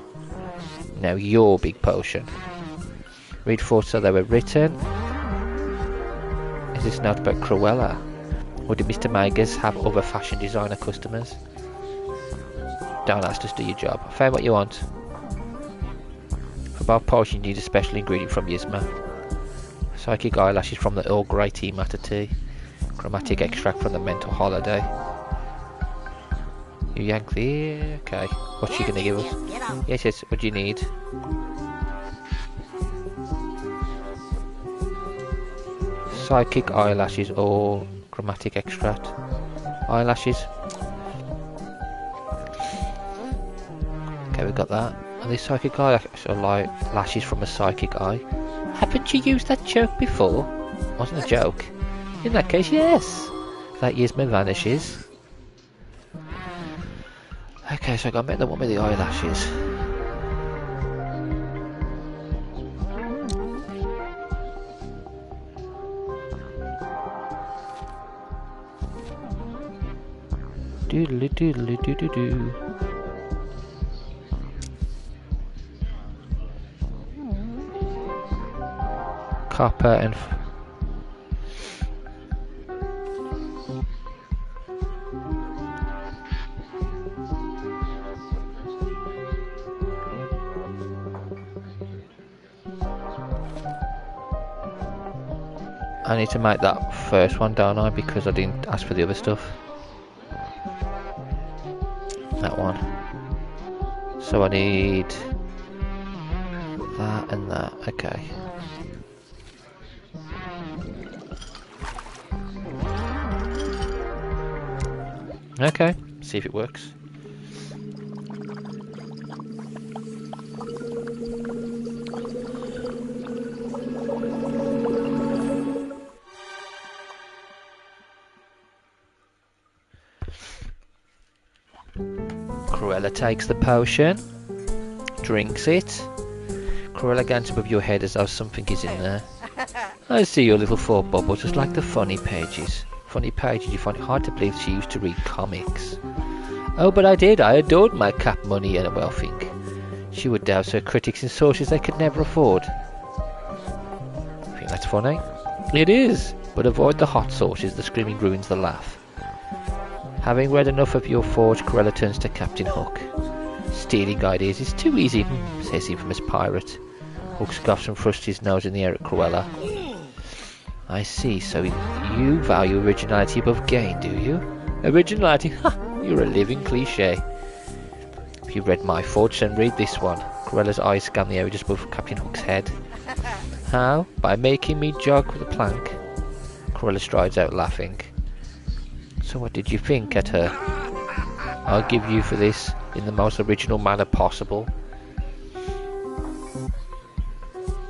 Now your big potion. Read thoughts so they were written. Is this note about Cruella? Or did Mr. Magers have other fashion designer customers? Don't ask, just do your job. Find what you want. For both potions, you need a special ingredient from Yzma. Psychic eyelashes from the Earl Grey tea matter tea. Chromatic extract from the mental holiday. You yank the... Okay. What's she gonna give us? Yes, yes. What do you need? Psychic eyelashes or chromatic extract. Eyelashes. Okay, we got that. And these psychic eyelashes are like lashes from a psychic eye. Haven't you used that joke before? Wasn't a joke. In that case, yes. That Yzma vanishes. Okay, so I gotta make the one with the eyelashes. Doodly doodly doo doo doo. Copper and I need to make that first one, don't I? Because I didn't ask for the other stuff. That one. So I need that and that. Okay. Okay, see if it works. Cruella takes the potion, drinks it. Cruella glances above your head as though something is in there. I see your little thought bubble, just like the funny pages. Funny pages, you find it hard to believe she used to read comics. Oh, but I did. I adored my Cap Money and Welfing. She would douse her critics in sources they could never afford. Think that's funny? It is, but avoid the hot sauces. The screaming ruins the laugh. Having read enough of your forge, Cruella turns to Captain Hook. Stealing ideas is too easy, says the infamous pirate. Hook scoffs and thrusts his nose in the air at Cruella. I see, so you value originality above gain, do you? Originality? Ha! You're a living cliché. If you read my forge, then read this one. Cruella's eyes scan the area just above Captain Hook's head. How? By making me jog with a plank. Cruella strides out laughing. So what did you think at her? I'll give you for this in the most original manner possible.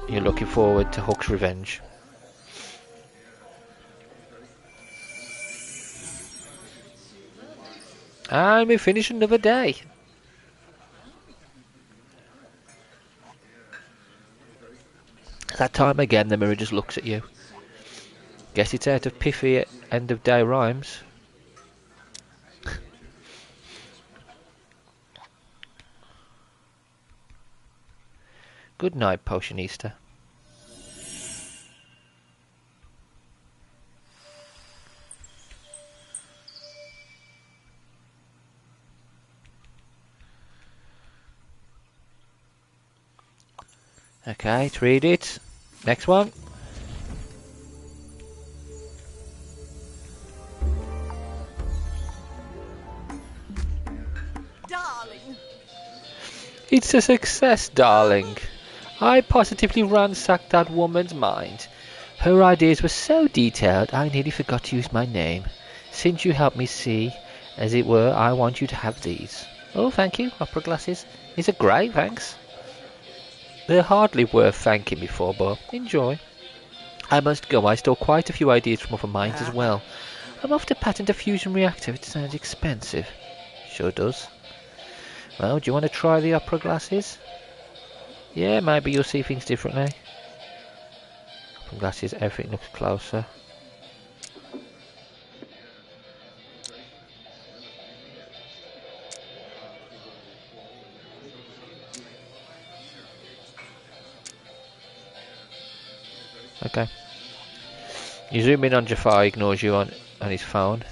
You're looking forward to Hook's revenge. And we finish another day. That time again the mirror just looks at you. Guess it's out of pithy end of day rhymes. Good night, Potionista. Okay, let's read it. Next one. Darling. It's a success, darling. I positively ransacked that woman's mind. Her ideas were so detailed, I nearly forgot to use my name. Since you helped me see, as it were, I want you to have these. Oh, thank you. Opera glasses. These are great, thanks. They're hardly worth thanking me for, but enjoy. I must go. I stole quite a few ideas from other minds as well. I'm off to patent a fusion reactor. It sounds expensive. Sure does. Well, do you want to try the opera glasses? Yeah, maybe you'll see things differently. Opera glasses, everything looks closer. Okay. You zoom in on Jafar, ignores you on his phone.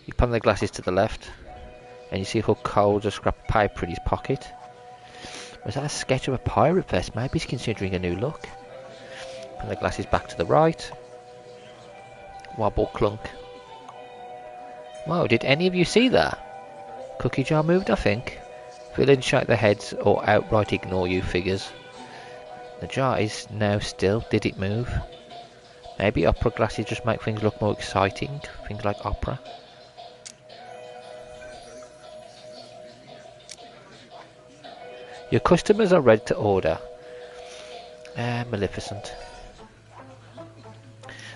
You pan the glasses to the left, and you see Hook holds a scrap of paper in his pocket. Was that a sketch of a pirate vest? Maybe he's considering a new look. Pan the glasses back to the right. Wobble clunk. Whoa, did any of you see that? Cookie jar moved, I think. Villains shake their heads or outright ignore you figures. The jar is now still. Did it move? Maybe opera glasses just make things look more exciting. Things like opera. Your customers are ready to order. Maleficent.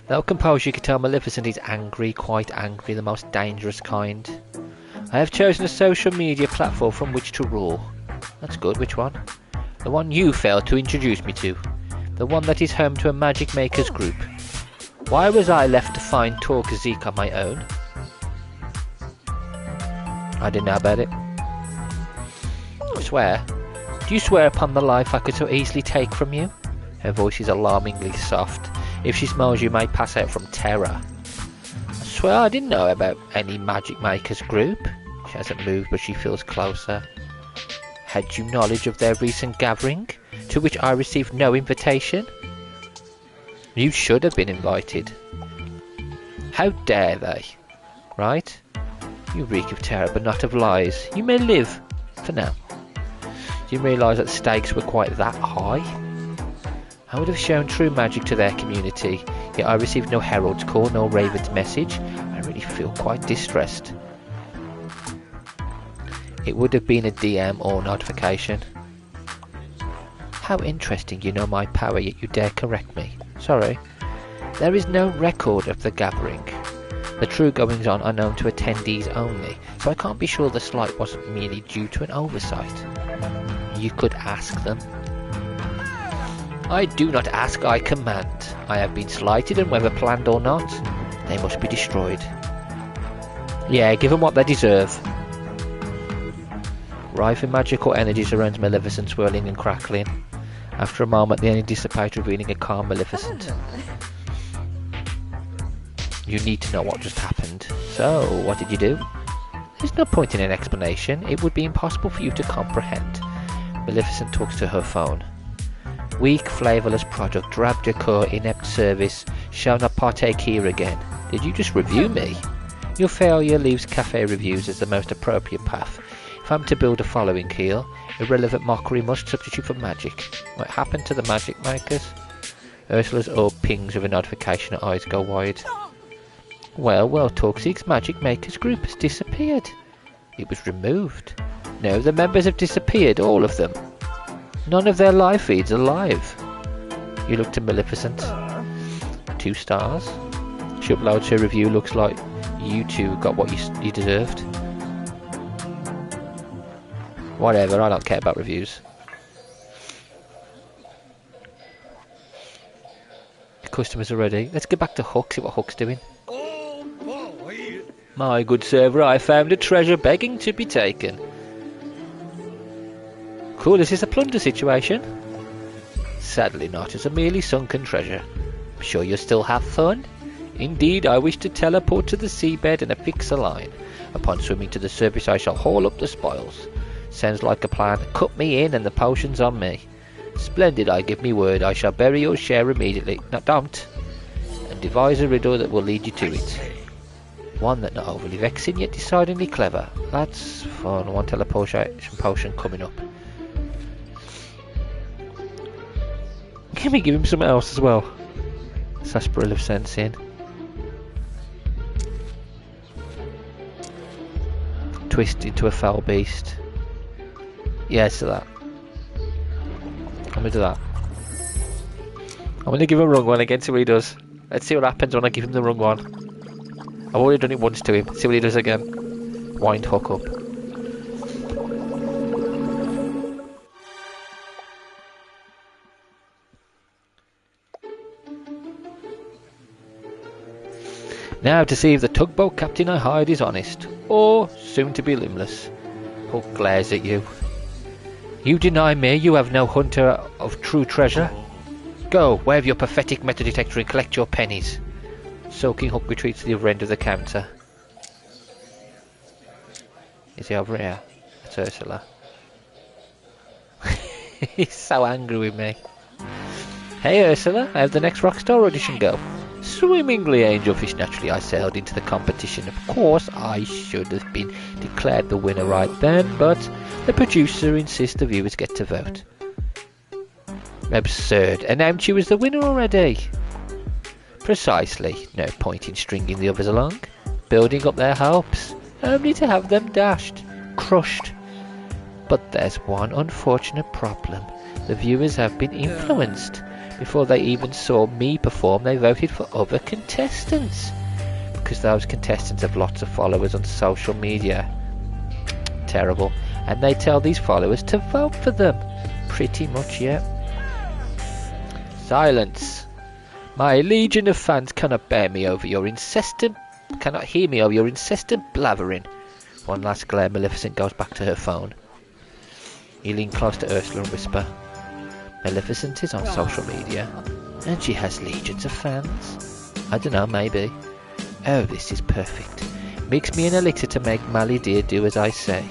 Though composed, you can tell Maleficent is angry, quite angry, the most dangerous kind. I have chosen a social media platform from which to rule. That's good. Which one? The one you failed to introduce me to. The one that is home to a magic makers group. Why was I left to find Talk Zeke on my own? I didn't know about it. I swear. Do you swear upon the life I could so easily take from you? Her voice is alarmingly soft. If she smells you may pass out from terror. I swear I didn't know about any magic makers group. She hasn't moved but she feels closer. Had you knowledge of their recent gathering, to which I received no invitation? You should have been invited. How dare they? Right? You reek of terror, but not of lies. You may live, for now. Do you realise that the stakes were quite that high? I would have shown true magic to their community, yet I received no herald's call, no raven's message. I really feel quite distressed. It would have been a DM or notification. How interesting, you know my power, yet you dare correct me. Sorry. There is no record of the gathering. The true goings-on are known to attendees only, so I can't be sure the slight wasn't merely due to an oversight. You could ask them. I do not ask, I command. I have been slighted, and whether planned or not, they must be destroyed. Yeah, give them what they deserve. Rife in magical energy surrounds Maleficent, swirling and crackling. After a moment, the energy dissipates, revealing a calm Maleficent. You need to know what just happened. So, what did you do? There's no point in an explanation. It would be impossible for you to comprehend. Maleficent talks to her phone. Weak, flavourless product, drab decor, inept service. Shall not partake here again. Did you just review me? Your failure leaves cafe reviews as the most appropriate path. If I'm to build a following here, irrelevant mockery must substitute for magic. What happened to the magic makers? Ursula's orb pings with a notification, her eyes go wide. Well, Talkseek's magic makers group has disappeared. It was removed. No, the members have disappeared, all of them. None of their live feeds are live. You look to Maleficent. 2 stars. She uploads her review, looks like you two got what you deserved. Whatever, I don't care about reviews. The customers are ready. Let's get back to Hook, see what Hook's doing. Oh boy! My good server, I found a treasure begging to be taken. Cool, is this a plunder situation? Sadly not, it's a merely sunken treasure. I'm sure you'll still have fun? Indeed, I wish to teleport to the seabed and affix a line. Upon swimming to the surface I shall haul up the spoils. Sounds like a plan. Cut me in and the potion's on me. Splendid, I give me word. I shall bury your share immediately. No, don't. And devise a riddle that will lead you to it. One that not overly vexing, yet decidedly clever. That's fun. One teleportation potion coming up. Can we give him something else as well? Sarsaparilla of Sensing. Twist into a foul beast. Yes to that. I'm gonna do that. I'm gonna give him a wrong one again, see what he does. Let's see what happens when I give him the wrong one. I've already done it once to him. See what he does again. Wind hook up. Now to see if the tugboat captain I hired is honest, or soon to be limbless. Hook glares at you. You deny me you have no hunter of true treasure? Go, wave your pathetic metal detector and collect your pennies. Soaking Hook retreats to the other end of the counter. Is he over here? It's Ursula. He's so angry with me. Hey Ursula, how did the next Rockstar audition go? Swimmingly, Angelfish. Naturally, I sailed into the competition. Of course, I should have been declared the winner right then, but the producer insists the viewers get to vote. Absurd. Announced you as the winner already. Precisely. No point in stringing the others along. Building up their hopes, only to have them dashed, crushed. But there's one unfortunate problem. The viewers have been influenced. Before they even saw me perform, they voted for other contestants. Because those contestants have lots of followers on social media. Terrible. And they tell these followers to vote for them. Pretty much, yeah. Silence. My legion of fans cannot hear me over your incessant blathering. One last glare, Maleficent goes back to her phone. You lean close to Ursula and whisper. Maleficent is on social media, and she has legions of fans. I don't know, maybe. Oh, this is perfect. Mix me an elixir to make Mally dear do as I say.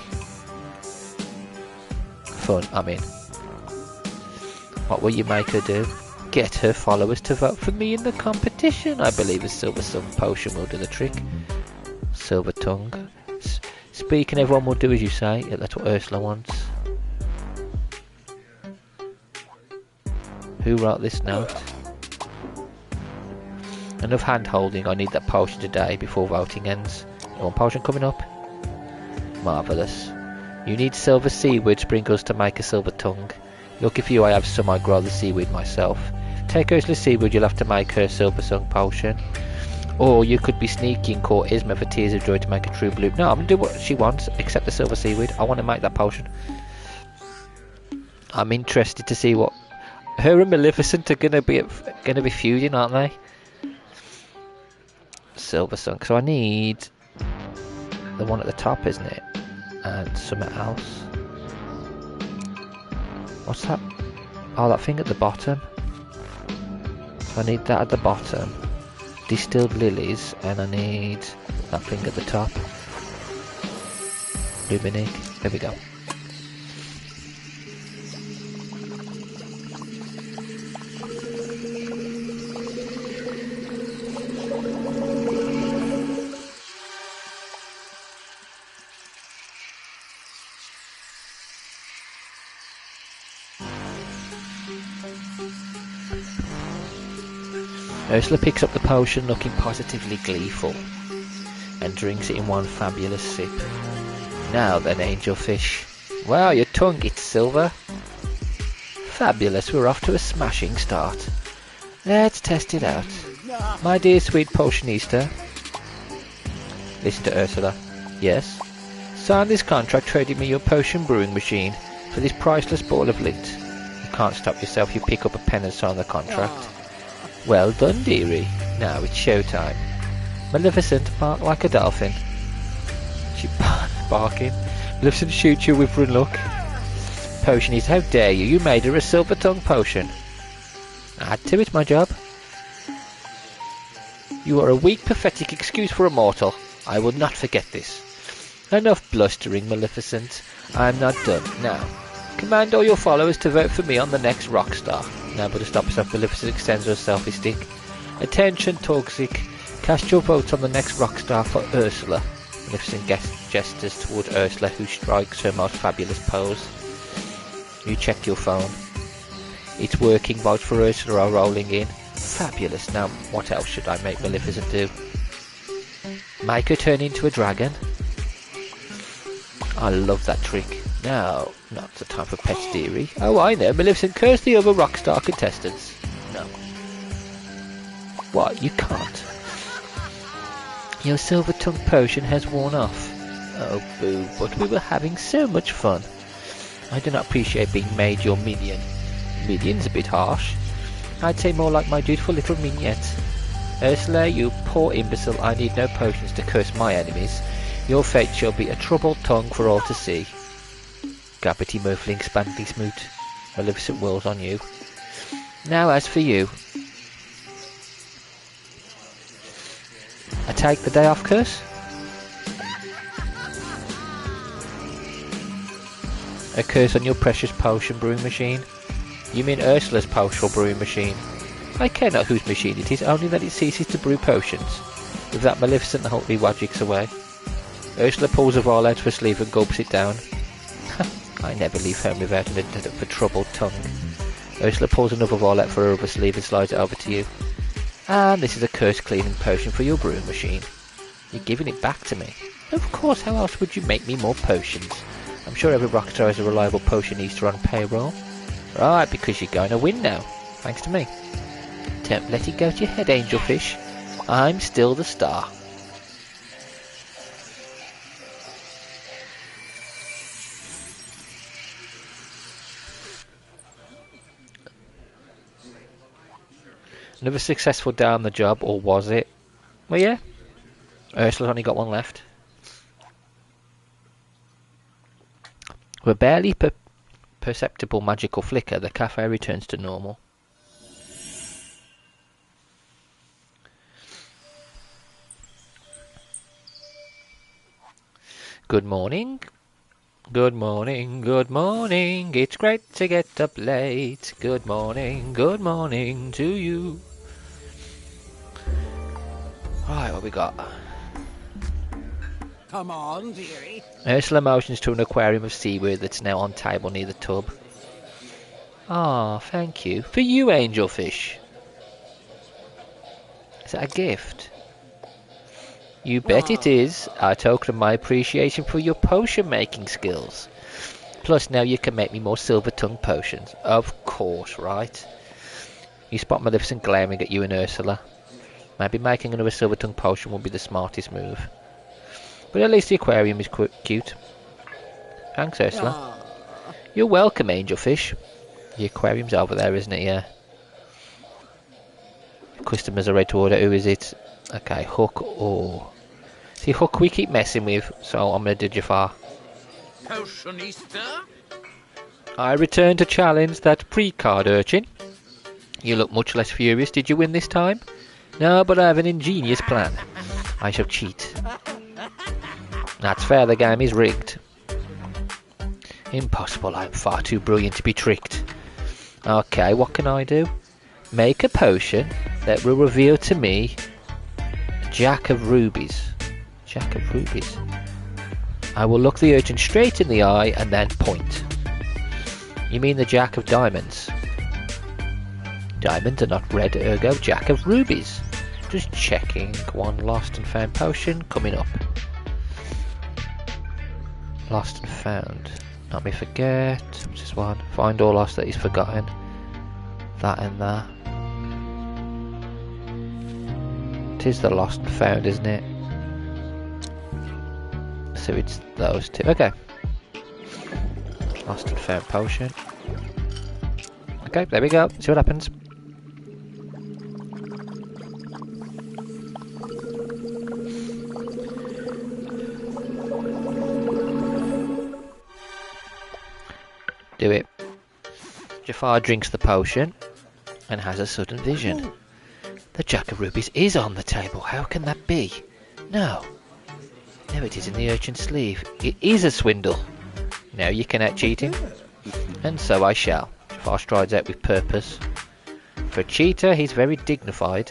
Fun, I'm in. What will you make her do? Get her followers to vote for me in the competition. I believe a Silver Sun potion will do the trick. Silver tongue. Speak and everyone will do as you say. Yeah, that's what Ursula wants. Who wrote this note? Enough hand holding, I need that potion today before voting ends. One potion coming up? Marvellous. You need silver seaweed sprinkles to make a silver tongue. Lucky for you I have some, I grow the seaweed myself. Take Ursula's seaweed, you'll have to make her silver sun potion. Or you could be sneaky and call Isma for tears of joy to make a true blue. No, I'm going to do what she wants, except the silver seaweed. I want to make that potion. I'm interested to see what... Her and Maleficent are gonna be feuding, aren't they? Silver Sun. So I need the one at the top, isn't it? And something else. What's that? Oh, that thing at the bottom. So I need that at the bottom. Distilled lilies, and I need that thing at the top. Luminique. There we go. Ursula picks up the potion looking positively gleeful and drinks it in one fabulous sip. Now then, Angelfish. Wow, your tongue, it's silver. Fabulous, we're off to a smashing start. Let's test it out. My dear sweet potionista. Listen to Ursula. Yes? Sign this contract trading me your potion brewing machine for this priceless ball of lit. You can't stop yourself, you pick up a pen and sign the contract. Well done, dearie. Now it's showtime. Maleficent, bark like a dolphin. She barking. Maleficent shoots you with one look. Potionist, how dare you? You made her a silver tongue potion. Add to it, my job. You are a weak, pathetic excuse for a mortal. I will not forget this. Enough blustering, Maleficent. I am not done. Now, command all your followers to vote for me on the next Rockstar. Now, but to stop herself, Maleficent extends her selfie stick. Attention, Toxic. Cast your votes on the next Rockstar for Ursula. Maleficent gestures toward Ursula, who strikes her most fabulous pose. You check your phone. It's working. Votes for Ursula are rolling in. Fabulous. Now, what else should I make Maleficent do? Make her turn into a dragon. I love that trick. Now, not the time for pets, dearie. Oh, I know. Maleficent, curse the other Rockstar contestants. No. What? You can't. Your silver tongue potion has worn off. Oh, boo, but we were having so much fun. I do not appreciate being made your minion. Minion's a bit harsh. I'd say more like my dutiful little miniette. Ursula, you poor imbecile, I need no potions to curse my enemies. Your fate shall be a troubled tongue for all to see. Gabbity muffling spandly smoot. Maleficent whirls on you. Now as for you. I take the day off, curse? A curse on your precious potion brewing machine? You mean Ursula's potion brewing machine? I care not whose machine it is, only that it ceases to brew potions. With that Maleficent Hulkly wagics away. Ursula pulls a vial out of her sleeve and gulps it down. I never leave home without an antidote for troubled tongue. Ursula pulls another vial out for her other sleeve and slides it over to you. And this is a curse cleaning potion for your brewing machine. You're giving it back to me. Of course, how else would you make me more potions? I'm sure every rockstar has a reliable potionista on payroll. Right, because you're going to win now. Thanks to me. Don't let it go to your head, Angelfish. I'm still the star. Another successful day on the job, or was it? Well, yeah. Ursula's only got one left. With a barely perceptible magical flicker, the cafe returns to normal. Good morning. Good morning, good morning. It's great to get up late. Good morning to you. Right, what we got? Come on, dearie. Ursula motions to an aquarium of seaweed that's now on table near the tub. Ah, thank you. For you, Angelfish. Is that a gift? You bet it is. A token of my appreciation for your potion making skills. Plus now you can make me more silver tongue potions. Of course, right? You spot Maleficent glaring at you and Ursula. Maybe making another silver tongue potion would be the smartest move. But at least the aquarium is cute. Thanks, Ursula. You're welcome, Angelfish. The aquarium's over there, isn't it? Yeah. Customers are ready to order. Who is it? Okay, Hook. Oh. See, Hook we keep messing with, so I'm going to do Jafar. Potionista? I return to challenge that pre-card urchin. You look much less furious. Did you win this time? No, but I have an ingenious plan. I shall cheat. That's fair, the game is rigged. Impossible, I'm far too brilliant to be tricked. Okay, what can I do? Make a potion that will reveal to me Jack of Rubies. Jack of Rubies. I will look the urchin straight in the eye and then point. You mean the Jack of Diamonds? Diamonds are not red, ergo Jack of Rubies. Just checking. One lost and found potion coming up. Lost and found. Not me forget. What's this one? Find all lost that he's forgotten. That and that. It is the lost and found, isn't it? So it's those two. Okay. Lost and found potion. Okay, there we go. See what happens. Do it. Jafar drinks the potion and has a sudden vision. The Jack of Rubies is on the table. How can that be? No. No, it is in the urchin's sleeve. It is a swindle. Now you can out-cheat him. And so I shall. Jafar strides out with purpose. For a cheater, he's very dignified.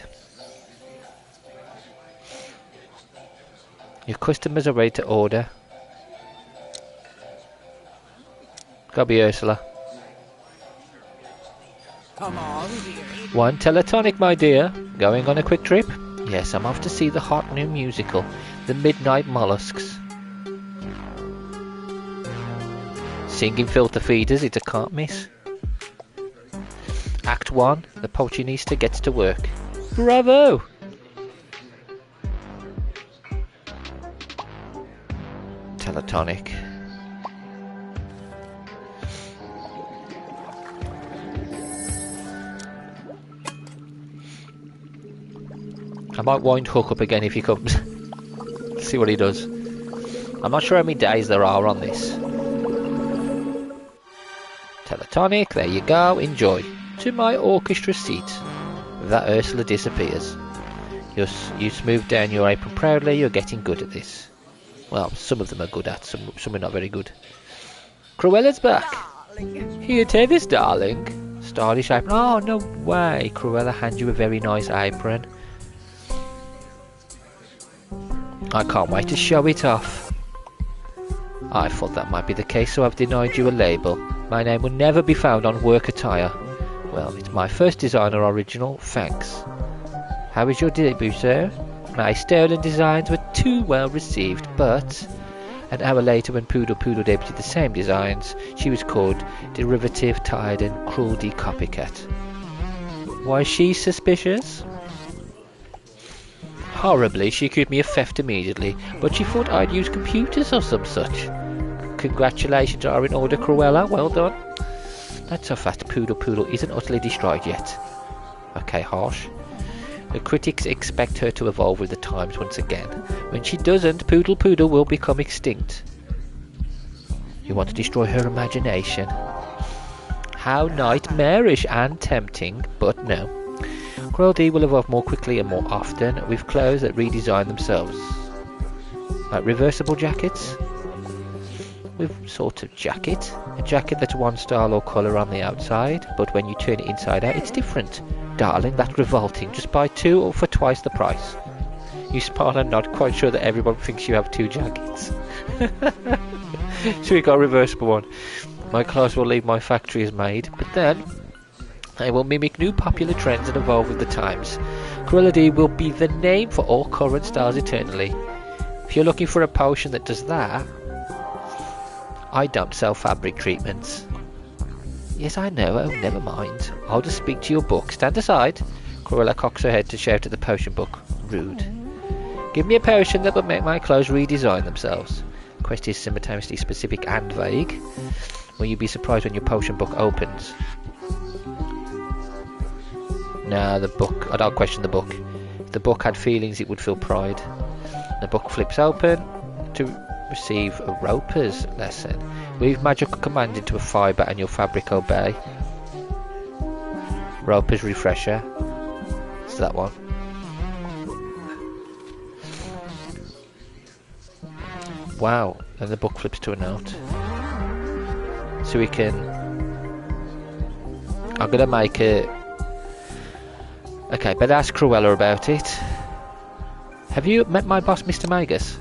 Your customers are ready to order. Gotta be Ursula. Come on, dearie. One teletonic, my dear. Going on a quick trip? Yes, I'm off to see the hot new musical, The Midnight Mollusks. Singing filter feeders, it's a can't miss. Act 1, the Potionista gets to work. Bravo! Teletonic. I might wind Hook up again if he comes. See what he does. I'm not sure how many days there are on this. Teletonic, there you go, enjoy. To my orchestra seat. With that Ursula disappears. You smooth down your apron proudly, you're getting good at this. Well, some of them are good at, some are not very good. Cruella's back. Here, take this, darling. Stylish apron. Oh, no way. Cruella hands you a very nice apron. I can't wait to show it off. I thought that might be the case, so I've denied you a label. My name will never be found on work attire. Well, it's my first designer original, thanks. How was your debut, sir? My stolen designs were too well received, but an hour later when Poodle debuted the same designs, she was called Derivative, Tired and Cruelty Copycat. Why is she suspicious? Horribly, she accused me of theft immediately, but she thought I'd use computers or some such. Congratulations are in order, Cruella, well done. That's so fast, Poodle isn't utterly destroyed yet. Okay, harsh. The critics expect her to evolve with the times once again. When she doesn't, Poodle will become extinct. You want to destroy her imagination. How nightmarish and tempting, but no. Cruelty will evolve more quickly and more often, with clothes that redesign themselves. Like reversible jackets? With sort of jacket. A jacket that's one style or colour on the outside, but when you turn it inside out, it's different. Darling, that's revolting. Just buy two or for twice the price. You smile and nod, quite sure that everyone thinks you have two jackets. So we got a reversible one. My clothes will leave my factory as made, but then they will mimic new popular trends and evolve with the times. Cruella D will be the name for all current styles eternally. If you're looking for a potion that does that, I don't sell fabric treatments. Yes, I know. Oh, never mind. I'll just speak to your book. Stand aside. Cruella cocks her head to shout at the potion book. Rude. Give me a potion that will make my clothes redesign themselves. The quest is simultaneously specific and vague. Will you be surprised when your potion book opens? No, the book. I don't question the book. If the book had feelings, it would feel pride. The book flips open to receive a roper's lesson. Weave magical command into a fibre and your fabric obey. Roper's refresher. It's that one. Wow. And the book flips to a note. So we can... I'm gonna make a... Okay, better ask Cruella about it. Have you met my boss, Mr. Magus?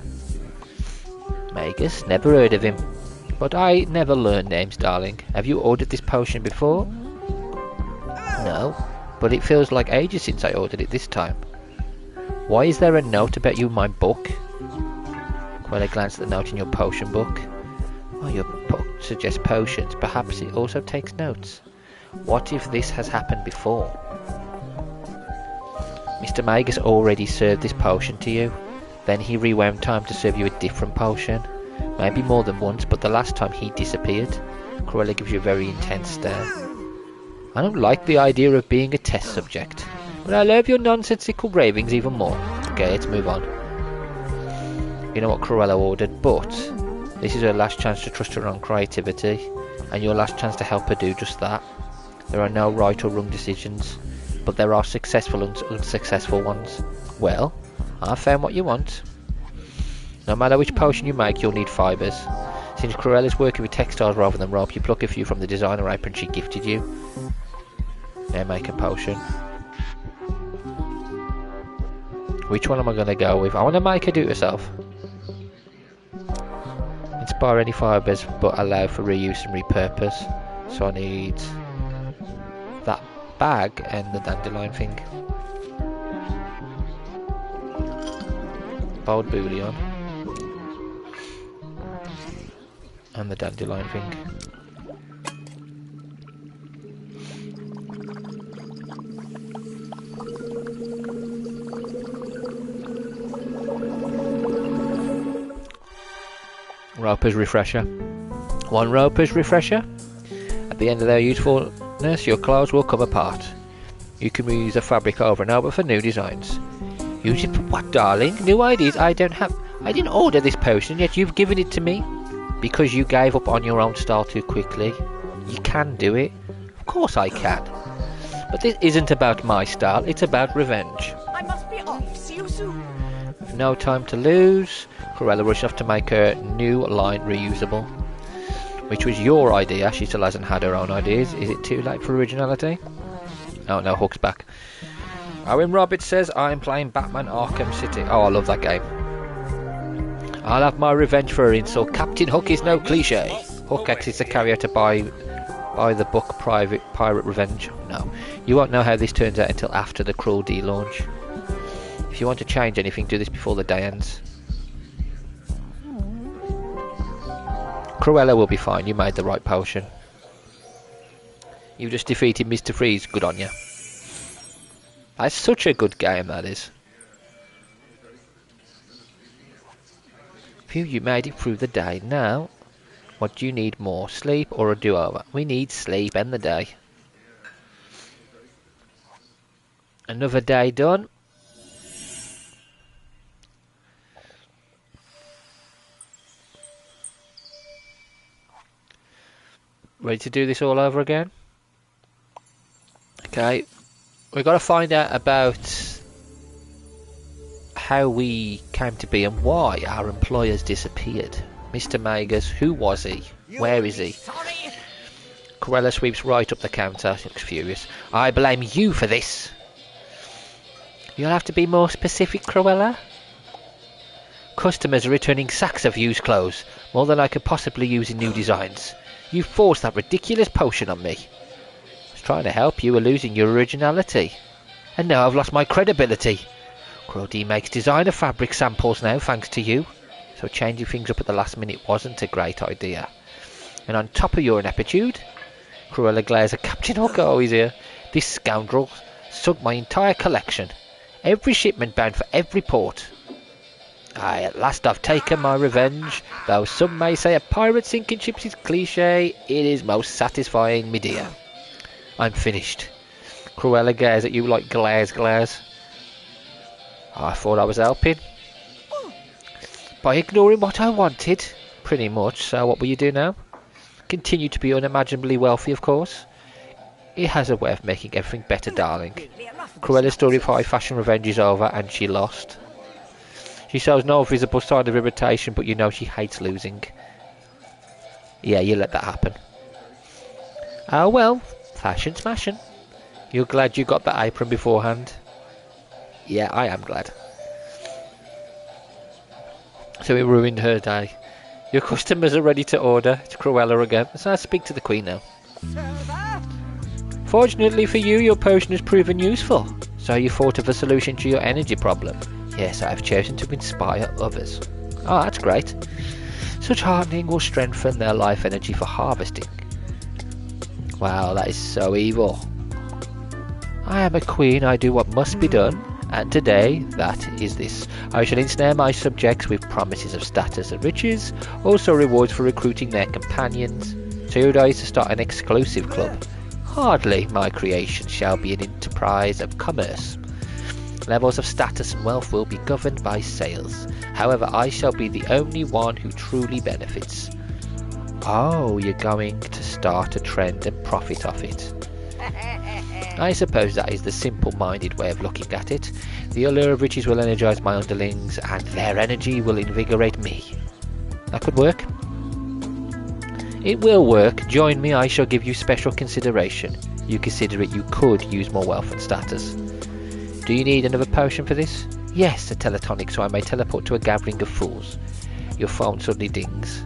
Magus? Never heard of him. But I never learn names, darling. Have you ordered this potion before? No, but it feels like ages since I ordered it this time. Why is there a note about you in my book? Cruella glanced at the note in your potion book. Oh, your book suggests potions. Perhaps it also takes notes. What if this has happened before? Mr. Magus already served this potion to you. Then he rewound time to serve you a different potion. Maybe more than once, but the last time he disappeared. Cruella gives you a very intense stare. I don't like the idea of being a test subject, but I love your nonsensical ravings even more. Okay, let's move on. You know what Cruella ordered, but this is her last chance to trust her own creativity, and your last chance to help her do just that. There are no right or wrong decisions, but there are successful and unsuccessful ones. Well, I found what you want. No matter which potion you make, you'll need fibres. Since Cruella's working with textiles rather than rope, you pluck a few from the designer apron she gifted you. Now make a potion. Which one am I going to go with? I want to make her do it herself. Inspire any fibres, but allow for reuse and repurpose. So I need that bag and the dandelion thing. Bold bullion. And the dandelion thing. Roper's refresher. 1 Roper's refresher. At the end of their usefulness, your clothes will come apart. You can reuse the fabric over and over for new designs. Use it for what, darling? New ideas? I didn't order this potion, yet you've given it to me. Because you gave up on your own style too quickly. You can do it. Of course I can. But this isn't about my style, it's about revenge. I must be off. See you soon. With no time to lose, Cruella rushed off to make her new line reusable. Which was your idea. She still hasn't had her own ideas. Is it too late for originality? Oh no, Hook's back. Owen Roberts says, I'm playing Batman Arkham City. Oh, I love that game. I'll have my revenge for her insult. Captain Hook is no cliche. Hook acts as the carrier to buy the book Pirate Revenge. No, you won't know how this turns out until after the Cruel D launch. If you want to change anything, do this before the day ends. Cruella will be fine. You made the right potion. You just defeated Mr. Freeze. Good on you. That's such a good game, that is. Phew, you made it through the day. Now, what do you need more? Sleep or a do-over? We need sleep. End the day. Another day done. Ready to do this all over again? Okay. We've got to find out about how we came to be and why our employers disappeared. Mr. Magus, who was he? Where is he? Cruella sweeps right up the counter. She looks furious. I blame you for this. You'll have to be more specific, Cruella. Customers are returning sacks of used clothes, more than I could possibly use in new designs. You forced that ridiculous potion on me. I was trying to help you, were losing your originality. And now I've lost my credibility. Crowdy makes designer fabric samples now, thanks to you. So changing things up at the last minute wasn't a great idea. And on top of your ineptitude, Cruella glares at Captain Hook. Oh, he's here. This scoundrel sunk my entire collection. Every shipment bound for every port. Aye, at last I've taken my revenge. Though some may say a pirate sinking ships is cliché, it is most satisfying, me dear. I'm finished. Cruella glares at you like glares. I thought I was helping. By ignoring what I wanted. Pretty much. So what will you do now? Continue to be unimaginably wealthy, of course. It has a way of making everything better, darling. Cruella's story of high fashion revenge is over, and she lost. She shows no visible sign of irritation, but you know she hates losing. Yeah, you let that happen. Oh well, fashion smashing. You're glad you got that apron beforehand? Yeah, I am glad. So it ruined her day. Your customers are ready to order. It's Cruella again. So I'll speak to the Queen now. Fortunately for you, your potion has proven useful. So you thought of a solution to your energy problem. Yes, I have chosen to inspire others. Oh, that's great. Such hardening will strengthen their life energy for harvesting. Wow, that is so evil. I am a queen, I do what must be done. And today, that is this. I shall ensnare my subjects with promises of status and riches, also rewards for recruiting their companions. 2 days to start an exclusive club. Hardly my creation shall be an enterprise of commerce. Levels of status and wealth will be governed by sales. However, I shall be the only one who truly benefits. Oh, you're going to start a trend and profit off it. I suppose that is the simple-minded way of looking at it. The allure of riches will energize my underlings, and their energy will invigorate me. That could work. It will work. Join me, I shall give you special consideration. You consider it you could use more wealth and status. Do you need another potion for this? Yes, a teletonic, so I may teleport to a gathering of fools. Your phone suddenly dings.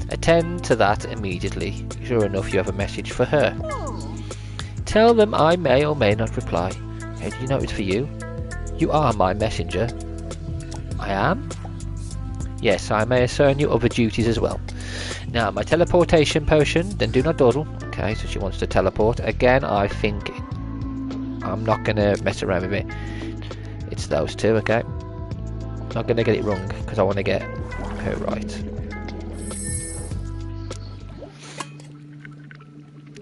Attend to that immediately. Sure enough, you have a message for her. Tell them I may or may not reply. How do you know it's for you? You are my messenger. I am? Yes, I may assign you other duties as well. Now, my teleportation potion, then do not dawdle. Okay, so she wants to teleport. Again, I think I'm not going to mess around with it. It's those two, okay? Not going to get it wrong, because I want to get her right.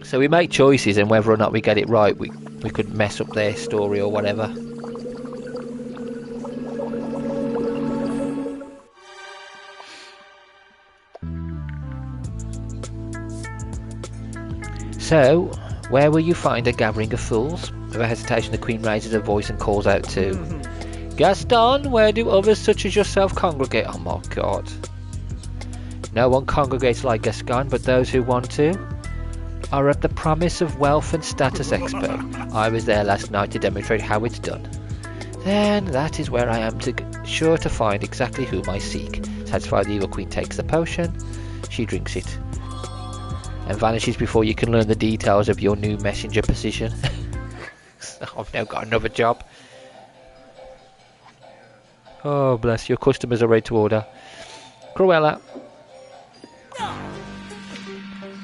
So we make choices, and whether or not we get it right, we could mess up their story or whatever. So, where will you find a gathering of fools? Without hesitation, the Queen raises her voice and calls out to Gaston, where do others such as yourself congregate? Oh my god. No one congregates like Gaston, but those who want to are at the promise of Wealth and Status Expo. I was there last night to demonstrate how it's done. Then that is where I am sure to find exactly whom I seek. Satisfied, the Evil Queen takes the potion. She drinks it and vanishes before you can learn the details of your new messenger position. I've now got another job. Oh bless, your customers are ready to order. Cruella.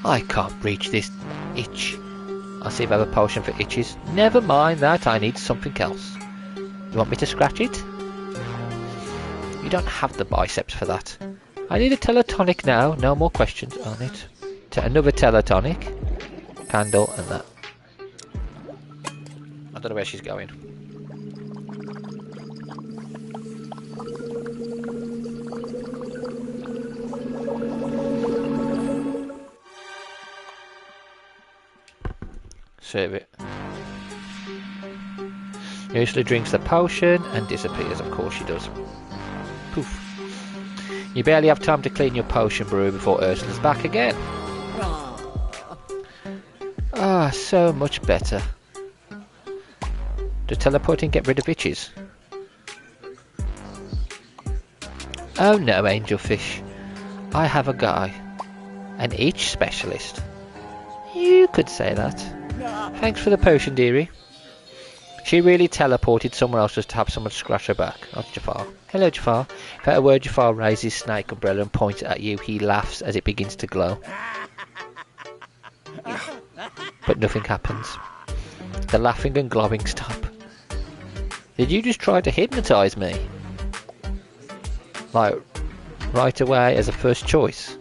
I can't reach this itch. I'll see if I have a potion for itches. Never mind that, I need something else. You want me to scratch it? You don't have the biceps for that. I need a teletonic now, no more questions on it. Another teletonic. Candle and that. I don't know where she's going. Serve it. Ursula drinks the potion and disappears. Of course she does. Poof. You barely have time to clean your potion brew before Ursula's back again. Ah, so much better. Does teleporting get rid of itches? Oh no, Angelfish. I have a guy. An itch specialist. You could say that. Thanks for the potion, dearie. She really teleported somewhere else just to have someone scratch her back. Oh, Jafar. Hello, Jafar. Without a word, Jafar raises his snake umbrella and points it at you. He laughs as it begins to glow. But nothing happens. The laughing and glowing stop. Did you just try to hypnotise me? Like, right away as a first choice?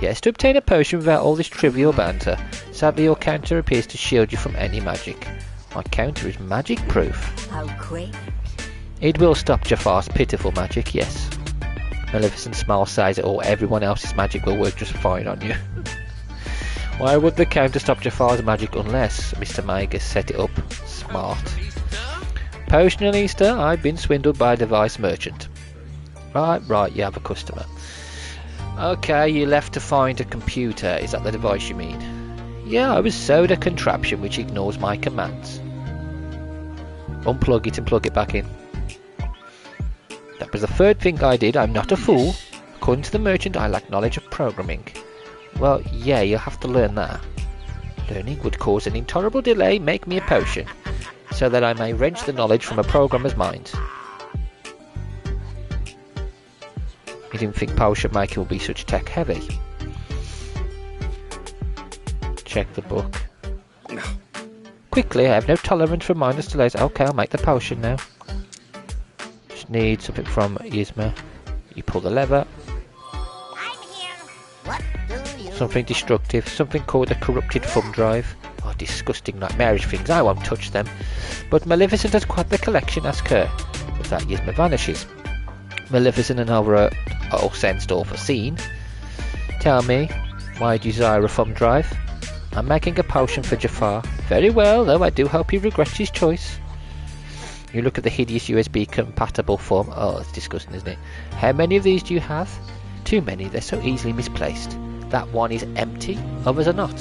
Yes, to obtain a potion without all this trivial banter. Sadly, your counter appears to shield you from any magic. My counter is magic proof. How quick. It will stop Jafar's pitiful magic, yes. Maleficent smile says it all. Everyone else's magic will work just fine on you. Why would the counter stop Jafar's magic unless Mr. Magus set it up smart? Potionalista, I've been swindled by a device merchant. Right, you have a customer. Okay, you left to find a computer. Is that the device you mean? Yeah, I was sold a contraption which ignores my commands. Unplug it and plug it back in. That was the third thing I did. I'm not a fool. According to the merchant, I lack knowledge of programming. Well, yeah, you'll have to learn that. Learning would cause an intolerable delay. Make me a potion, so that I may wrench the knowledge from a programmer's mind. You didn't think potion making would be such tech heavy. Check the book. Quickly, I have no tolerance for mindless delays. Okay, I'll make the potion now. Just need something from Yzma. You pull the lever. Something destructive, something called a corrupted thumb drive. Oh, disgusting nightmarish things, I won't touch them. But Maleficent has quite the collection, ask her. With that, Yzma vanishes. Maleficent and Alvaro are all sensed all foreseen. Tell me, why do you desire a thumb drive? I'm making a potion for Jafar. Very well, though I do hope he regrets his choice. You look at the hideous USB compatible form. Oh, it's disgusting, isn't it? How many of these do you have? Too many, they're so easily misplaced. That one is empty, others are not.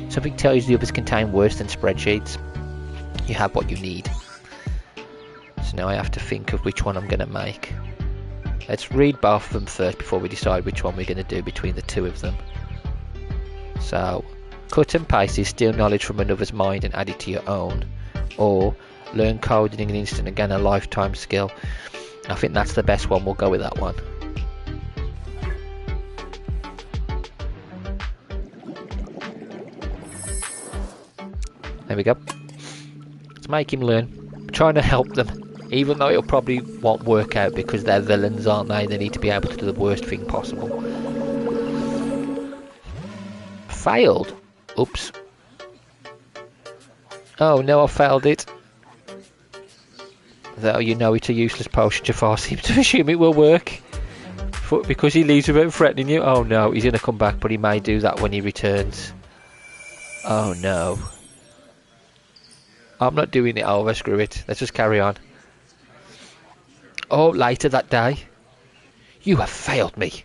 Something tells you the others contain worse than spreadsheets. You have what you need. So now I have to think of which one I'm going to make. Let's read both of them first before we decide which one we're going to do between the two of them. So, cut and paste is steal knowledge from another's mind and add it to your own. Or, learn coding in an instant, again a lifetime skill. I think that's the best one, we'll go with that one. There we go. Let's make him learn. I'm trying to help them, even though it'll probably won't work out because they're villains, aren't they? They need to be able to do the worst thing possible. Failed? Oops. Oh no, I failed it. Though you know it's a useless potion, Jafar seems to assume it will work. Because he leaves without threatening you. Oh no, he's going to come back, but he may do that when he returns. Oh no. I'm not doing it over, screw it. Let's just carry on. Oh, later that day. You have failed me.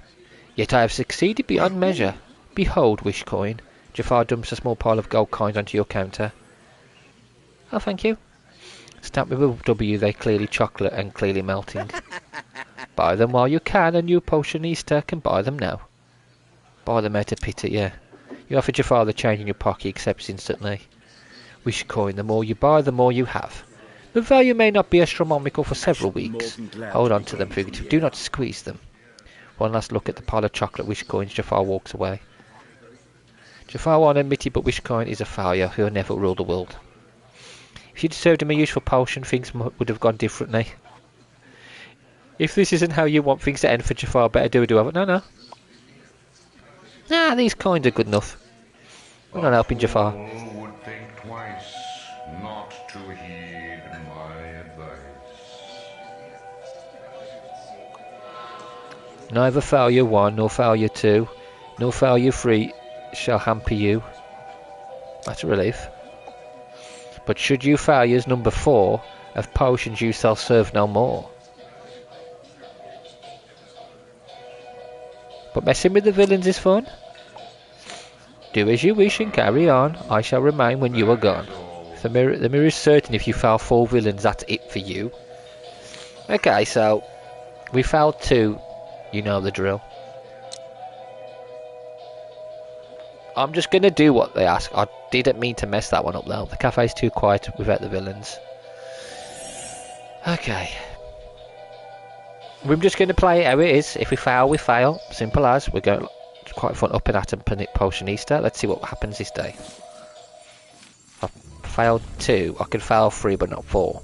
Yet I have succeeded beyond measure. Behold, Wish Coin. Jafar dumps a small pile of gold coins onto your counter. Oh, thank you. Stamped with a W, they're clearly chocolate and clearly melting. Buy them while you can, and you potionista can buy them now. Buy them out of pity, yeah. You offer Jafar the change in your pocket, he accepts instantly. Wish Coin, the more you buy, the more you have. The value may not be astronomical for several weeks. Hold on to them, fugitive. Do not squeeze them. One last look at the pile of chocolate Wish Coins, Jafar walks away. Jafar won't admit it, but Wish Coin is a failure who will never rule the world. If you'd served him a useful potion, things would have gone differently. If this isn't how you want things to end for Jafar, better do a do-over. No, no. Nah, these coins are good enough. We're not helping Jafar. Would think twice not to heed my advice. Neither failure 1, nor failure 2, nor failure 3 shall hamper you. That's a relief. But should you failures number 4, of potions you shall serve no more. But messing with the villains is fun. Do as you wish and carry on. I shall remain when you are gone. The mirror is certain if you fail 4 villains, that's it for you. Okay, so we failed 2. You know the drill. I'm just going to do what they ask. I didn't mean to mess that one up though. The cafe's too quiet without the villains. Okay. We're just going to play it how it is. If we fail, we fail. Simple as. We're going. It's quite fun up and at and potionista. Let's see what happens this day. I failed 2. I can fail 3 but not 4.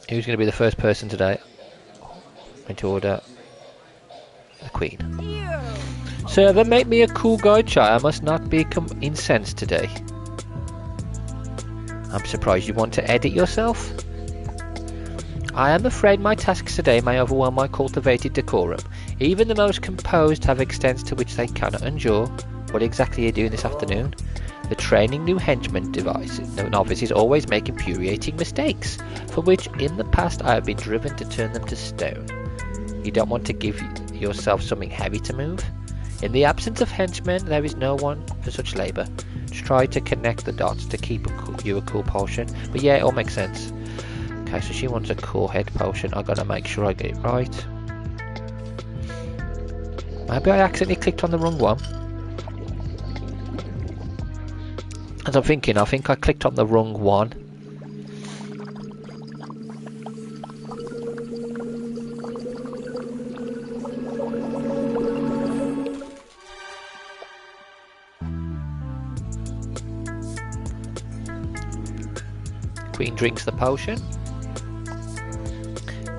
Who's going to be the first person today? I'm going to order the Queen. Server, make me a cool guy chai. I must not become incensed today. I'm surprised you want to edit yourself. I am afraid my tasks today may overwhelm my cultivated decorum. Even the most composed have extents to which they cannot endure. What exactly are you doing this afternoon? The training new henchman novice is always making infuriating mistakes, for which in the past I have been driven to turn them to stone. You don't want to give yourself something heavy to move? In the absence of henchmen, there is no one for such labour. Just try to connect the dots to keep you a cool potion. But yeah, it all makes sense. Okay, so she wants a cool head potion. I gotta make sure I get it right. Maybe I accidentally clicked on the wrong one. As I'm thinking, I think I clicked on the wrong one. Queen drinks the potion.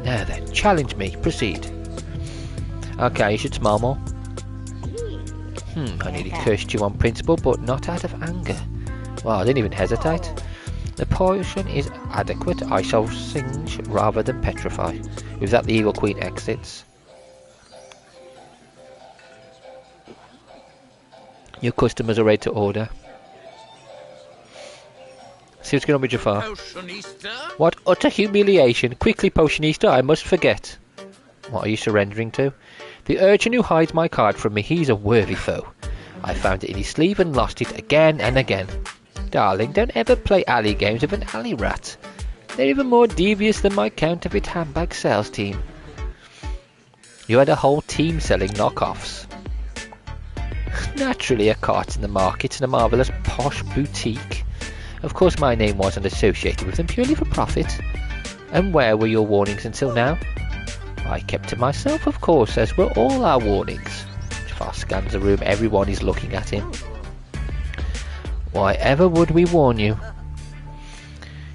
Now then, challenge me. Proceed. Okay, you should smile more. I nearly cursed you on principle, but not out of anger. Well, I didn't even hesitate. The potion is adequate. I shall singe rather than petrify. With that, the evil queen exits. Your customers are ready to order. See what's going on with Jafar. Potionista? What utter humiliation. Quickly, potionista, I must forget. What are you surrendering to? The urchin who hides my card from me, he's a worthy foe. I found it in his sleeve and lost it again and again. Darling, don't ever play alley games with an alley rat. They're even more devious than my counterfeit handbag sales team. You had a whole team selling knockoffs. Naturally, a cart in the market and a marvellous posh boutique. Of course my name wasn't associated with them purely for profit. And where were your warnings until now? I kept to myself, of course, as were all our warnings. Jafar scans the room, everyone is looking at him. Why ever would we warn you?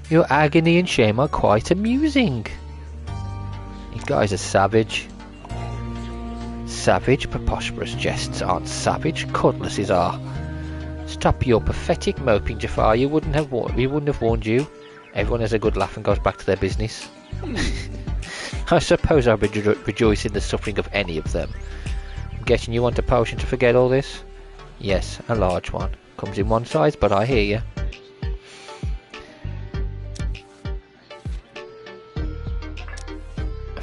Your agony and shame are quite amusing. You guys are savage. Savage, preposterous jests aren't savage, cutlasses are. Stop your pathetic moping, Jafar. We wouldn't have warned you. Everyone has a good laugh and goes back to their business. I suppose I rejoice in the suffering of any of them. I'm guessing you want a potion to forget all this? Yes, a large one. Comes in one size, but I hear you.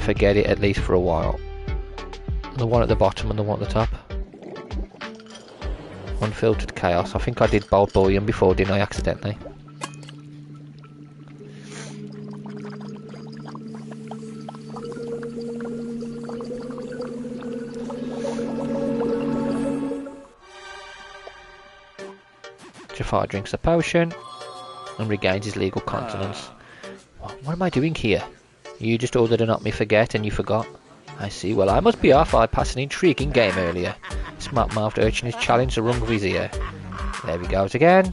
Forget it at least for a while. The one at the bottom and the one at the top. Unfiltered chaos. I think I did bold bullion before, didn't I, accidentally? Jafar drinks the potion and regains his legal continence. What am I doing here? You just ordered to not me forget and you forgot. I see. Well, I must be off. I passed an intriguing game earlier. Smart-mouthed urchin has challenged the rung of his ear. There we go again.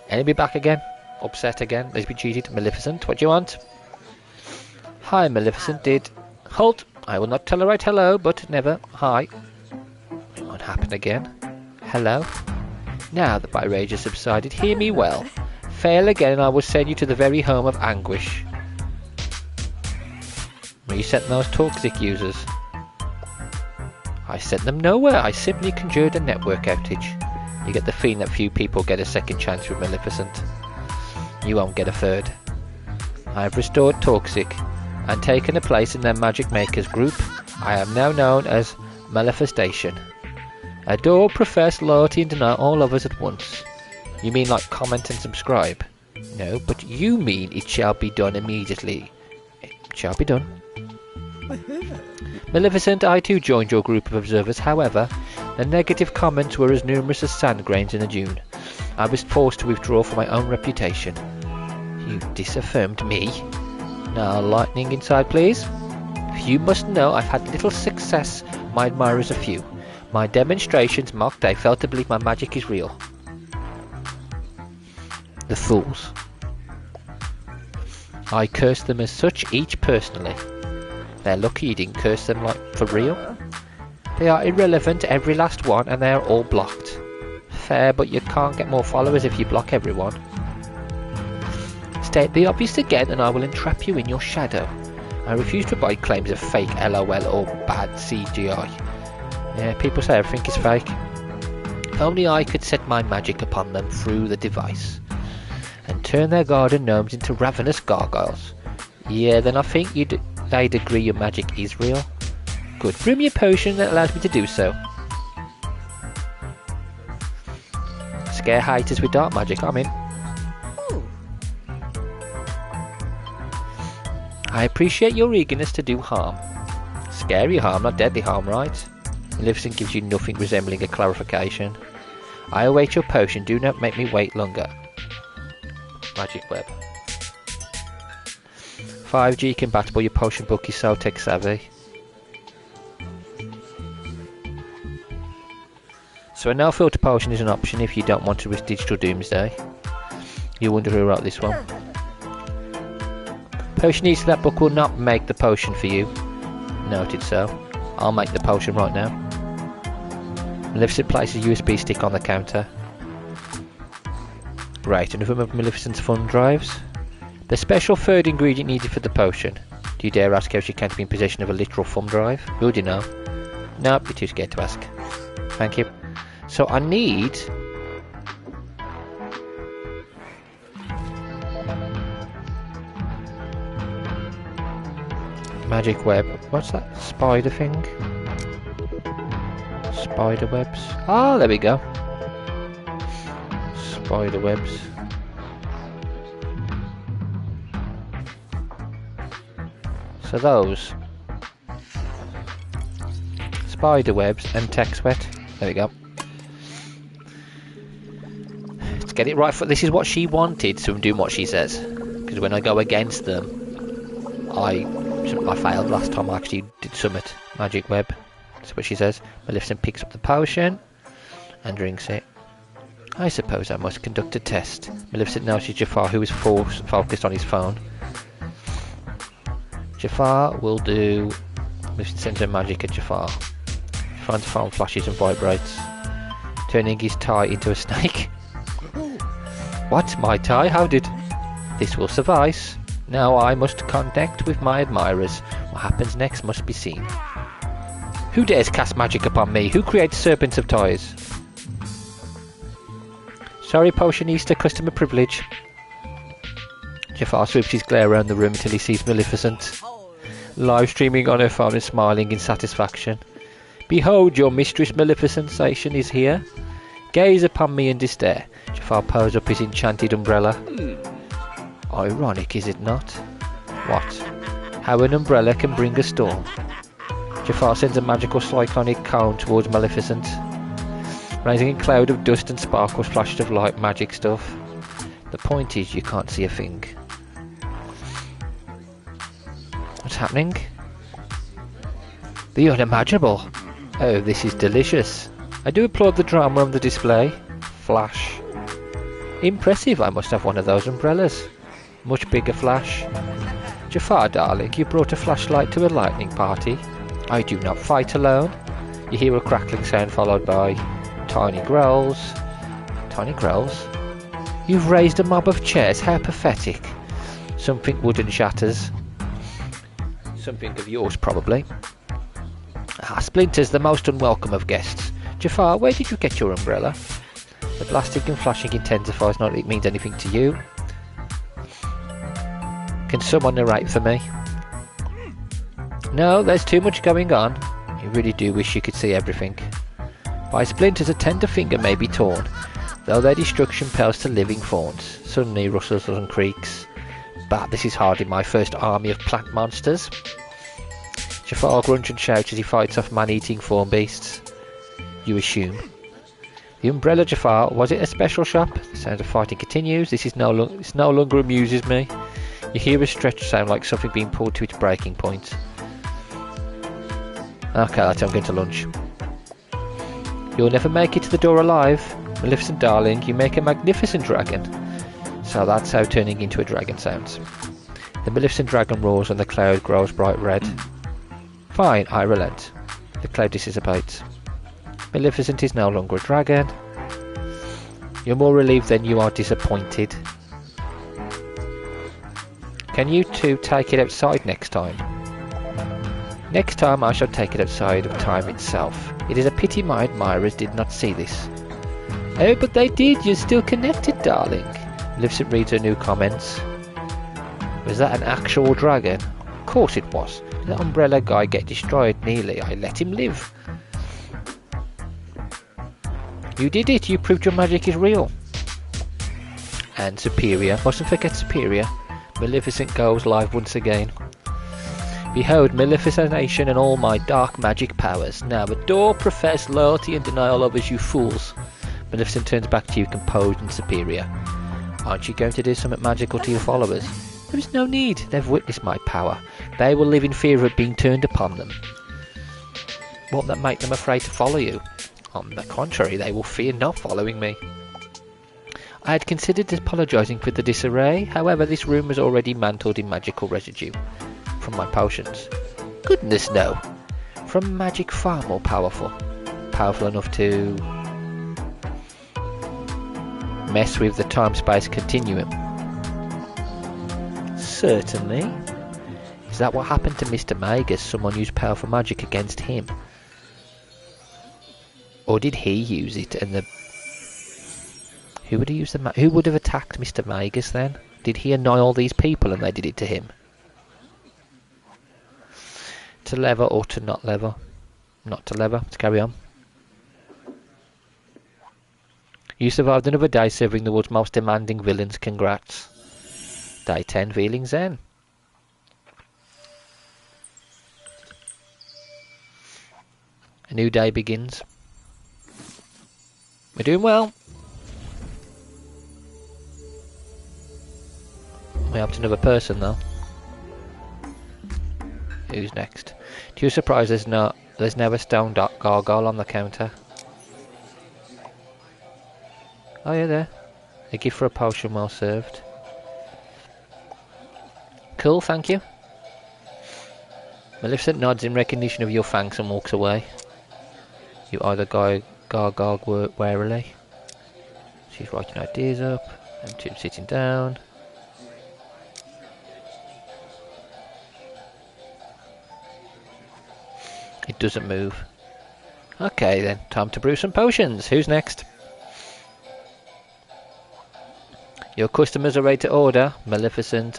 Enemy back again. Upset again. Let's be cheated. Maleficent, what do you want? Hi, Maleficent. Halt! I will not tell her right hello, but never hi. What happened again? Hello? Now that my rage has subsided, hear me well. Fail again and I will send you to the very home of anguish. Reset those toxic users. I sent them nowhere. I simply conjured a network outage. You get the feeling that few people get a second chance with Maleficent. You won't get a third. I have restored Toxic and taken a place in their Magic Makers group. I am now known as Malefestation. Adore, profess, loyalty and deny all others at once. You mean like comment and subscribe? No, but you mean it shall be done immediately. It shall be done. Maleficent, I too joined your group of observers. However, the negative comments were as numerous as sand grains in a dune. I was forced to withdraw for my own reputation. You disaffirmed me. Now, lightning inside, please. You must know I've had little success. My admirers are few. My demonstrations mocked. I fail to believe my magic is real. The fools. I curse them as such, each personally. They're lucky you didn't curse them like for real. They are irrelevant, every last one, and they are all blocked. Fair, but you can't get more followers if you block everyone. State the obvious again and I will entrap you in your shadow. I refuse to buy claims of fake LOL or bad CGI. Yeah, people say everything is fake. If only I could set my magic upon them through the device and turn their garden gnomes into ravenous gargoyles. Yeah, then I think they'd agree your magic is real. Good. Brew me a potion that allows me to do so. Scare haters with dark magic, I'm in. I appreciate your eagerness to do harm. Scary harm, not deadly harm, right? Maleficent gives you nothing resembling a clarification. I await your potion, do not make me wait longer. Magic web. 5G compatible, your potion book is so tech savvy. So a no filter potion is an option if you don't want to risk digital doomsday. You wonder who wrote this one. Potion needs to that book will not make the potion for you. Noted, so I'll make the potion right now. Maleficent places a USB stick on the counter. Right, another of Maleficent's fun drives. The special third ingredient needed for the potion. Do you dare ask how she can't be in possession of a literal thumb drive? Would you know? Nope, you're too scared to ask. Thank you. So I need... magic web. What's that spider thing? Spider webs. Ah, there we go. Spider webs. So those. Spider webs and tech sweat. There we go. Let's get it right. This is what she wanted, so I'm doing what she says. Because when I go against them, I failed last time I actually did summit magic web. That's what she says. Maleficent picks up the potion and drinks it. I suppose I must conduct a test. Maleficent notices Jafar, who is focused on his phone. Jafar will do Magnificent Centre of Magic at Jafar. Jafar's phone flashes and vibrates, turning his tie into a snake. What? My tie? How did... This will suffice. Now I must connect with my admirers. What happens next must be seen. Who dares cast magic upon me? Who creates serpents of ties? Sorry, Potionista, customer privilege. Jafar swoops his glare around the room until he sees Maleficent, live streaming on her phone and smiling in satisfaction. Behold, your mistress Maleficent is here. Gaze upon me and disdair. Jafar poses up his enchanted umbrella. Ironic, is it not? What? How an umbrella can bring a storm. Jafar sends a magical cyclonic cone towards Maleficent, raising a cloud of dust and sparkles, flashes of light, magic stuff. The point is, you can't see a thing. What's happening? The unimaginable. Oh, this is delicious. I do applaud the drama on the display. Flash. Impressive, I must have one of those umbrellas. Much bigger flash. Jafar, darling, you brought a flashlight to a lightning party. I do not fight alone. You hear a crackling sound followed by tiny growls. Tiny growls? You've raised a mob of chairs, how pathetic. Something wooden shatters. Something of yours, probably. Ah, Splinters, the most unwelcome of guests. Jafar, where did you get your umbrella? The blasting and flashing intensifies, not that it means anything to you. Can someone narrate for me? No, there's too much going on. You really do wish you could see everything. By Splinters, a tender finger may be torn, though their destruction pales to living thorns. Suddenly rustles and creaks. But this is hardly my first army of plant monsters. Jafar grunts and shouts as he fights off man-eating form beasts. You assume. The umbrella, Jafar, was it a special shop? The sound of fighting continues. This no longer amuses me. You hear a stretch sound like something being pulled to its breaking point. Okay, I'm going to lunch. You'll never make it to the door alive. Maleficent, darling, you make a magnificent dragon. So that's how turning into a dragon sounds. The Maleficent dragon roars and the cloud grows bright red. Fine, I relent. The cloud dissipates. Maleficent is no longer a dragon. You're more relieved than you are disappointed. Can you two take it outside next time? Next time I shall take it outside of time itself. It is a pity my admirers did not see this. Oh, but they did. You're still connected, darling. Maleficent reads her new comments. Was that an actual dragon? Of course it was. The umbrella guy get destroyed nearly. I let him live. You did it. You proved your magic is real. And superior. Mustn't forget superior. Maleficent goes live once again. Behold, Maleficentation and all my dark magic powers. Now adore, profess loyalty and denial of us, you fools. Maleficent turns back to you, composed and superior. Aren't you going to do something magical to your followers? There is no need. They've witnessed my power. They will live in fear of it being turned upon them. Won't that make them afraid to follow you? On the contrary, they will fear not following me. I had considered apologising for the disarray. However, this room was already mantled in magical residue. From my potions. Goodness no. From magic far more powerful. Powerful enough to mess with the time-space continuum. Certainly. Is that what happened to Mr. Magus? Someone used powerful magic against him? Or did he use it and the... Who would have used the... Who would have attacked Mr. Magus then? Did he annihilate these people and they did it to him? To lever or to not lever? Not to lever. Let's carry on. You survived another day serving the world's most demanding villains. Congrats. Day 10, feeling zen. A new day begins. We're doing well. We helped another person though. Who's next? To your surprise, there's now a stone gargoyle on the counter. Oh yeah, there. A gift for a potion well served. Cool, thank you. Maleficent nods in recognition of your thanks and walks away. You either gargle warily. She's writing ideas up. And two sitting down. It doesn't move. Okay then, time to brew some potions. Who's next? Your customers are ready to order. Maleficent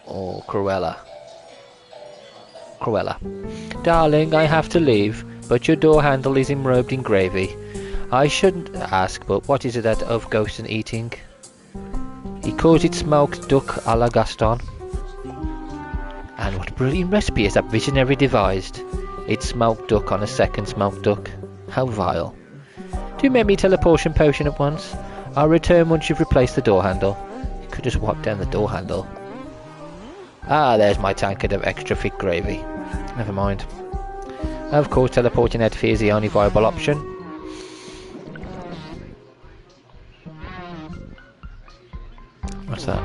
or Cruella? Cruella. Darling, I have to leave, but your door handle is enrobed in gravy. I shouldn't ask, but what is it that of ghosts and eating? He calls it smoked duck a la Gaston. And what brilliant recipe is that visionary devised? It's smoked duck on a second smoked duck. How vile. Do make me tell a portion potion at once. I'll return once you've replaced the door handle. You could just wipe down the door handle. Ah, there's my tankard of extra thick gravy. Never mind. Of course, teleporting Edfi is the only viable option. What's that?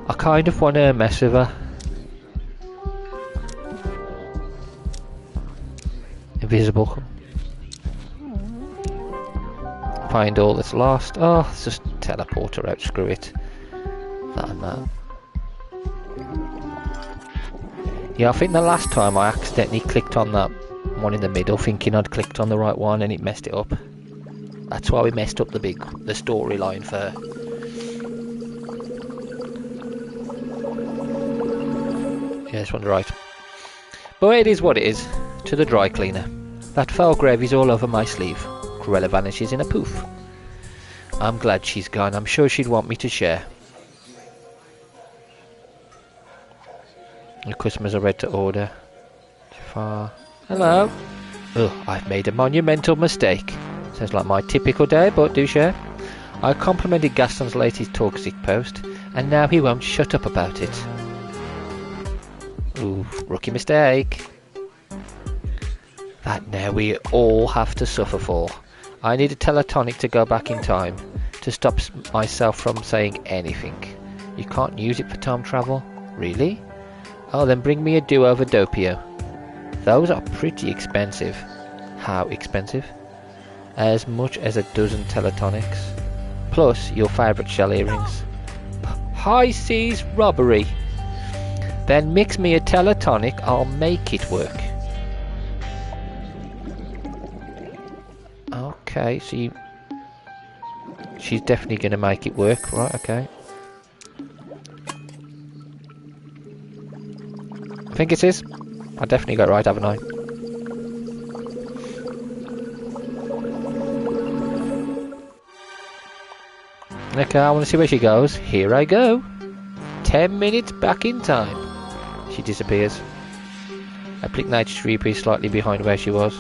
I kind of want to mess with her. Invisible. Find all that's lost. Oh, let's just teleport her out, screw it. That and that. Yeah, I think the last time I accidentally clicked on that one in the middle, thinking I'd clicked on the right one, and it messed it up. That's why we messed up the storyline for her. Yeah, this one's right. But it is what it is. To the dry cleaner. That foul gravy's all over my sleeve. Cruella vanishes in a poof. I'm glad she's gone. I'm sure she'd want me to share. The customers are ready to order. Jafar. Hello. Oh, I've made a monumental mistake. Sounds like my typical day, but do share. I complimented Gaston's latest toxic post, and now he won't shut up about it. Ooh, rookie mistake. That now we all have to suffer for. I need a teletonic to go back in time, to stop myself from saying anything. You can't use it for time travel? Really? Oh, then bring me a do-over Doppio. Those are pretty expensive. How expensive? As much as a dozen teletonics. Plus your favourite shell earrings. High seas robbery. Then mix me a teletonic, I'll make it work. Okay, so she's definitely going to make it work, right? Okay. I think it is. I definitely got it right, haven't I? Okay, I want to see where she goes. Here I go. 10 minutes back in time. She disappears. I click 93p slightly behind where she was.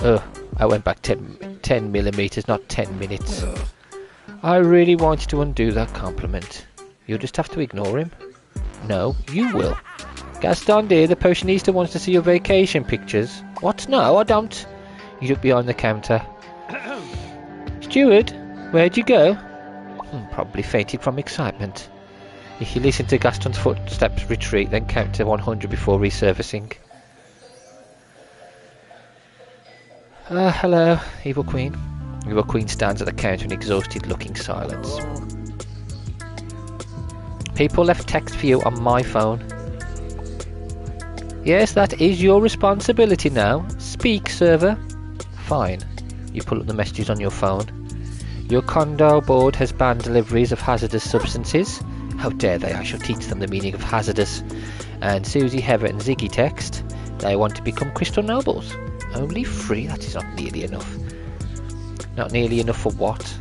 Ugh. I went back 10 millimeters, not 10 minutes. I really wanted to undo that compliment. You'll just have to ignore him. No, you will. Gaston dear, the potionista wants to see your vacation pictures. What? No, I don't. You look behind the counter. Steward, where'd you go? Probably fainted from excitement. If you listen to Gaston's footsteps retreat, then count to 100 before resurfacing. Hello, Evil Queen. Evil Queen stands at the counter in exhausted-looking silence. People left text for you on my phone. Yes, that is your responsibility now. Speak, server. Fine. You pull up the messages on your phone. Your condo board has banned deliveries of hazardous substances. How dare they? I shall teach them the meaning of hazardous. And Susie, Heather and Ziggy text. They want to become crystal nobles. Only 3? That is not nearly enough. Not nearly enough for what?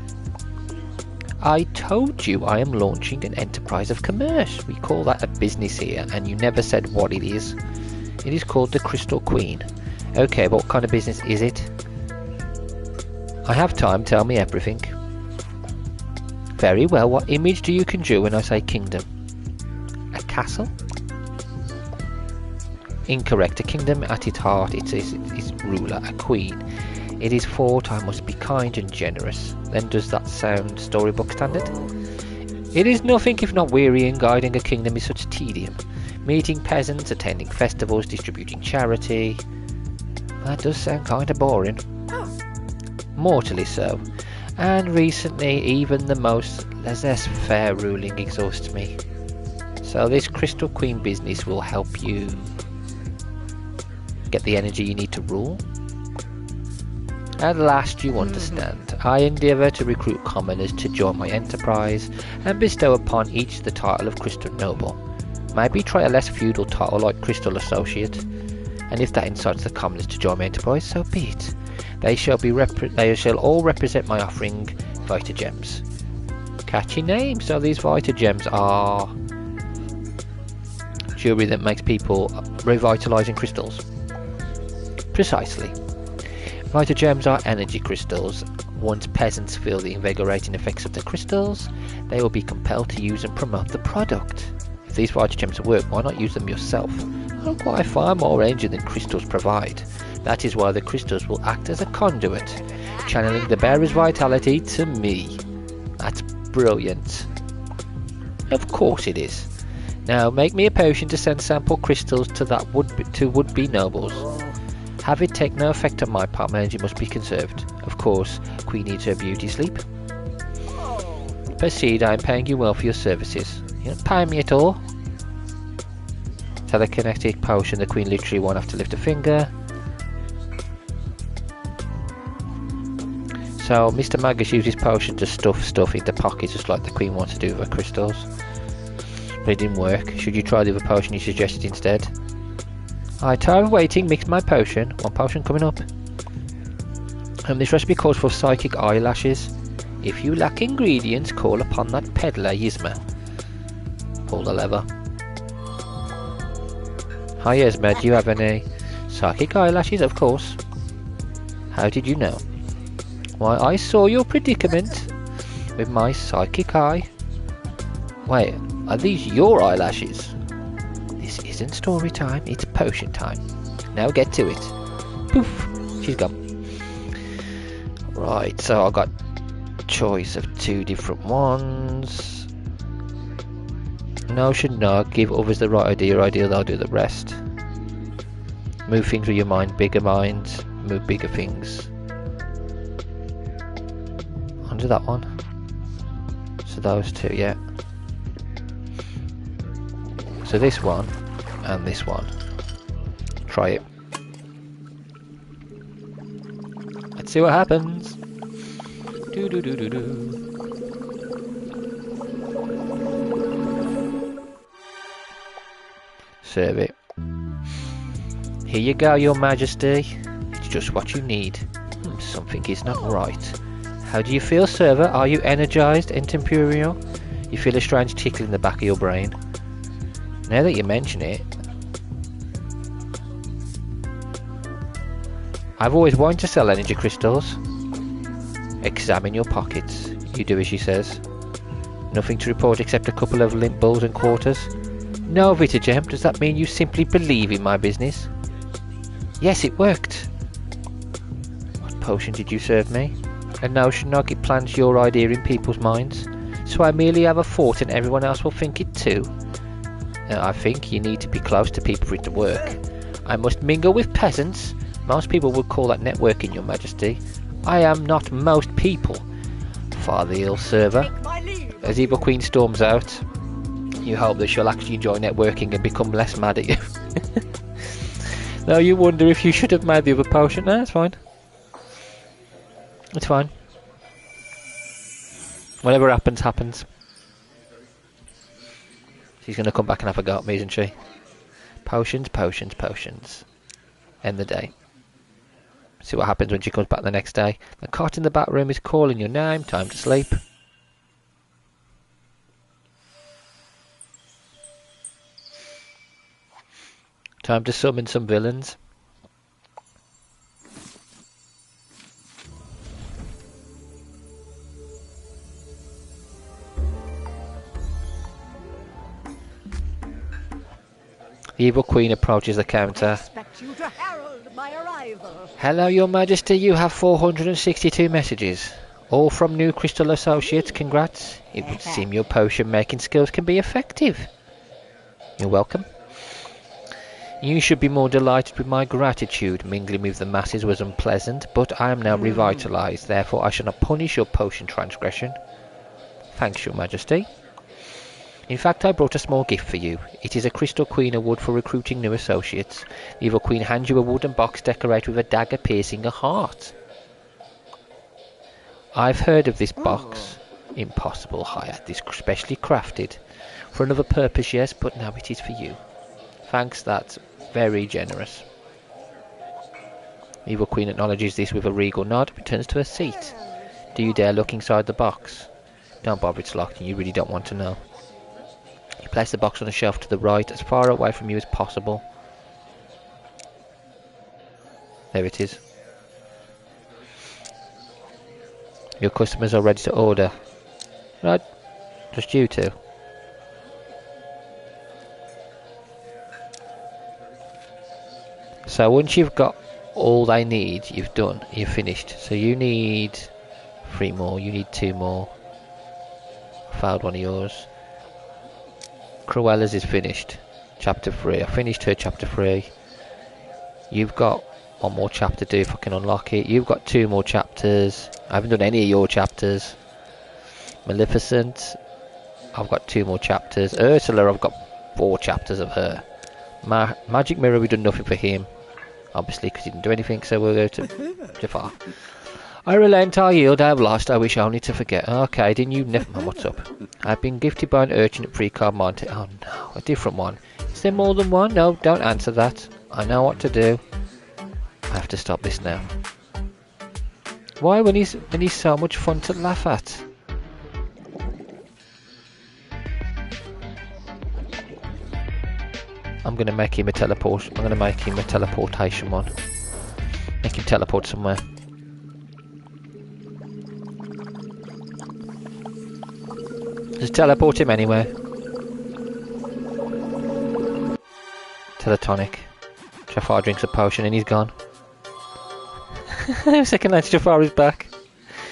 I told you I am launching an enterprise of commerce. We call that a business here, and you never said what it is. It is called the Crystal Queen. Okay, but what kind of business is it? I have time, tell me everything. Very well, what image do you conjure when I say kingdom? A castle? Incorrect. A kingdom at its heart, its ruler, a queen. It is thought I must be kind and generous. Then does that sound storybook standard? It is nothing if not wearying. Guiding a kingdom is such tedium. Meeting peasants, attending festivals, distributing charity. That does sound kinda boring. Mortally so. And recently, even the most laissez-faire ruling exhausts me. So this Crystal Queen business will help you get the energy you need to rule. At last you understand. I endeavour to recruit commoners to join my enterprise and bestow upon each the title of Crystal Noble. Maybe try a less feudal title like Crystal Associate, and if that incites the commoners to join my enterprise, so be it. They shall all represent my offering, Vita Gems. Catchy name. So these Vita Gems are jewellery that makes people revitalising crystals. Precisely. Vita Gems are energy crystals. Once peasants feel the invigorating effects of the crystals, they will be compelled to use and promote the product. If these Vita Gems work, why not use them yourself? I'll acquire far more energy than crystals provide. That is why the crystals will act as a conduit, channeling the bearer's vitality to me. That's brilliant. Of course it is. Now make me a potion to send sample crystals to would-be nobles. Have it take no effect on my part. My energy must be conserved. Of course, Queen needs her beauty sleep. Proceed, I am paying you well for your services. You don't pay me at all. Telekinetic potion, the Queen literally won't have to lift a finger. So Mr. Magus uses potion to stuff stuff into pockets just like the Queen wants to do with her crystals. But it didn't work. Should you try the other potion you suggested instead? I tired of waiting, mixed my potion. One potion coming up. This recipe calls for psychic eyelashes. If you lack ingredients, call upon that peddler Yzma. Pull the lever. Hi Yzma, do you have any psychic eyelashes? Of course. How did you know? Why, I saw your predicament with my psychic eye. Wait, are these your eyelashes? This isn't story time, it's potion time. Now get to it. Poof, she's gone. Right, so I got choice of 2 different ones. No, should not. Give others the right idea, they'll do the rest. Move things with your mind, bigger minds, move bigger things. Onto that one. So those 2, yeah. So this one and this one. Try it. Let's see what happens. Do do do do do. Serve it. Here you go, Your Majesty. It's just what you need. Something is not right. How do you feel, server? Are you energized, Entempurio? You feel a strange tickle in the back of your brain. Now that you mention it, I've always wanted to sell energy crystals. Examine your pockets. You do as she says. Nothing to report except a couple of limp balls and quarters. No, Vita Gem, does that mean you simply believe in my business? Yes, it worked. What potion did you serve me? A notion I get plants your idea in people's minds, so I merely have a thought and everyone else will think it too. I think you need to be close to people for it to work. I must mingle with peasants. Most people would call that networking, Your Majesty. I am not most people. Father the ill server. As Evil Queen storms out, you hope that she'll actually enjoy networking and become less mad at you. Now you wonder if you should have made the other potion. No, it's fine. It's fine. Whatever happens, happens. She's going to come back and have a go at me, isn't she? Potions, potions, potions. End the day. See what happens when she comes back the next day. The cot in the back room is calling your name. Time to sleep. Time to summon some villains. The Evil Queen approaches the counter. Expect you to herald my arrival. arrival. Hello, Your Majesty. You have 462 messages. All from New Crystal Associates. Congrats. It would seem your potion making skills can be effective. You're welcome. You should be more delighted with my gratitude. Mingling with the masses was unpleasant, but I am now revitalized. Therefore, I shall not punish your potion transgression. Thanks, Your Majesty. In fact, I brought a small gift for you. It is a Crystal Queen award for recruiting new associates. The Evil Queen hands you a wooden box decorated with a dagger piercing a heart. I've heard of this box. Impossible, Hayat. It's specially crafted. For another purpose, yes, but now it is for you. Thanks, that's very generous. Evil Queen acknowledges this with a regal nod, returns to her seat. Do you dare look inside the box? Don't bother, it's locked and you really don't want to know. You place the box on a shelf to the right, as far away from you as possible. There it is. Your customers are ready to order. Right, just you two. So once you've got all they need, you've finished. So you need 3 more, you need 2 more. Failed one of yours. Cruella's is finished. Chapter 3. I finished her chapter 3. You've got 1 more chapter to do if I can unlock it. You've got 2 more chapters. I haven't done any of your chapters. Maleficent. I've got 2 more chapters. Ursula, I've got 4 chapters of her. Magic Mirror, we've done nothing for him. Obviously, because he didn't do anything, so we'll go to Jafar. I relent, I yield, I have lost, I wish only to forget. Okay, didn't you? Never mind, what's up? I've been gifted by an urchin at Precard Monte. Oh no, a different one. Is there more than one? No, don't answer that. I know what to do. I have to stop this now. Why, when he's so much fun to laugh at? I'm gonna make him a teleport. I'm gonna make him a teleportation one. Make him teleport somewhere. Just teleport him anywhere. Teletonic. Jafar drinks a potion and he's gone. A second later, Jafar is back.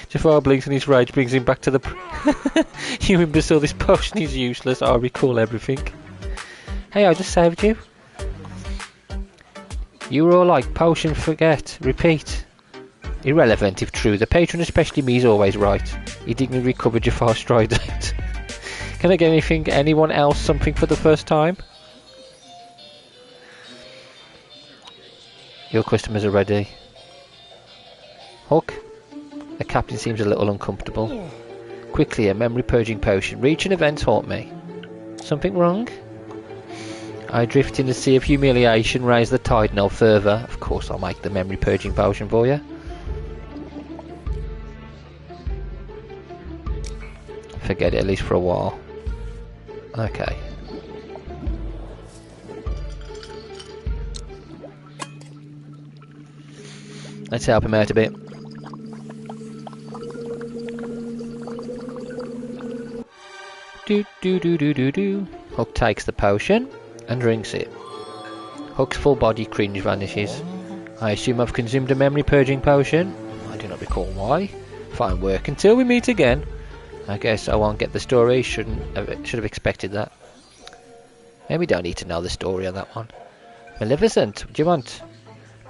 Jafar blinks and his rage brings him back to the... You imbecile, this potion is useless. I recall everything. Hey, I just saved you. You were all like, potion, forget, repeat. Irrelevant if true. The patron, especially me, is always right. He dignity recovered Jafar's trident. Can I get anyone else something for the first time? Your customers are ready. Hook. The captain seems a little uncomfortable. Quickly, a memory purging potion. Reach and events haunt me. Something wrong? I drift in the sea of humiliation, raise the tide no further. Of course I'll make the memory purging potion for you. Forget it, at least for a while. Okay. Let's help him out a bit. Do. Hook takes the potion and drinks it. Hook's full body cringe vanishes. I assume I've consumed a memory purging potion. I do not recall why. Fine work until we meet again. I guess I won't get the story. Should have expected that. Maybe we don't need to know the story on that one. Maleficent, what do you want?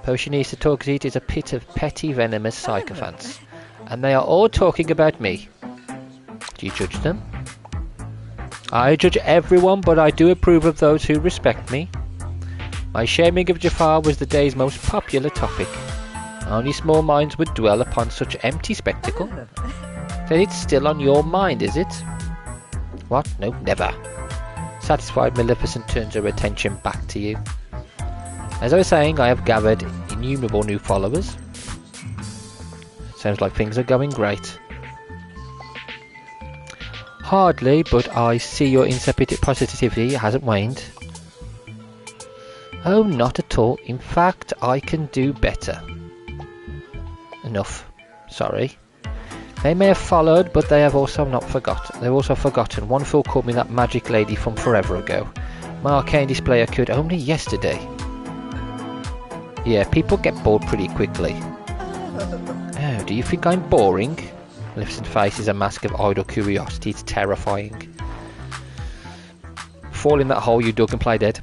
Potionista Torquesit is a pit of petty, venomous sycophants, and they are all talking about me. Do you judge them? I judge everyone, but I do approve of those who respect me. My shaming of Jafar was the day's most popular topic. Only small minds would dwell upon such empty spectacle. Then it's still on your mind, is it? What? No, never. Satisfied, Maleficent turns her attention back to you. As I was saying, I have gathered innumerable new followers. Sounds like things are going great. Hardly, but I see your insipid positivity hasn't waned. Oh, not at all. In fact, I can do better. Enough. Sorry. They may have followed, but they have also not forgotten. They've also forgotten. One fool called me that magic lady from forever ago. My arcane display occurred only yesterday. Yeah, people get bored pretty quickly. Oh, do you think I'm boring? Maleficent faces a mask of idle curiosity. It's terrifying. Fall in that hole you dug and play dead.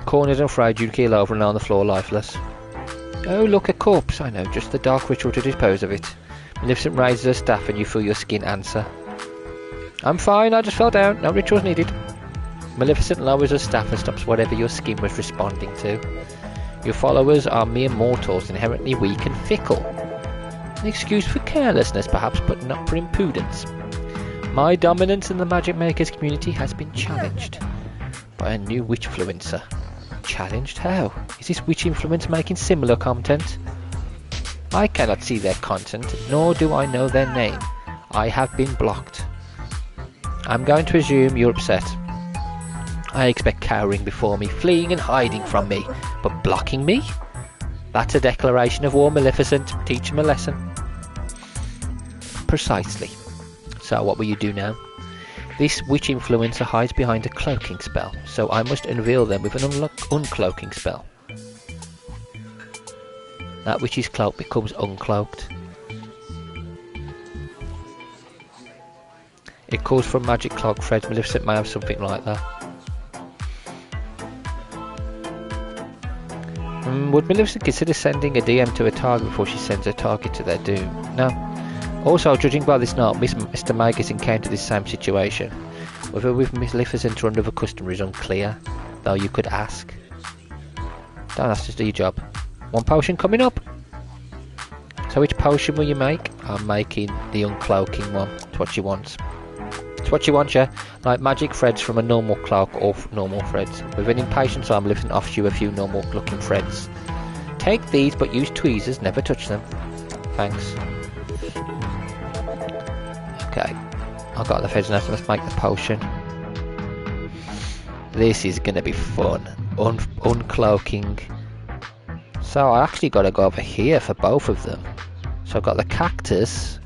Cornered and afraid you'd keel over and lay on the floor lifeless. Oh, look, a corpse. I know, just the dark ritual to dispose of it. Maleficent raises her staff and you feel your skin answer. I'm fine, I just fell down. No rituals needed. Maleficent lowers her staff and stops whatever your skin was responding to. Your followers are mere mortals, inherently weak and fickle. An excuse for carelessness, perhaps, but not for impudence. My dominance in the Magic Makers community has been challenged by a new witch-fluencer. Challenged? How? Is this witch influence making similar content? I cannot see their content, nor do I know their name. I have been blocked. I'm going to assume you're upset. I expect cowering before me, fleeing and hiding from me, but blocking me? That's a declaration of war, Maleficent. Teach him a lesson. Precisely. So what will you do now? This witch influencer hides behind a cloaking spell, so I must unveil them with an uncloaking spell. That which is cloaked becomes uncloaked. It calls for magic cloak threads. Maleficent may have something like that. Would Maleficent consider sending a DM to a target before she sends a target to their doom? No. Also, judging by this note, Mr. Mag has encountered this same situation. Whether with Maleficent or another customer is unclear, though you could ask. Don't ask, just do your job. One potion coming up! So which potion will you make? I'm making the uncloaking one. It's what she wants. It's what she wants, yeah? Like magic threads from a normal cloak or normal threads. With an impatient arm, Maleficent offers you a few normal looking threads. Take these, but use tweezers, never touch them. Thanks. Okay, I've got the threads now, so let's make the potion. This is going to be fun. Uncloaking. So I actually got to go over here for both of them. So I've got the cactus,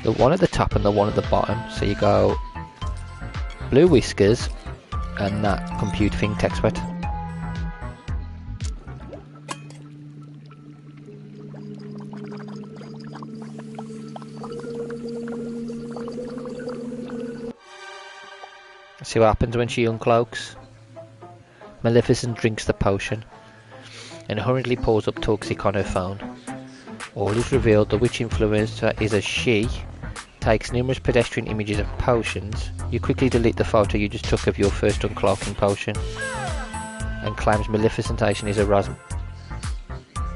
the one at the top and the one at the bottom. So you go blue whiskers and that computer thing, text wet. See what happens when she uncloaks. Maleficent drinks the potion and hurriedly pulls up Toxic on her phone. All is revealed. The witch influencer is a she. Takes numerous pedestrian images of potions. You quickly delete the photo you just took of your first uncloaking potion and claims Maleficentation is a Rasmat.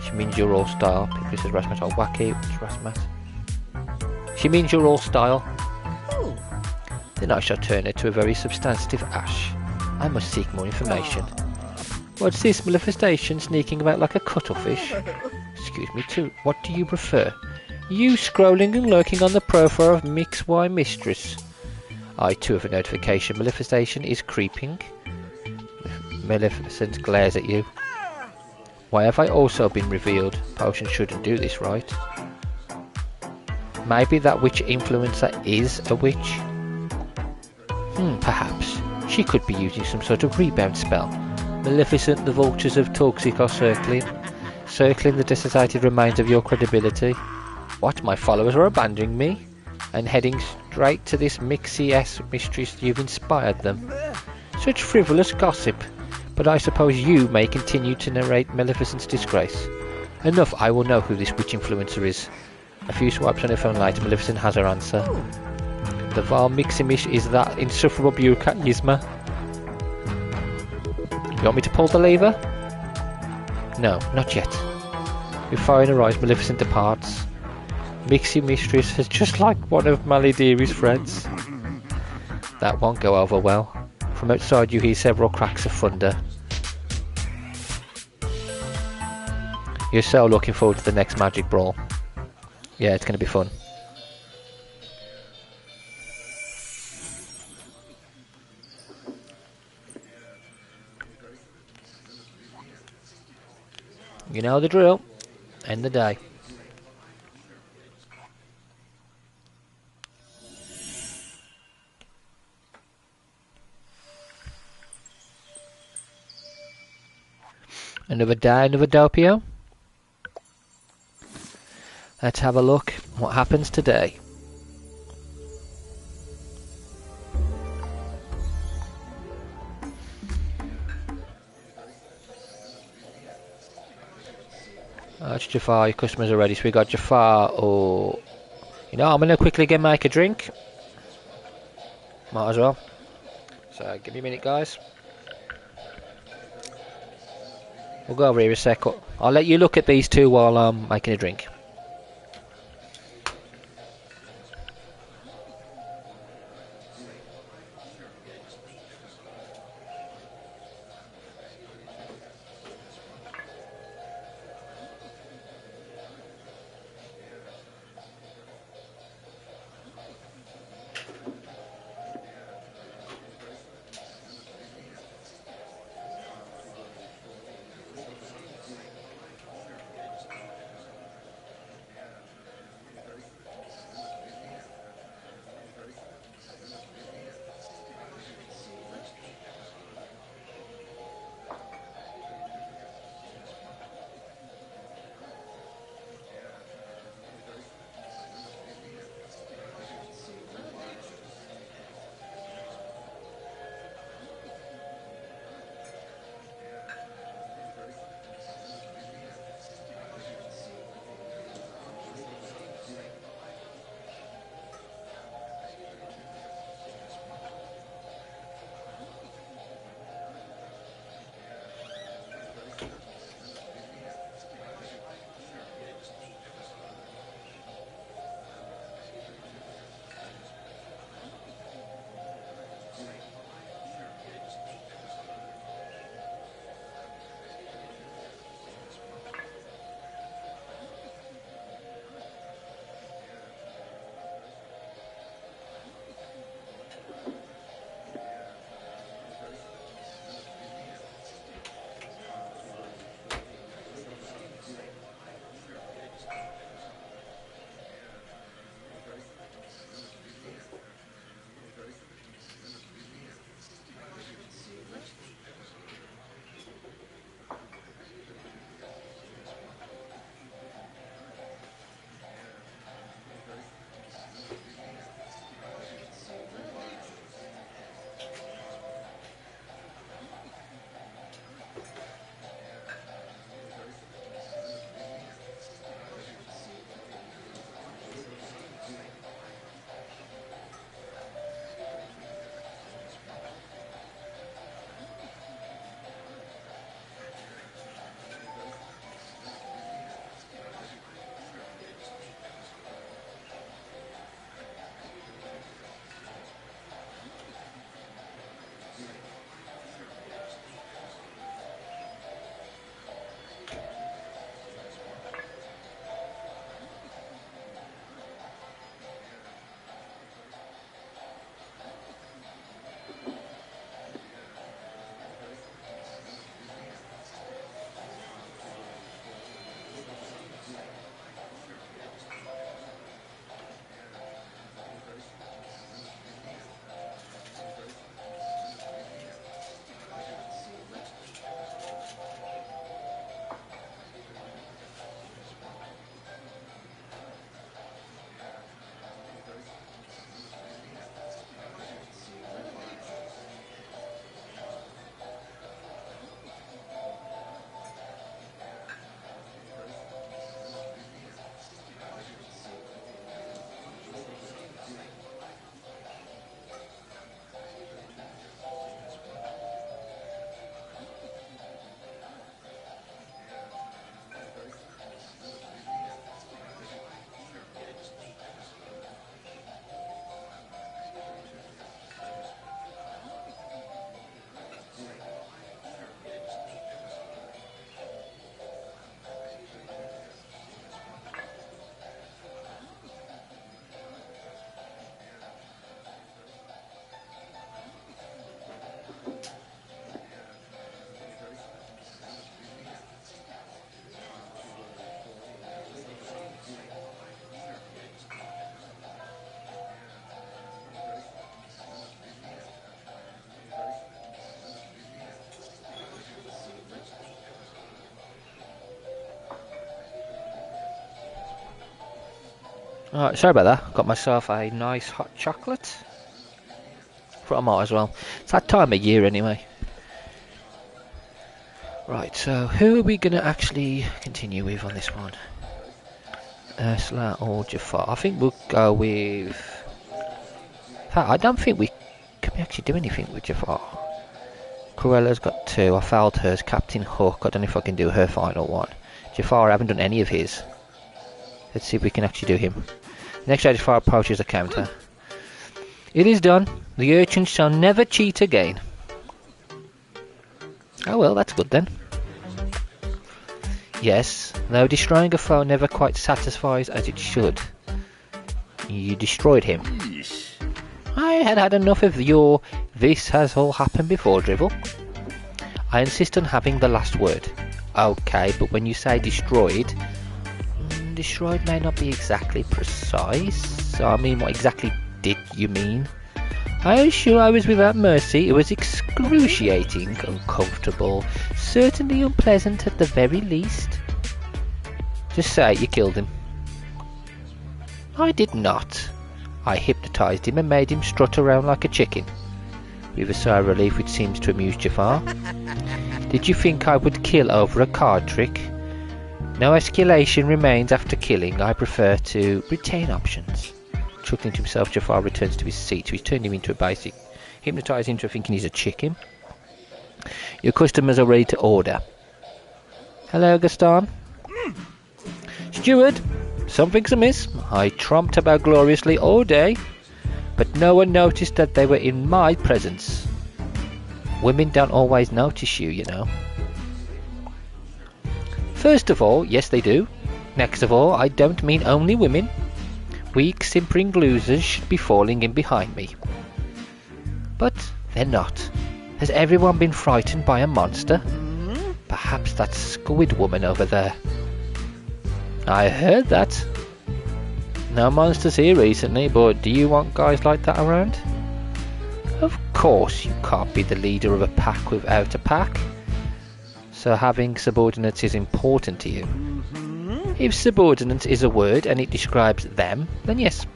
She means you're all style. People says Rasmat are wacky. What's Rasmat? She means you're all style. Then I shall turn it to a very substantive ash. I must seek more information. What's this, Maleficentation sneaking about like a cuttlefish? Excuse me too, what do you prefer? You scrolling and lurking on the profile of Mix Y Mistress. I too have a notification. Maleficentation is creeping. Maleficent glares at you. Why have I also been revealed? Potion shouldn't do this, right? Maybe that witch influencer is a witch? Perhaps. She could be using some sort of rebound spell. Maleficent, the vultures of Toxic are circling the desiccated remains of your credibility. What, my followers are abandoning me and heading straight to this Mixie S mistress? You've inspired them. Such frivolous gossip. But I suppose you may continue to narrate Maleficent's disgrace. Enough, I will know who this witch influencer is. A few swipes on her phone later, Maleficent has her answer. The Val Miximish is that insufferable bureaucrat Yzma. You want me to pull the lever? No, not yet. With fire in her eyes, Maleficent departs. Mixie Mistress is just like one of Malidiri's friends. That won't go over well. From outside you hear several cracks of thunder. You're so looking forward to the next magic brawl. Yeah, it's going to be fun. You know the drill. End the day. Another day, another Doppio. Let's have a look what happens today. That's Jafar, your customers are ready. So we got Jafar or... You know, I'm going to quickly go make a drink. Might as well. So give me a minute, guys. We'll go over here a sec. I'll let you look at these two while I'm making a drink. Alright, sorry about that. Got myself a nice hot chocolate. Thought I might as well. It's that time of year anyway. Right, so who are we going to actually continue with on this one? Ursula or Jafar? I think we'll go with... In fact, I don't think we can actually do anything with Jafar. Cruella's got 2. I failed hers. Captain Hook. I don't know if I can do her final one. Jafar, I haven't done any of his. Let's see if we can actually do him. Next stage, Jafar approaches a counter. It is done. The urchin shall never cheat again. Oh well, that's good then. Yes, though destroying a foe never quite satisfies as it should. You destroyed him. I had had enough of your "this has all happened before" drivel. I insist on having the last word. Okay, but when you say destroyed, destroyed may not be exactly precise. So I mean, what exactly did you mean? I assure I was without mercy. It was excruciating, uncomfortable, certainly unpleasant at the very least. Just say you killed him. I did not. I hypnotised him and made him strut around like a chicken. With a sigh of relief which seems to amuse Jafar. Did you think I would kill over a card trick? No escalation remains after killing. I prefer to retain options. Chuckling to himself, Jafar returns to his seat. So he's turned him into a basic. Hypnotised him into thinking he's a chicken. Your customers are ready to order. Hello, Gaston. Steward, something's amiss. I tromped about gloriously all day, but no one noticed that they were in my presence. Women don't always notice you, you know. First of all, yes they do. Next of all, I don't mean only women. Weak, simpering losers should be falling in behind me. But they're not. Has everyone been frightened by a monster? Perhaps that squid woman over there. I heard that. No monsters here recently, but do you want guys like that around? Of course you can't be the leader of a pack without a pack. So having subordinates is important to you. If subordinate is a word and it describes them, then yes.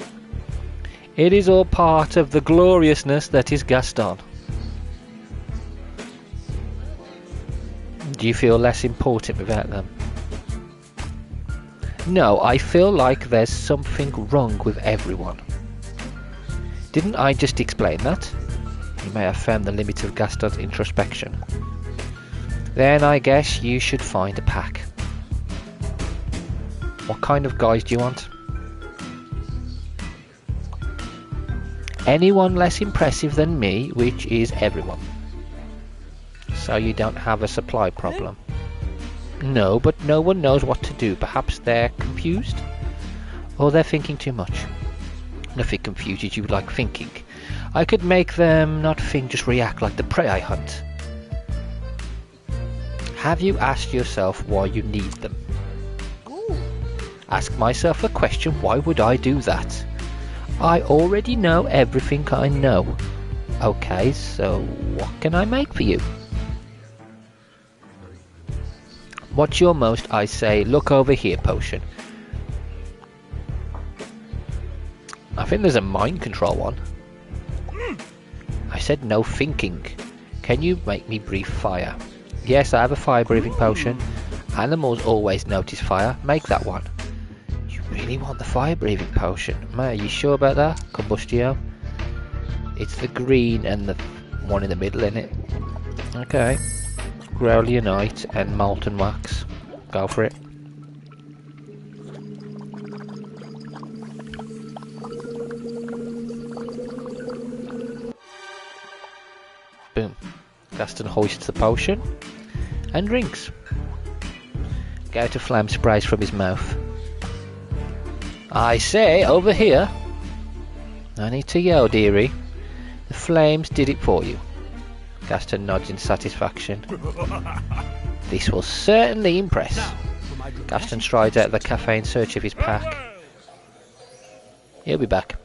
It is all part of the gloriousness that is Gaston. Do you feel less important without them? No, I feel like there's something wrong with everyone. Didn't I just explain that? You may have found the limit of Gaston's introspection. Then I guess you should find a pack. What kind of guys do you want? Anyone less impressive than me, which is everyone. So you don't have a supply problem. No, but no one knows what to do. Perhaps they're confused? Or they're thinking too much. Nothing confuses you like thinking. I could make them not think, just react like the prey I hunt. Have you asked yourself why you need them? Ask myself the question, why would I do that? I already know everything I know. Okay, so what can I make for you? What's your most, I say, look over here potion? I think there's a mind control one. I said no thinking. Can you make me breathe fire? Yes, I have a fire breathing potion. Animals always notice fire. Make that one. You really want the fire breathing potion? Mate, are you sure about that? Combustio? It's the green and the one in the middle, innit? Okay. Growlionite and molten wax. Go for it. Boom. Gaston hoists the potion and drinks. Gout of flame sprays from his mouth. I say, over here. No need to yell, dearie. The flames did it for you. Gaston nods in satisfaction. This will certainly impress. Gaston strides out of the cafe in search of his pack. He'll be back.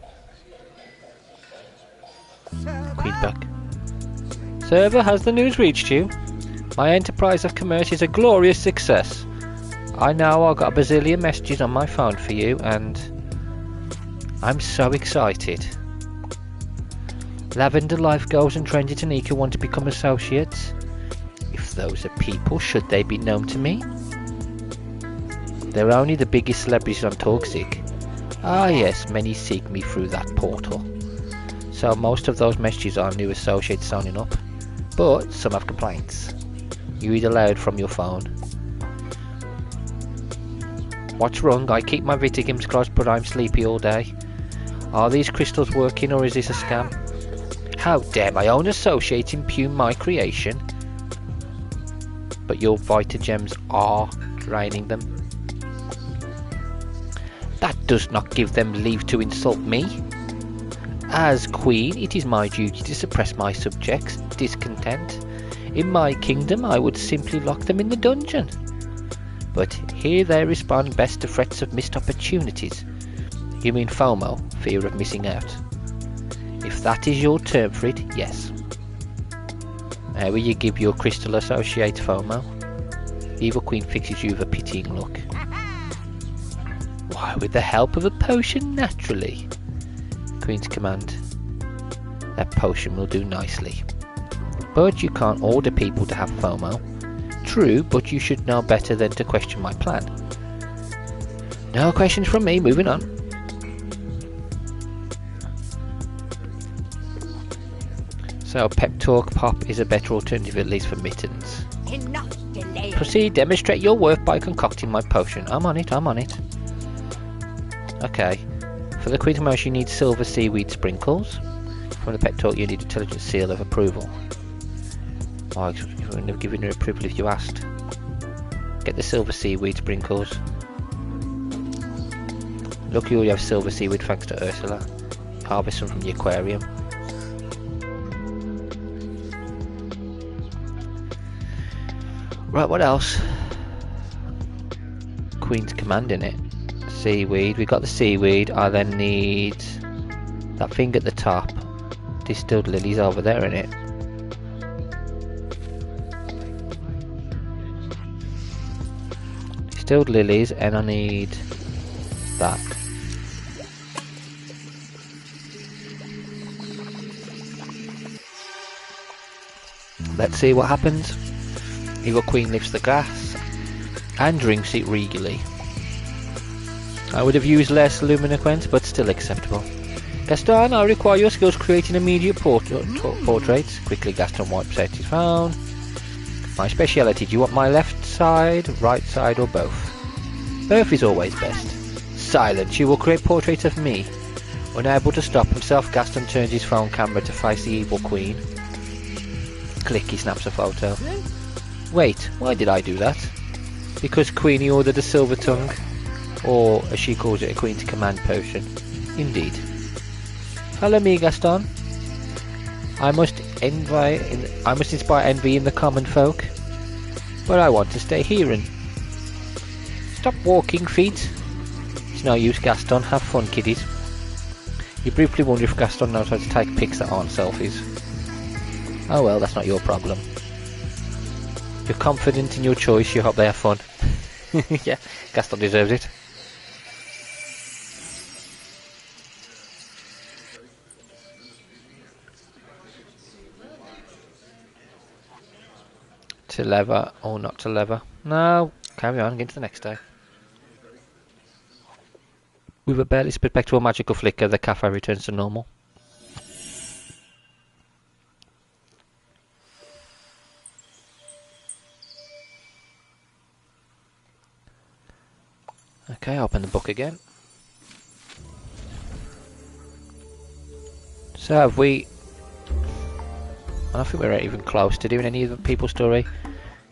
Queen's back. Server, has the news reached you? My enterprise of commerce is a glorious success. I know I've got a bazillion messages on my phone for you, and I'm so excited. Lavender Life Goals and Trendy Tanika want to become associates. If those are people, should they be known to me? They're only the biggest celebrities on Toxic. Ah yes, many seek me through that portal. So most of those messages are new associates signing up. But some have complaints. You read aloud from your phone. What's wrong? I keep my video games closed but I'm sleepy all day. Are these crystals working or is this a scam? How dare my own associate impugn my creation? But your Vita Gems are draining them. That does not give them leave to insult me. As Queen, it is my duty to suppress my subjects' discontent. In my kingdom, I would simply lock them in the dungeon. But here they respond best to threats of missed opportunities. You mean FOMO, fear of missing out? If that is your term for it, yes. How will you give your crystal associate FOMO? The Evil Queen fixes you with a pitying look. Why, with the help of a potion, naturally. Queen's command. That potion will do nicely. But you can't order people to have FOMO. True, but you should know better than to question my plan. No questions from me, moving on. So Pep Talk Pop is a better alternative, at least for mittens. Enough delay. Proceed, demonstrate your worth by concocting my potion. I'm on it, I'm on it. Okay. For the Queen of Motion you need silver seaweed sprinkles. From the Pep Talk you need intelligent seal of approval. Oh, I wouldn't have given her approval if you asked. Get the silver seaweed sprinkles. Lucky you have silver seaweed thanks to Ursula. Harvest some from the aquarium. Right, what else? Queen's command in it. Seaweed, we got the seaweed. I then need that thing at the top. Distilled lilies over there in it. Distilled lilies, and I need that. Let's see what happens. Evil Queen lifts the glass and drinks it regally. I would have used less luminescence, but still acceptable. Gaston, I require your skills creating immediate portraits. Quickly Gaston wipes out his phone. My speciality, do you want my left side, right side or both? Both is always best. Silence, you will create portraits of me. Unable to stop himself, Gaston turns his phone camera to face the Evil Queen. Click, he snaps a photo. Wait, why did I do that? Because Queenie ordered a silver tongue. Or, as she calls it, a Queen's command potion. Indeed. Follow me, Gaston. I must inspire envy in the common folk. But I want to stay here and... Stop walking, feet. It's no use, Gaston. Have fun, kiddies. You briefly wonder if Gaston knows how to take pics that aren't selfies. Oh well, that's not your problem. You're confident in your choice, you hope they have fun. Yeah, Gaston deserves it. To lever or not to lever? No, carry on, get to the next day. With a barely perpetual magical flicker, the cafe returns to normal. Okay, open the book again. So have we... I don't think we're even close to doing any of the people's story.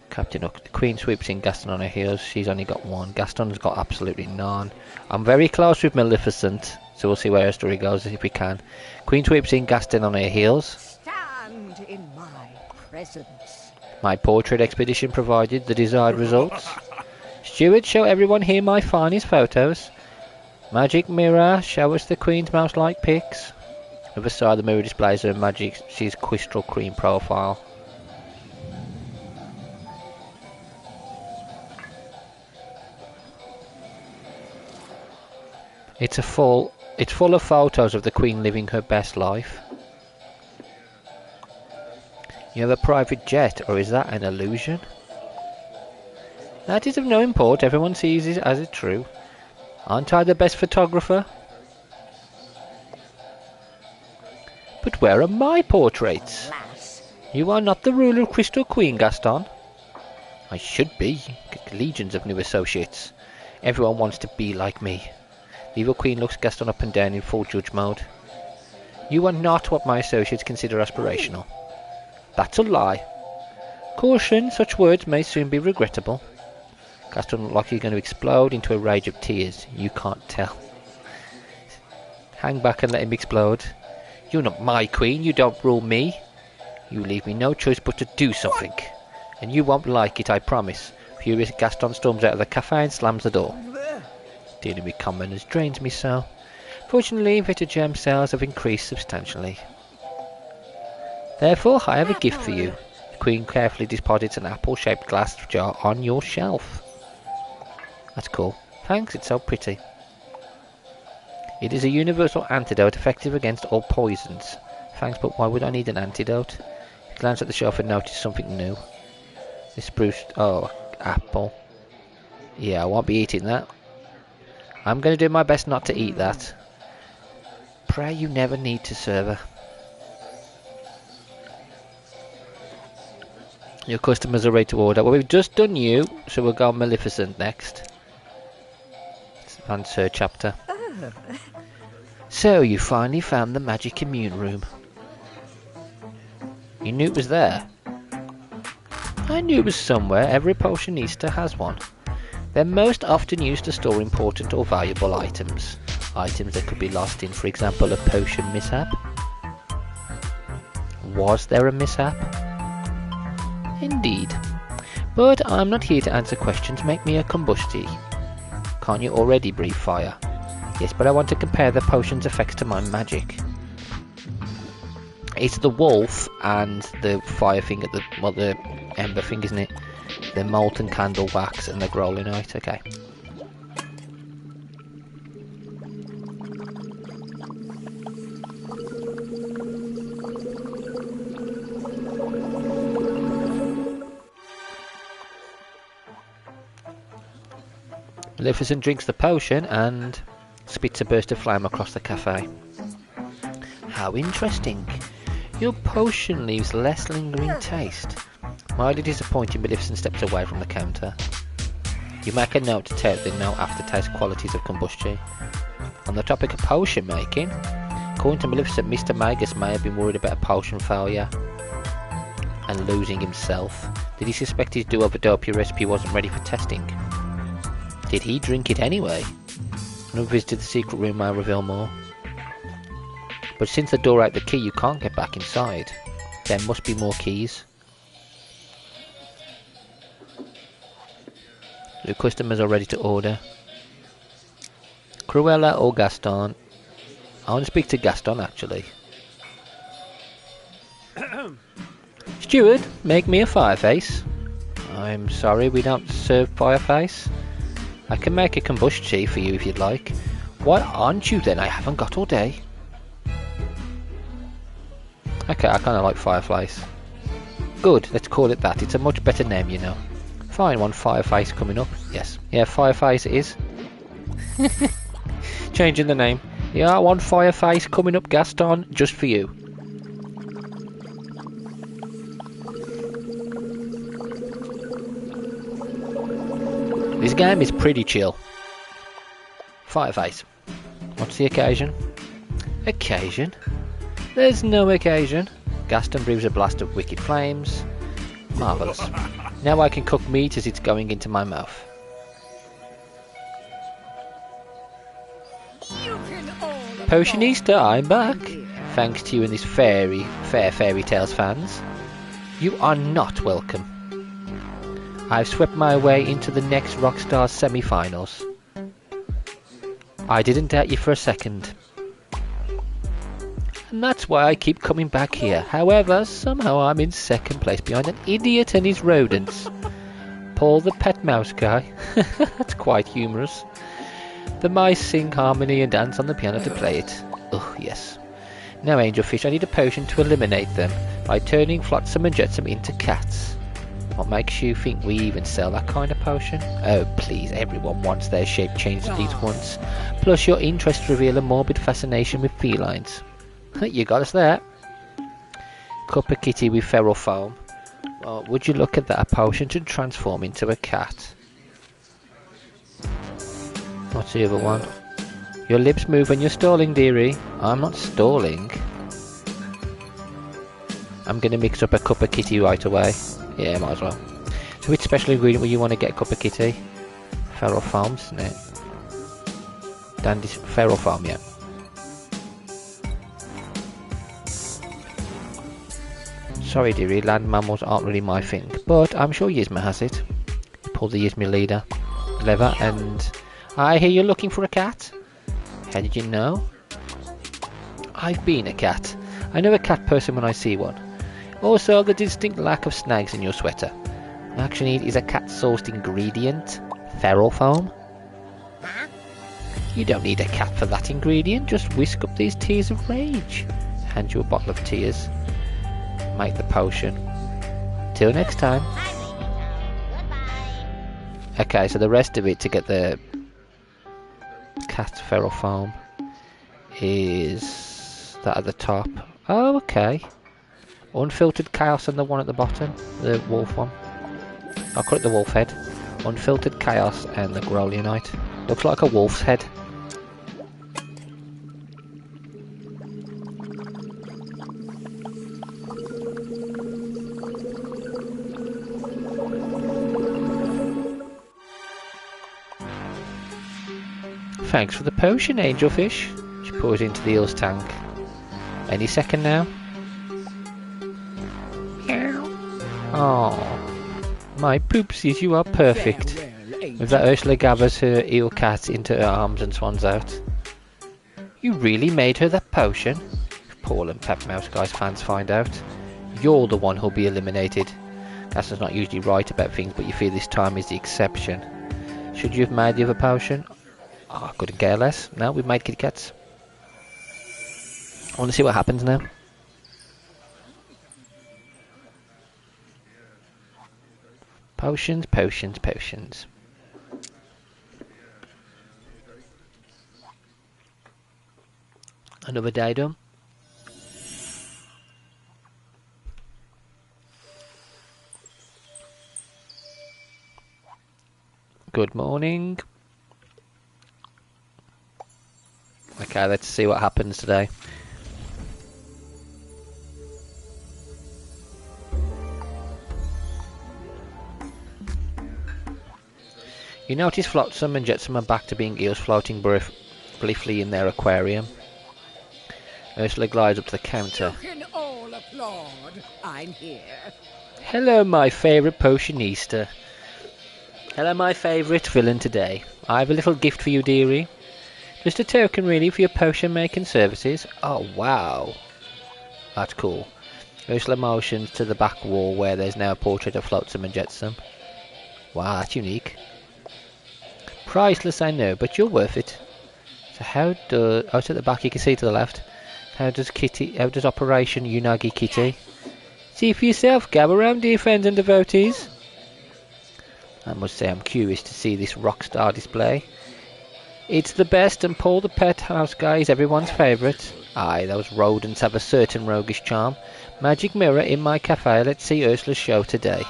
Captain Hook, the Queen sweeps in Gaston on her heels. She's only got one. Gaston's got absolutely none. I'm very close with Maleficent, so we'll see where her story goes if we can. Queen sweeps in Gaston on her heels. Stand in my presence. My portrait expedition provided the desired results. Steward, show everyone here my finest photos. Magic mirror, show us the Queen's most liked pics. With a side, the mirror displays her Majesty's crystal cream profile. It's a full It's full of photos of the Queen living her best life. You have a private jet, or is that an illusion? That is of no import, everyone sees it as it true. Aren't I the best photographer? But where are my portraits? Lass. You are not the ruler of Crystal Queen, Gaston. I should be. Legions of new associates. Everyone wants to be like me. The evil Queen looks Gaston up and down in full judge mode. You are not what my associates consider aspirational. That's a lie. Caution, such words may soon be regrettable. Gaston looks like he's going to explode into a rage of tears. You can't tell. Hang back and let him explode. You're not my queen, you don't rule me. You leave me no choice but to do something. And you won't like it, I promise. Furious, Gaston storms out of the cafe and slams the door. Dealing with commoners drains me so. Fortunately, Vitagem sales have increased substantially. Therefore, I have a gift for you. The Queen carefully deposits an apple-shaped glass jar on your shelf. That's cool. Thanks, it's so pretty. It is a universal antidote effective against all poisons. Thanks, but why would I need an antidote? He glanced at the shelf and noticed something new. This spruce... oh, apple. Yeah, I won't be eating that. I'm going to do my best not to eat that. Pray you never need to serve her. Your customers are ready to order. Well, we've just done you, so we'll go on Maleficent next. It's a answer chapter. So, you finally found the magic immune room. You knew it was there? I knew it was somewhere. Every potionista has one. They're most often used to store important or valuable items. Items that could be lost in, for example, a potion mishap. Was there a mishap? Indeed. But I'm not here to answer questions. Make me a combusti. Can't you already breathe fire? Yes, but I want to compare the potion's effects to my magic. It's the wolf and the fire thing at the... well, the ember thing, isn't it? The molten candle wax and the growlinite. Okay. Maleficent drinks the potion and spits a burst of flame across the cafe. How interesting. Your potion leaves less lingering taste. Mildly disappointed, Maleficent steps away from the counter. You make a note to tout the no aftertaste qualities of kombucha. On the topic of potion making, according to Maleficent, Mr. Magus may have been worried about a potion failure and losing himself. Did he suspect his duo-Vidopia recipe wasn't ready for testing? Did he drink it anyway? When we visited the secret room, I'll reveal more. But since the door out the key, you can't get back inside. There must be more keys. The customers are ready to order. Cruella or Gaston? I want to speak to Gaston, actually. Steward, make me a fireface. I'm sorry, we don't serve fireface. I can make a kombucha for you if you'd like. Why aren't you then? I haven't got all day. Okay, I kinda like Fireface. Good, let's call it that. It's a much better name, you know. Fine, one Fireface coming up. Yes. Yeah, Fireface it is. Changing the name. Yeah, one Fireface coming up, Gaston, just for you. This game is pretty chill. Fireface. What's the occasion? Occasion? There's no occasion. Gaston breathes a blast of wicked flames. Marvellous. Now I can cook meat as it's going into my mouth. Potionista, I'm back. Thanks to you and this fair fairy tales fans. You are not welcome. I've swept my way into the next Rockstar semi-finals. I didn't doubt you for a second. And that's why I keep coming back here. However, somehow I'm in second place behind an idiot and his rodents. Paul the pet mouse guy. That's quite humorous. The mice sing harmony and dance on the piano to play it. Oh, yes. Now, Angelfish, I need a potion to eliminate them by turning Flotsam and Jetsam into cats. What makes you think we even sell that kind of potion? Oh, please, everyone wants their shape changed at least once. Plus, your interests reveal a morbid fascination with felines. You got us there. Cup of Kitty with feral foam. Well, would you look at that, a potion to transform into a cat. What's the other one? Your lips move when you're stalling, dearie. I'm not stalling. I'm going to mix up a Cup of Kitty right away. Yeah, might as well. So which special ingredient will you want to get a Cup of Kitty? Feral foam, isn't it? Dandy's feral foam, yeah. Sorry dearie, land mammals aren't really my thing, but I'm sure Yzma has it. Pull the Yzma lever and... I hear you're looking for a cat? How did you know? I've been a cat. I know a cat person when I see one. Also, the distinct lack of snags in your sweater. What I actually need is a cat-sourced ingredient. Feral foam. You don't need a cat for that ingredient, just whisk up these tears of rage. Hand you a bottle of tears. Make the potion. Till next time. Okay, so the rest of it to get the cat feral foam is that at the top. Oh, okay. Unfiltered chaos and the one at the bottom, the wolf one. I'll call it the wolf head. Unfiltered chaos and the Grolianite. Looks like a wolf's head. Thanks for the potion, Angelfish. She pours into the eel's tank. Any second now. Oh, my poopsies, you are perfect. With that, Ursula gathers her eel cat into her arms and swans out. You really made her that potion? If Paul and Pep Mouse Guy's fans find out, you're the one who'll be eliminated. Gaston's not usually right about things, but you feel this time is the exception. Should you have made the other potion? Oh, I couldn't care less. No, we've made kitty cats. I want to see what happens now. Potions, potions, potions. Another day done. Good morning. Okay, let's see what happens today. You notice Flotsam and Jetsam are back to being eels floating briefly in their aquarium. Ursula glides up to the counter. You can all applaud. I'm here. Hello, my favourite potionista. Hello, my favourite villain today. I have a little gift for you, dearie. Just a token, really, for your potion-making services. Oh, wow. That's cool. Ursula motions to the back wall where there's now a portrait of Flotsam and Jetsam. Wow, that's unique. Priceless, I know, but you're worth it. So how does... Oh, it's at the back, you can see to the left. How does Operation Unagi Kitty? See for yourself, gather round, dear friends and devotees. I must say I'm curious to see this rockstar display. It's the best, and Paul the pet house guy is everyone's favourite. Aye, those rodents have a certain roguish charm. Magic mirror in my cafe, let's see Ursula's show today.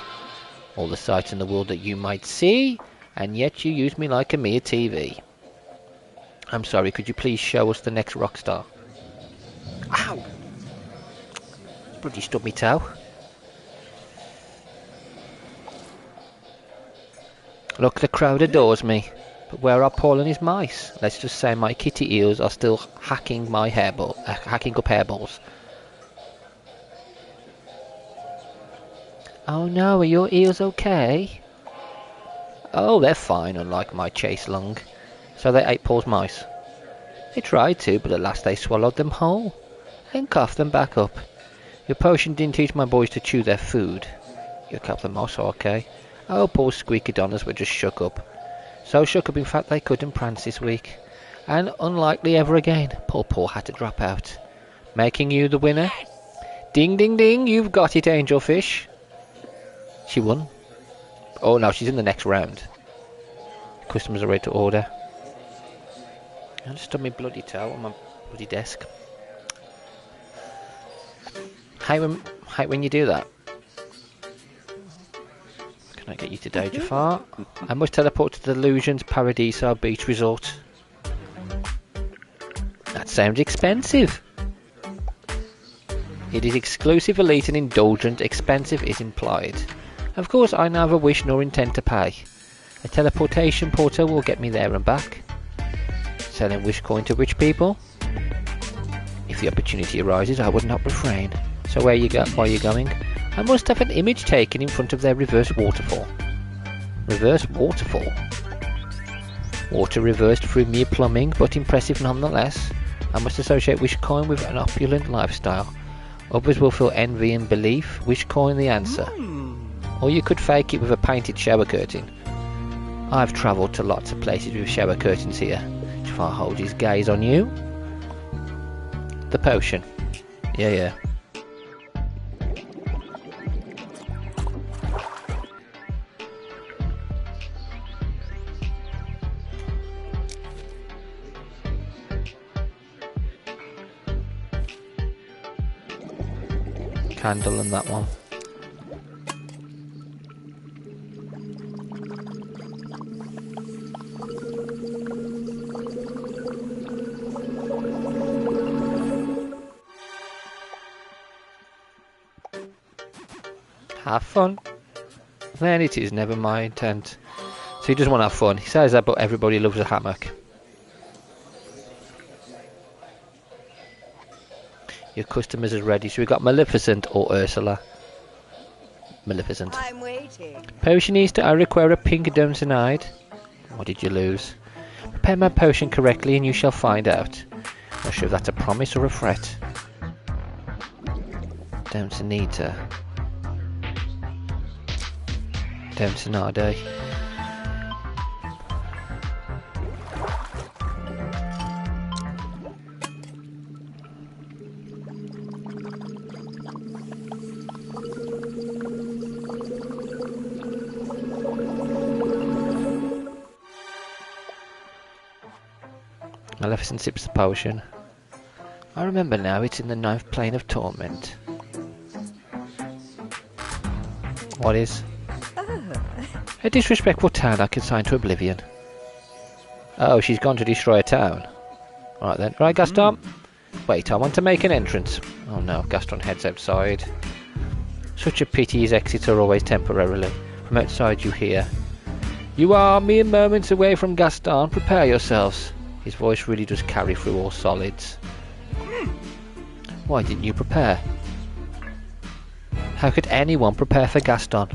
All the sights in the world that you might see, and yet you use me like a mere TV. I'm sorry, could you please show us the next rockstar? Ow! Bloody stubbed me toe. Look, the crowd adores me. But where are Paul and his mice? Let's just say my kitty eels are still hacking my hacking up hairballs. Oh no, are your eels okay? Oh, they're fine, unlike my chase lung. So they ate Paul's mice. They tried to, but at last they swallowed them whole. And coughed them back up. Your potion didn't teach my boys to chew their food. Your couple of mice are okay. Oh, Paul's squeaky donners were just shook up. So shook up in fact they couldn't prance this week. And unlikely ever again. Poor Paul had to drop out. Making you the winner. Ding ding ding, you've got it, Angelfish. She won. Oh no, she's in the next round. Customers are ready to order. I just stubbed my bloody toe on my bloody desk. Hate when you do that. Can I get you today, Jafar? I must teleport to the Illusions Paradiso Beach Resort. That sounds expensive. It is exclusive, elite and indulgent. Expensive is implied. Of course, I neither wish nor intend to pay. A teleportation portal will get me there and back. Selling wish coin to rich people. If the opportunity arises, I would not refrain. So where you go? Why are you going? I must have an image taken in front of their reverse waterfall. Reverse waterfall? Water reversed through mere plumbing, but impressive nonetheless. I must associate wish coin with an opulent lifestyle. Others will feel envy and belief. Wish coin the answer. Or you could fake it with a painted shower curtain. I've travelled to lots of places with shower curtains here. Jafar holds his gaze on you. The potion. Yeah. Candle and that one. Have fun. Then it is never my intent. So he doesn't want to have fun. He says that, but everybody loves a hammock. Your customers are ready. So we got Maleficent or Ursula. Maleficent. I'm waiting. Potionista, I require a pink Damsonide. What did you lose? Prepare my potion correctly and you shall find out. Not sure if that's a promise or a threat. Damsonita. Damsonade. Maleficent sips the potion. I remember now, it's in the 9th plane of torment. What is? A disrespectful town I consigned to oblivion. Oh, she's gone to destroy a town. Alright then. Right, Gaston? Wait, I want to make an entrance. Oh no, Gaston heads outside. Such a pity his exits are always temporarily. From outside you hear, "You are mere moments away from Gaston. Prepare yourselves." His voice really does carry through all solids. Why didn't you prepare? How could anyone prepare for Gaston?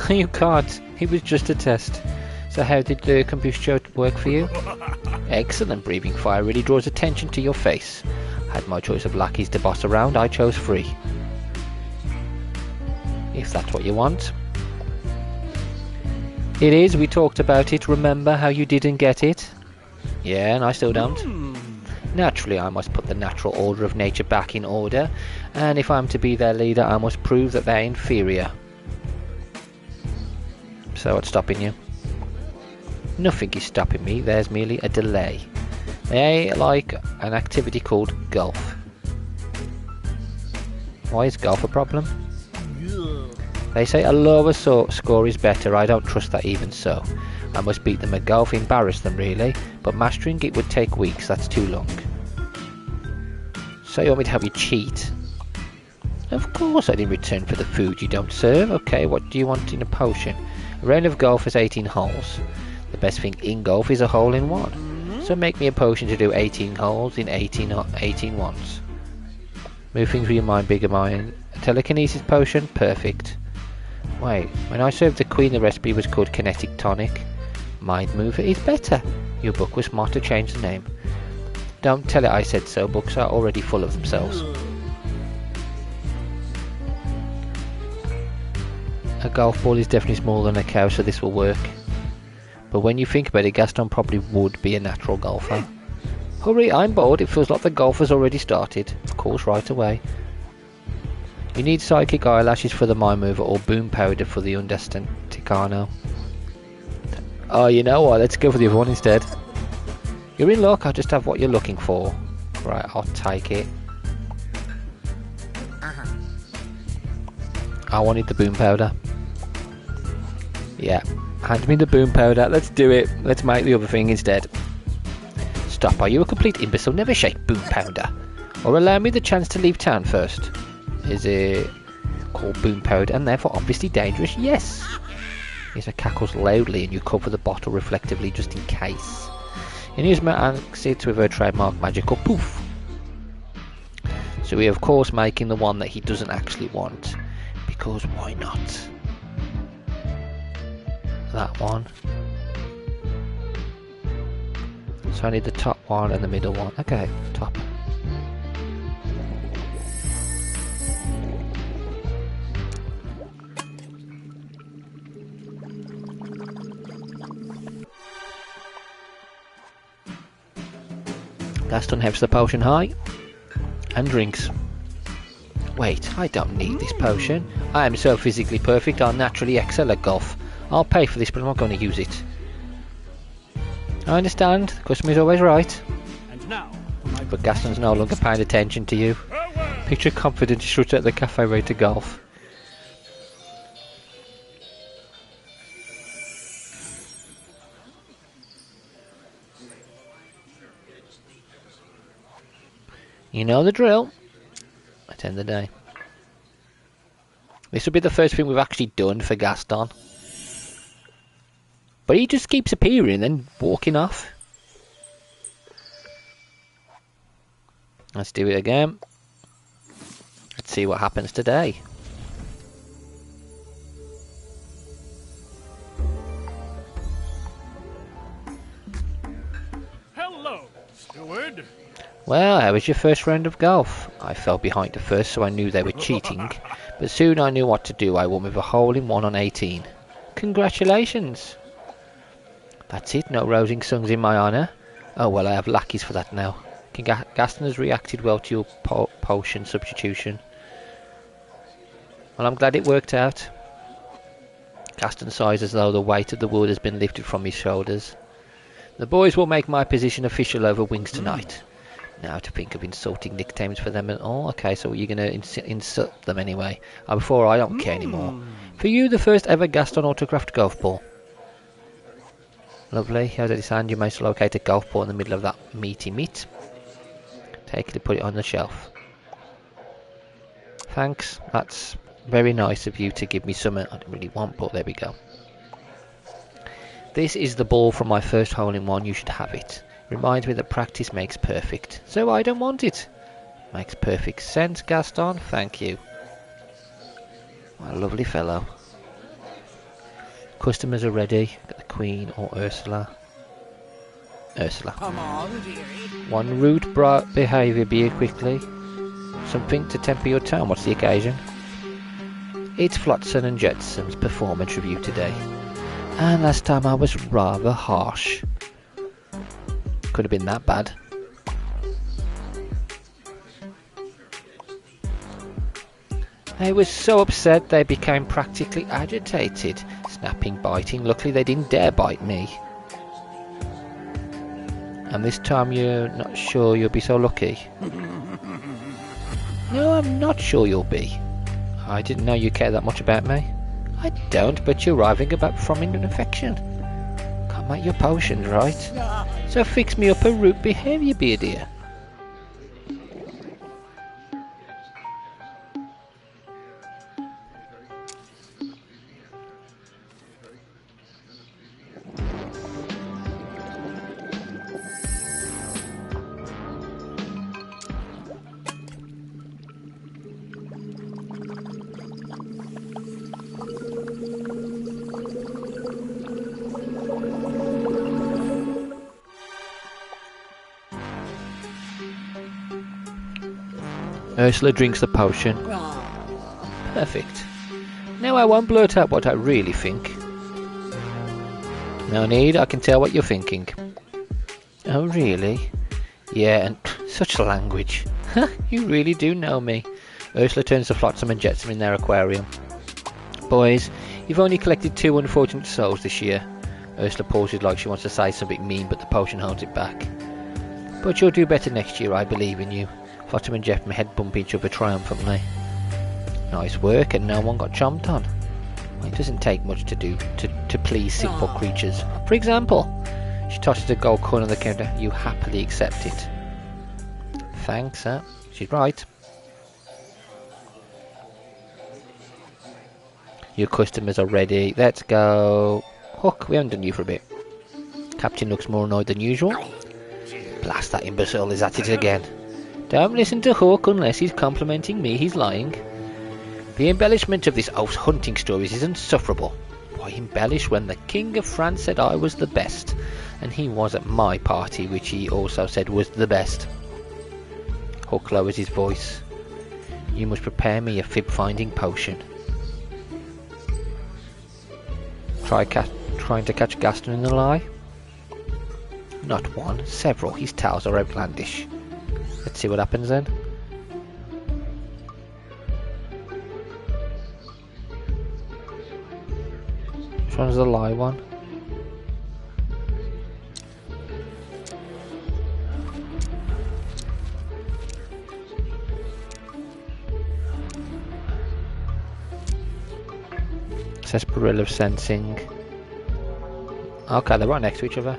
You can't. It was just a test. So how did the kombucha work for you? Excellent. Breathing fire really draws attention to your face. Had my choice of lackeys to boss around, I chose 3. If that's what you want. It is, we talked about it. Remember how you didn't get it? Yeah, and I still don't. Naturally, I must put the natural order of nature back in order, and if I'm to be their leader, I must prove that they're inferior. So what's stopping you? Nothing is stopping me, there's merely a delay. They like an activity called golf. Why is golf a problem? They say a lower score is better. I don't trust that even so. I must beat them at golf, embarrass them really, but mastering it would take weeks, that's too long. So you want me to help you cheat? Of course, in return for the food you don't serve. Okay, what do you want in a potion? A round of golf is 18 holes. The best thing in golf is a hole in one. So make me a potion to do 18 holes in 18 ones. Move things with your mind, bigger mind. A telekinesis potion? Perfect. Wait, when I served the queen the recipe was called Kinetic Tonic. Mind Mover is better. Your book was smart to change the name. Don't tell it I said so, books are already full of themselves. A golf ball is definitely smaller than a cow, so this will work. But when you think about it, Gaston probably would be a natural golfer. Hurry, I'm bored. It feels like the golf has already started. Of course, right away. You need psychic eyelashes for the mind mover or boom powder for the Undestinticano. Oh, you know what? Let's go for the other one instead. You're in luck. I just have what you're looking for. Right, I'll take it. I wanted the boom powder. Yeah, hand me the boom powder. Let's do it. Let's make the other thing instead. Stop, are you a complete imbecile? Never shake boom powder. Or allow me the chance to leave town first. Is it called boom powder and therefore obviously dangerous? Yes. It cackles loudly and you cover the bottle reflectively just in case. Inuzuma exits with her trademark magical poof. So we are of course making the one that he doesn't actually want. Because why not? That one. So I need the top one and the middle one. Okay, top. Gaston hefts the potion high and drinks. Wait, I don't need this potion. I am so physically perfect, I'll naturally excel at golf. I'll pay for this, but I'm not going to use it. I understand, the customer is always right. And now, But Gaston's no longer paying attention to you. Picture confident strut at the cafe ready to golf. You know the drill. Attend the day. This will be the first thing we've actually done for Gaston. But he just keeps appearing and then walking off. Let's do it again. Let's see what happens today. hello, steward. Well, how was your first round of golf? I fell behind at first, so I knew they were cheating. But soon I knew what to do. I won with a hole-in-one on 18. Congratulations! That's it, no rosing songs in my honour. Oh well, I have lackeys for that now. Gaston has reacted well to your potion substitution. Well, I'm glad it worked out. Gaston sighs as though the weight of the wood has been lifted from his shoulders. The boys will make my position official over wings tonight. Now to think of insulting nicknames for them and all. Okay, so you're going to insult them anyway. Before I don't care anymore. For you, the first ever Gaston autographed golf ball. Lovely. Here's his hand. You may locate a golf ball in the middle of that meaty meat. Take it and put it on the shelf. Thanks. That's very nice of you to give me something I don't really want, but there we go. This is the ball from my first hole-in-one. You should have it. Reminds me that practice makes perfect. So I don't want it. Makes perfect sense, Gaston. Thank you. What a lovely fellow. Customers are ready. Got the Queen or Ursula. Ursula. Come on, dearie. One rude behaviour, be here quickly. Something to temper your tone. What's the occasion? It's Flotsam and Jetsam's performance review today. And last time I was rather harsh. Could have been that bad. They were so upset they became practically agitated. Snapping, biting. Luckily they didn't dare bite me. And this time you're not sure you'll be so lucky? No, I'm not sure you'll be. I didn't know you cared that much about me. I don't, but you're arriving about from an infection. Can't make your potions, right? So fix me up a root behaviour, be a dear. Ursula drinks the potion. Perfect. Now I won't blurt out what I really think. No need, I can tell what you're thinking. Oh, really? Yeah, and such language. You really do know me. Ursula turns to Flotsam and Jetsam in their aquarium. Boys, you've only collected 2 unfortunate souls this year. Ursula pauses like she wants to say something mean, but the potion holds it back. But you'll do better next year, I believe in you. Flotsam and Jetsam head bump each other triumphantly. Nice work, and no one got chomped on. It doesn't take much to do to please simple creatures. For example, she tosses a gold coin on the counter. You happily accept it. Thanks, huh? She's right. Your customers are ready. Let's go. Hook, we haven't done you for a bit. Captain looks more annoyed than usual. Blast, that imbecile is at it again. Don't listen to Hook unless he's complimenting me. He's lying. The embellishment of this oaf's hunting stories is insufferable. Why embellish when the King of France said I was the best? And he was at my party, which he also said was the best. Hook lowers his voice. You must prepare me a fib-finding potion. Trying to catch Gaston in a lie? Not one, several. His tales are outlandish. Let's see what happens then. Which one's the lie one? Sarsaparilla of sensing. Okay, they're right next to each other.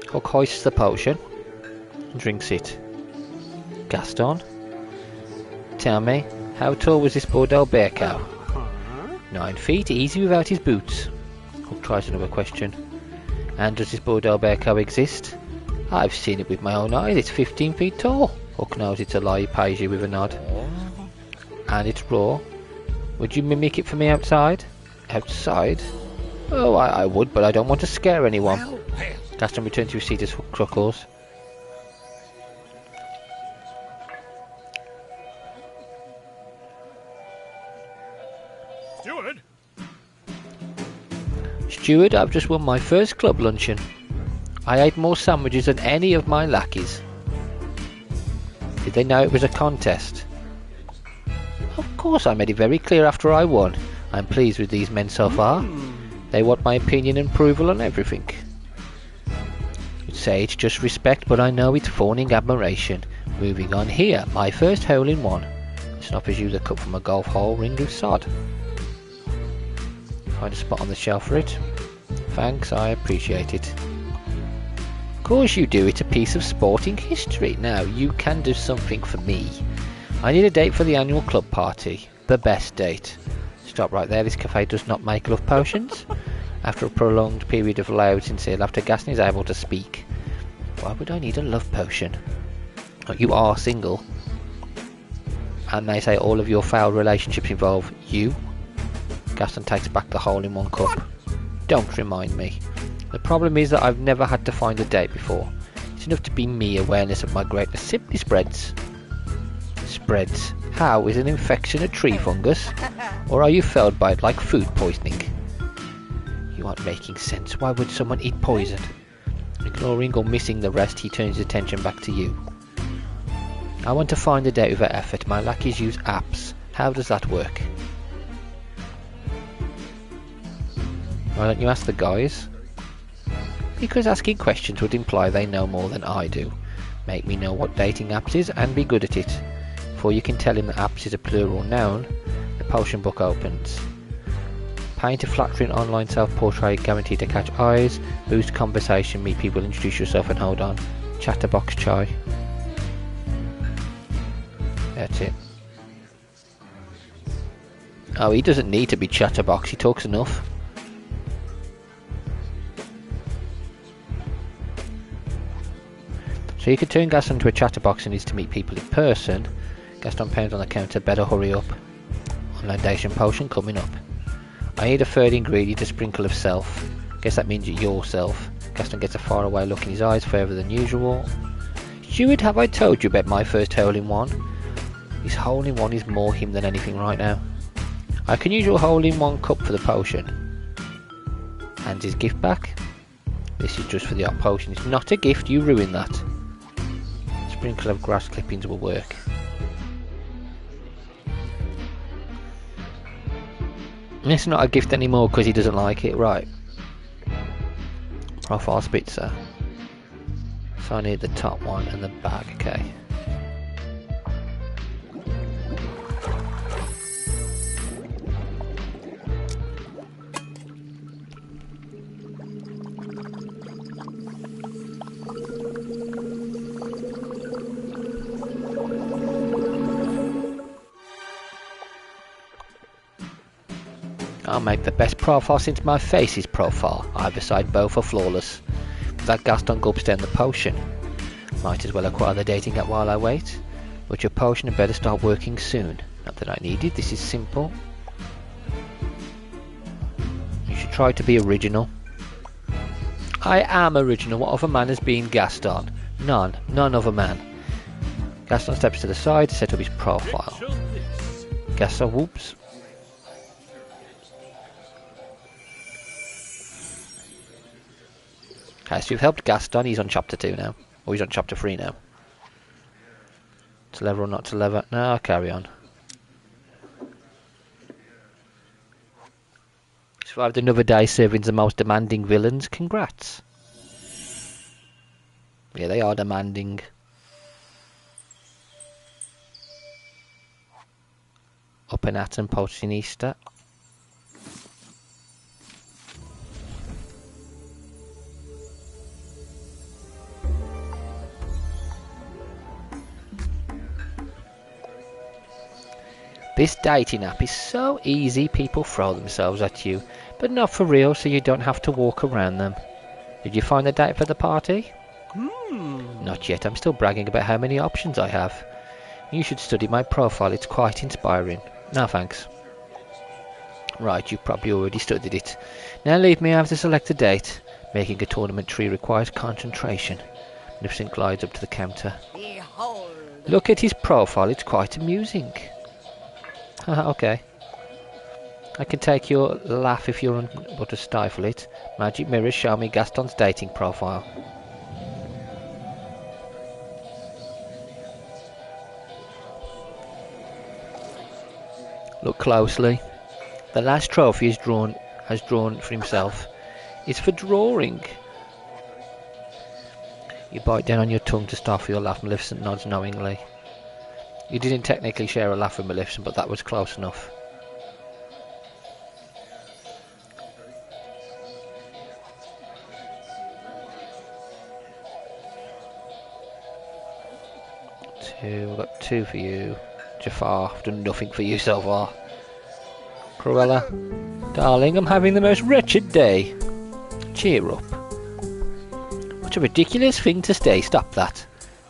Hook hoists the potion and drinks it. Gaston, tell me, how tall was this Bordeaux bear cow? 9 feet, easy without his boots. Hook tries another question. And does this Bordeaux bear cow exist? I've seen it with my own eyes, it's 15 feet tall. Hook knows it's a lie, he pays you with a nod. And it's raw. Would you mimic it for me outside? Outside? Oh, I would, but I don't want to scare anyone. Gaston returns to his seat as Hook chuckles. Steward, I've just won my first club luncheon. I ate more sandwiches than any of my lackeys. Did they know it was a contest? Of course, I made it very clear after I won. I'm pleased with these men so far. They want my opinion and approval on everything. You'd say it's just respect, but I know it's fawning admiration. Moving on here, my first hole in one. This offers you the cup from a golf hole ringed with sod. Find a spot on the shelf for it. Thanks, I appreciate it. Of course you do, it's a piece of sporting history. Now, you can do something for me. I need a date for the annual club party. The best date. Stop right there, this cafe does not make love potions. After a prolonged period of loud, sincere laughter, Gaston is able to speak. Why would I need a love potion? You are single. And they say all of your failed relationships involve you. Gaston takes back the hole-in-one cup. Don't remind me. The problem is that I've never had to find a date before. It's enough to be me. Awareness of my greatness simply spreads. Spreads. How? Is an infection a tree fungus? Or are you felled by it like food poisoning? You aren't making sense. Why would someone eat poison? Ignoring or missing the rest, he turns his attention back to you. I want to find a date without effort. My lackeys use apps. How does that work? Why don't you ask the guys? Because asking questions would imply they know more than I do. Make me know what dating apps is and be good at it. Before you can tell him that apps is a plural noun, the potion book opens. Paint a flattering online self-portrait guaranteed to catch eyes, boost conversation, meet people, introduce yourself and hold on. Chatterbox chai. That's it. Oh, he doesn't need to be chatterbox, he talks enough. So you could turn Gaston into a chatterbox and needs to meet people in person. Gaston pounds on the counter, better hurry up. Unlandation potion coming up. I need a third ingredient, a sprinkle of self. Guess that means yourself. Gaston gets a faraway look in his eyes, further than usual. Steward, have I told you about my first hole-in-one? His hole-in-one is more him than anything right now. I can use your hole-in-one cup for the potion. Hands his gift back. This is just for the art potion. It's not a gift, you ruined that. Sprinkle of grass clippings will work. It's not a gift anymore because he doesn't like it, right. Profile spitzer. So I need the top one and the bag, okay. I'll make the best profile since my face is profile. Either side both are flawless. That Gaston gulps down the potion. Might as well acquire the dating app while I wait. But your potion had better start working soon. Not that I need it, this is simple. You should try to be original. I am original. What other man has been Gaston? None. None other man. Gaston steps to the side to set up his profile. Gaston whoops. Okay, so you've helped Gaston, he's on chapter 2 now. Or he's on chapter 3 now. To level or not to level? No, I'll carry on. Survived another day serving the most demanding villains. Congrats. Yeah, they are demanding. Up and at and Potionista. This dating app is so easy, people throw themselves at you, but not for real, so you don't have to walk around them. Did you find a date for the party? Not yet, I'm still bragging about how many options I have. You should study my profile, it's quite inspiring. No thanks. Right, you've probably already studied it. Now leave me, I have to select a date. Making a tournament tree requires concentration. Magnificent glides up to the counter. Behold. Look at his profile, it's quite amusing. Okay. I can take your laugh if you're unable to stifle it. Magic mirrors show me Gaston's dating profile. Look closely. The last trophy has drawn for himself is for drawing. You bite down on your tongue to stifle your laugh. Maleficent nods knowingly. You didn't technically share a laugh with Maleficent, but that was close enough. I've got 2 for you. Jafar, I've done nothing for you so far. Cruella, darling, I'm having the most wretched day. Cheer up. What a ridiculous thing to say, stop that.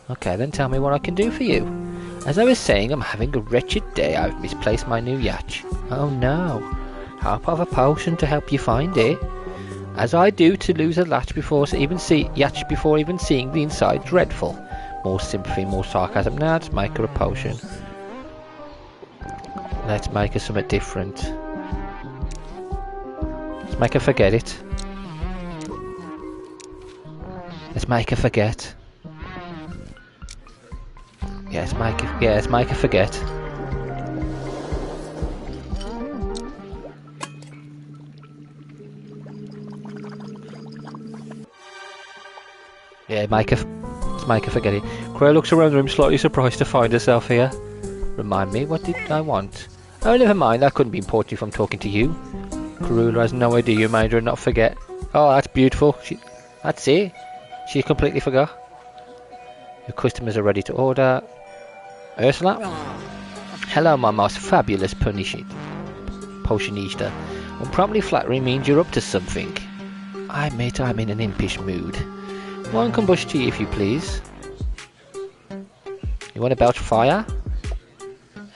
Okay, then tell me what I can do for you. As I was saying, I'm having a wretched day. I've misplaced my new yacht. Oh no. How about a potion to help you find it? As I do to lose a latch before even seeing the inside. Dreadful. More sympathy, more sarcasm. Now let's make her a potion. Let's make her something different. Let's make her forget it. Let's make her forget. Let's make her forget. Yeah, let's make her forget it. Cruella looks around the room, slightly surprised to find herself here. Remind me, what did I want? Oh, never mind, that couldn't be important if I'm talking to you. Cruella has no idea you made her not forget. Oh, that's beautiful. That's it. She completely forgot. Your customers are ready to order. Ursula? Hello, my most fabulous potionista. Unpromptly flattery means you're up to something. I admit I'm in an impish mood. One combust tea, if you please. You want to belch fire?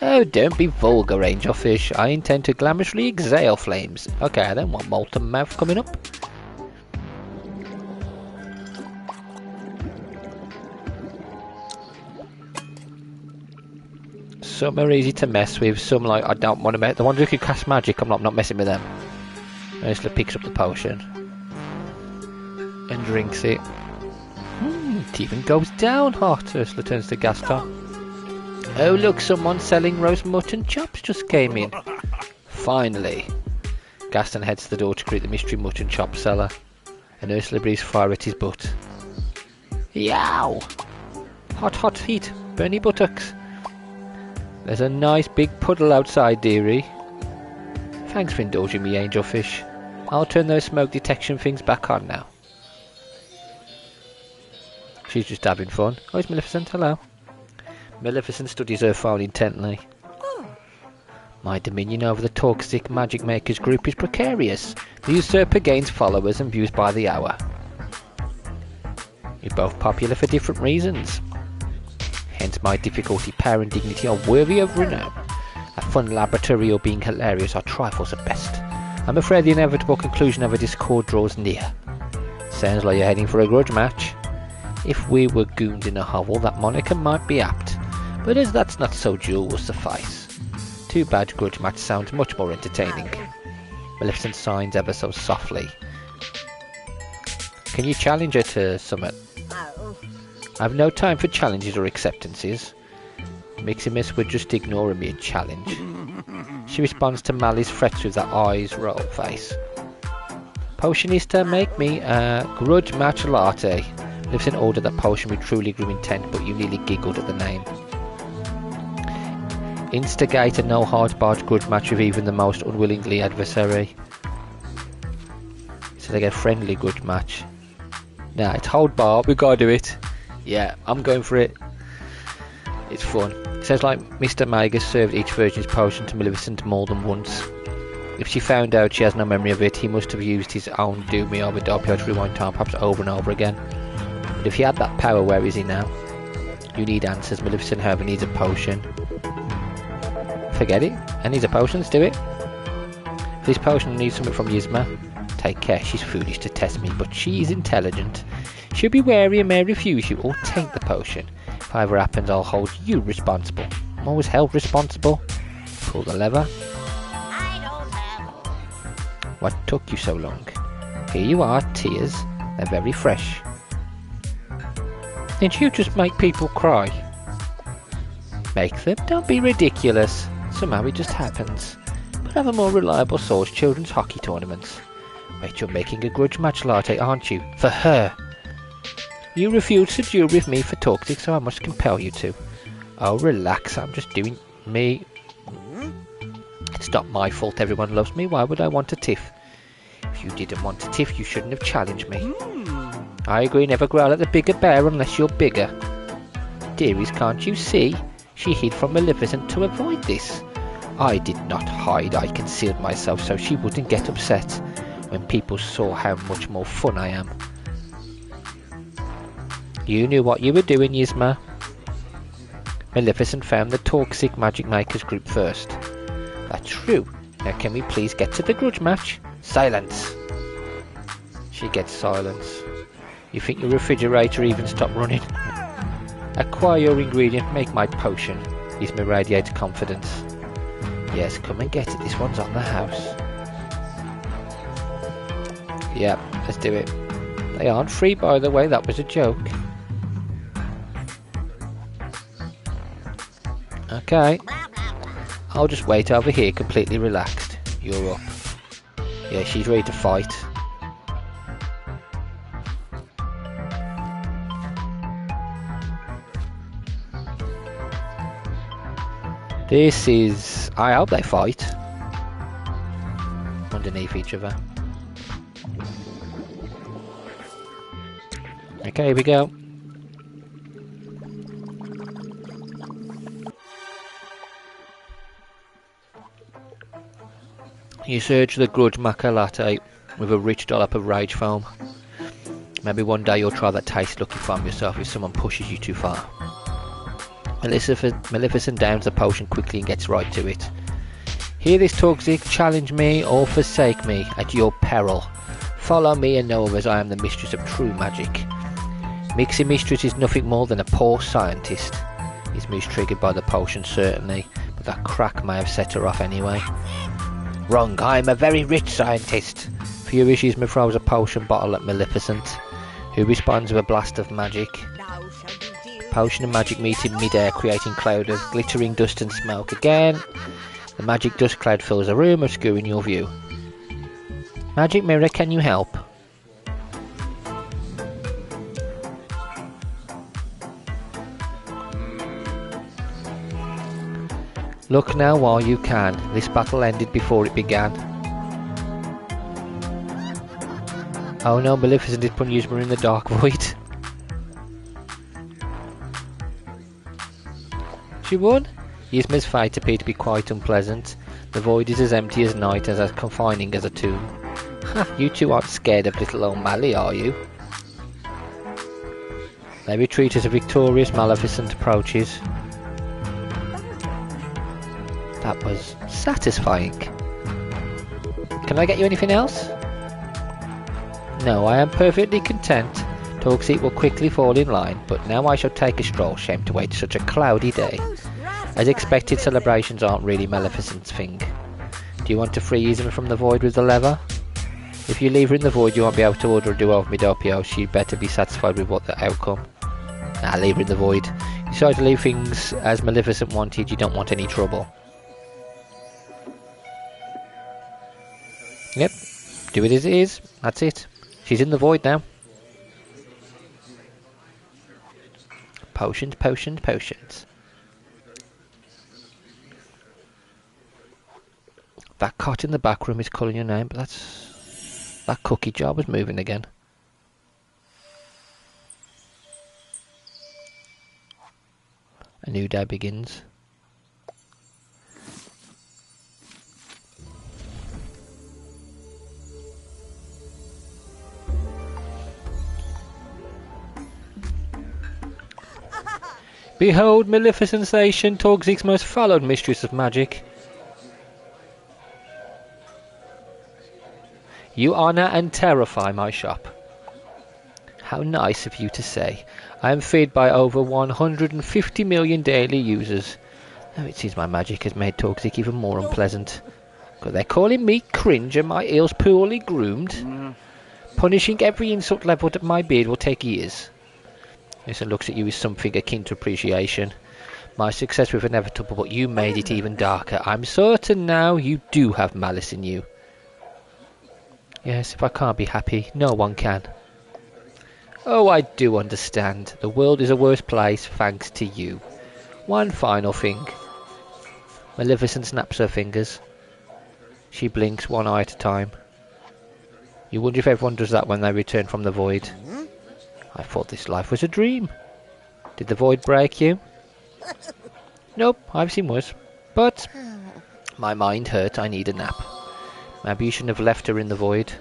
Oh, don't be vulgar, angelfish. I intend to glamorously exhale flames. Okay, I don't want molten mouth coming up. Some are easy to mess with, some like I don't want to mess. The ones who can cast magic, I'm not messing with them. Ursula picks up the potion and drinks it. It even goes down hot. Ursula turns to Gaston. Oh look, someone selling roast mutton chops just came in. Finally. Gaston heads to the door to greet the mystery mutton chop seller, and Ursula breathes fire at his butt. Yow! Hot, hot heat, burny buttocks. There's a nice big puddle outside, dearie. Thanks for indulging me, angelfish. I'll turn those smoke detection things back on now. She's just having fun. Oh, it's Maleficent, hello. Maleficent studies her phone intently. My dominion over the toxic magic makers group is precarious. The usurper gains followers and views by the hour. You're both popular for different reasons. Hence my difficulty, power and dignity are worthy of renown. A fun laboratory or being hilarious are trifles at best. I'm afraid the inevitable conclusion of a discord draws near. Sounds like you're heading for a grudge match. If we were goons in a hovel, that moniker might be apt. But as that's not so, Jewel will suffice. Too bad grudge match sounds much more entertaining. Maleficent signs ever so softly. Can you challenge her to summit? I've no time for challenges or acceptances. Miximus would just ignore a mere challenge. She responds to Mally's threats with that eyes roll face. Potionista, make me a grudge match latte. Maleficent ordered that potion with truly grim intent, but you nearly giggled at the name. Instigate a no hard barred grudge match with even the most unwillingly adversary. So they get a friendly grudge match. Nah, it's hold bar, we gotta do it. Yeah, I'm going for it. It's fun. It sounds like Mr. Magus served each virgin's potion to Maleficent more than once. If she found out she has no memory of it, he must have used his own do me over Doppio to rewind time perhaps over and over again. But if he had that power, where is he now? You need answers. Maleficent, however, needs a potion. Forget it. I need a potion, let's do it. For this potion I need something from Yzma. Take care, she's foolish to test me, but she is intelligent. She'll be wary and may refuse you or take the potion. If either happens, I'll hold you responsible. I'm always held responsible. Pull the lever. I don't know. What took you so long? Here you are, tears. They're very fresh. Did you just make people cry? Make them? Don't be ridiculous. Somehow it just happens. But have a more reliable source, children's hockey tournaments. Wait, you're making a grudge match latte, aren't you? For her. You refuse to duel with me for toxic, so I must compel you to. Oh, relax, I'm just doing me. It's not my fault everyone loves me. Why would I want a tiff? If you didn't want a tiff, you shouldn't have challenged me. I agree, never growl at the bigger bear unless you're bigger. Dearies, can't you see? She hid from Maleficent to avoid this. I did not hide, I concealed myself so she wouldn't get upset when people saw how much more fun I am. You knew what you were doing, Yzma. Maleficent found the toxic magic makers group first. That's true. Now can we please get to the grudge match? Silence. She gets silence. You think your refrigerator even stopped running? Acquire your ingredient, make my potion. Yzma radiates confidence. Yes, come and get it. This one's on the house. Yeah, let's do it. They aren't free, by the way. That was a joke. Okay. I'll just wait over here, completely relaxed. You're up. Yeah, she's ready to fight. This is... I hope they fight. Underneath each other. Okay, here we go. You search the grudge maca latte with a rich dollop of rage foam. Maybe one day you'll try that taste looking for yourself if someone pushes you too far. Maleficent downs the potion quickly and gets right to it. Hear this, toxic, challenge me or forsake me at your peril. Follow me and know as I am the mistress of true magic. Mixie Mistress is nothing more than a poor scientist. His move's triggered by the potion, certainly, but that crack may have set her off anyway. Wrong, I'm a very rich scientist. Furiously throws a potion bottle at Maleficent, who responds with a blast of magic. Now shall we deal? Potion and magic meet in mid-air, creating cloud of glittering dust and smoke again. The magic dust cloud fills the room, obscuring your view. Magic mirror, can you help? Look now while you can. This battle ended before it began. Oh no, Maleficent is putting Yzma in the dark void. She won? Yzma's fate appeared to be quite unpleasant. The void is as empty as night and as confining as a tomb. Ha, you two aren't scared of little O'Malley, are you? They retreat as a victorious Maleficent approaches. That was satisfying. Can I get you anything else? No, I am perfectly content. Torgseek will quickly fall in line, but now I shall take a stroll. Shame to wait such a cloudy day. As expected, celebrations aren't really Maleficent's thing. Do you want to free Yzma from the void with the lever? If you leave her in the void, you won't be able to order a duo of Midopio. She'd better be satisfied with what the outcome. Nah, leave her in the void. You decide to leave things as Maleficent wanted, you don't want any trouble. Yep, do it as it is, that's it. She's in the void now. Potions, potions, potions. That cot in the back room is calling your name, but that cookie jar was moving again. A new day begins. Behold Maleficent Station, Torgseek's most followed mistress of magic. You honour and terrify my shop. How nice of you to say. I am fed by over 150 million daily users. Oh, it seems my magic has made Torgseek even more unpleasant. But they're calling me cringe and my ears poorly groomed. Punishing every insult levelled at my beard will take years. Yes, and looks at you with something akin to appreciation. My success was inevitable, but you made it even darker. I'm certain now you do have malice in you. Yes, if I can't be happy, no one can. Oh, I do understand. The world is a worse place thanks to you. One final thing. Maleficent snaps her fingers. She blinks one eye at a time. You wonder if everyone does that when they return from the void. I thought this life was a dream. Did the void break you? Nope, I've seen worse. But my mind hurt, I need a nap. Maybe you shouldn't have left her in the void.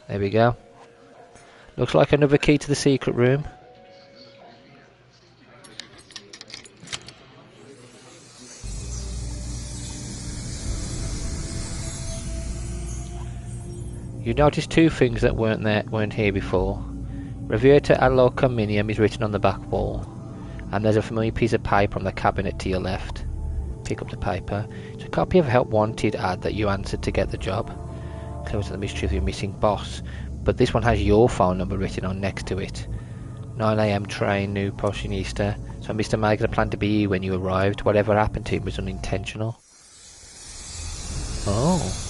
There we go. Looks like another key to the secret room. You notice two things that weren't here before. Revieta Allocominium is written on the back wall, and there's a familiar piece of paper on the cabinet to your left. Pick up the paper. It's a copy of a Help Wanted ad that you answered to get the job. Close to the mystery of your missing boss, but this one has your phone number written on next to it. 9 AM train, New Potionista. So Mr. Magna planned to be here when you arrived. Whatever happened to him was unintentional. Oh.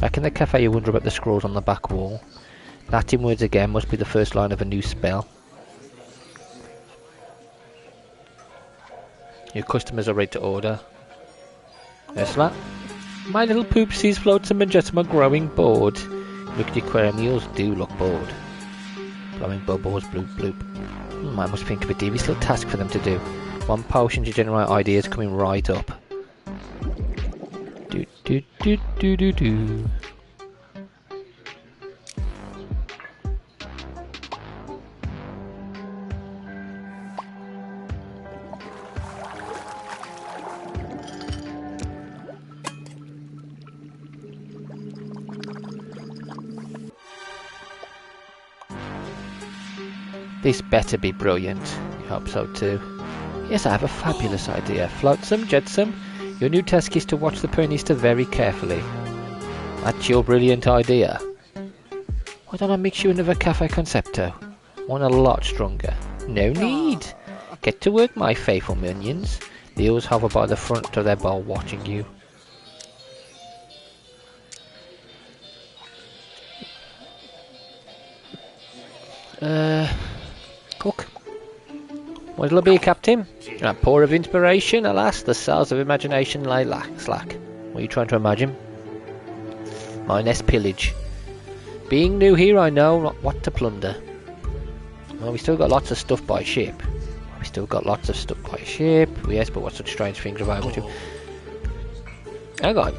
Back in the cafe you wonder about the scrolls on the back wall. Latin words again must be the first line of a new spell. Your customers are ready to order. Ursula? My little poopsies floats and Majestima are growing bored. Look at your aquarium, eels do look bored. Blowing bubbles, bloop bloop. I must think of a devious little task for them to do. One potion to generate ideas coming right up. Do do do do do do. This better be brilliant. I hope so too. Yes, I have a fabulous idea. Flotsam, Jetsam, your new task is to watch the Pernista very carefully. That's your brilliant idea. Why don't I mix you another Cafe Concepto? One a lot stronger. No need. Get to work, my faithful minions. They always hover by the front of their bowl watching you. Cook. What'll it be, Captain? Poor of inspiration, alas, the cells of imagination lie slack. What are you trying to imagine? My nest pillage. Being new here, I know not what to plunder. Well, we still got lots of stuff by ship. Yes, but what such strange things are able to... Hang on,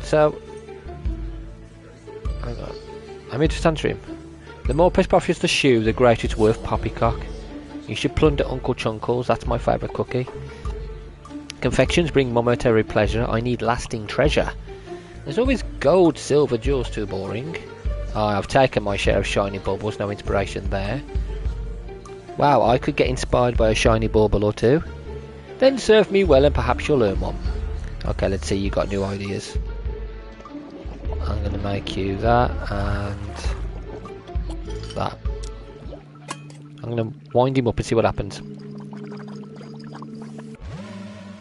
I'm here to answer him. The more prosperous the shoe, the greater its worth, poppycock. You should plunder Uncle Chunkles, that's my favourite cookie. Confections bring momentary pleasure, I need lasting treasure. There's always gold, silver, jewels, too boring. I've taken my share of shiny baubles, no inspiration there. Wow, I could get inspired by a shiny bauble or two. Then serve me well and perhaps you'll learn one. Okay, let's see, you got new ideas. I'm going to make you that and that. I'm going to wind him up and see what happens.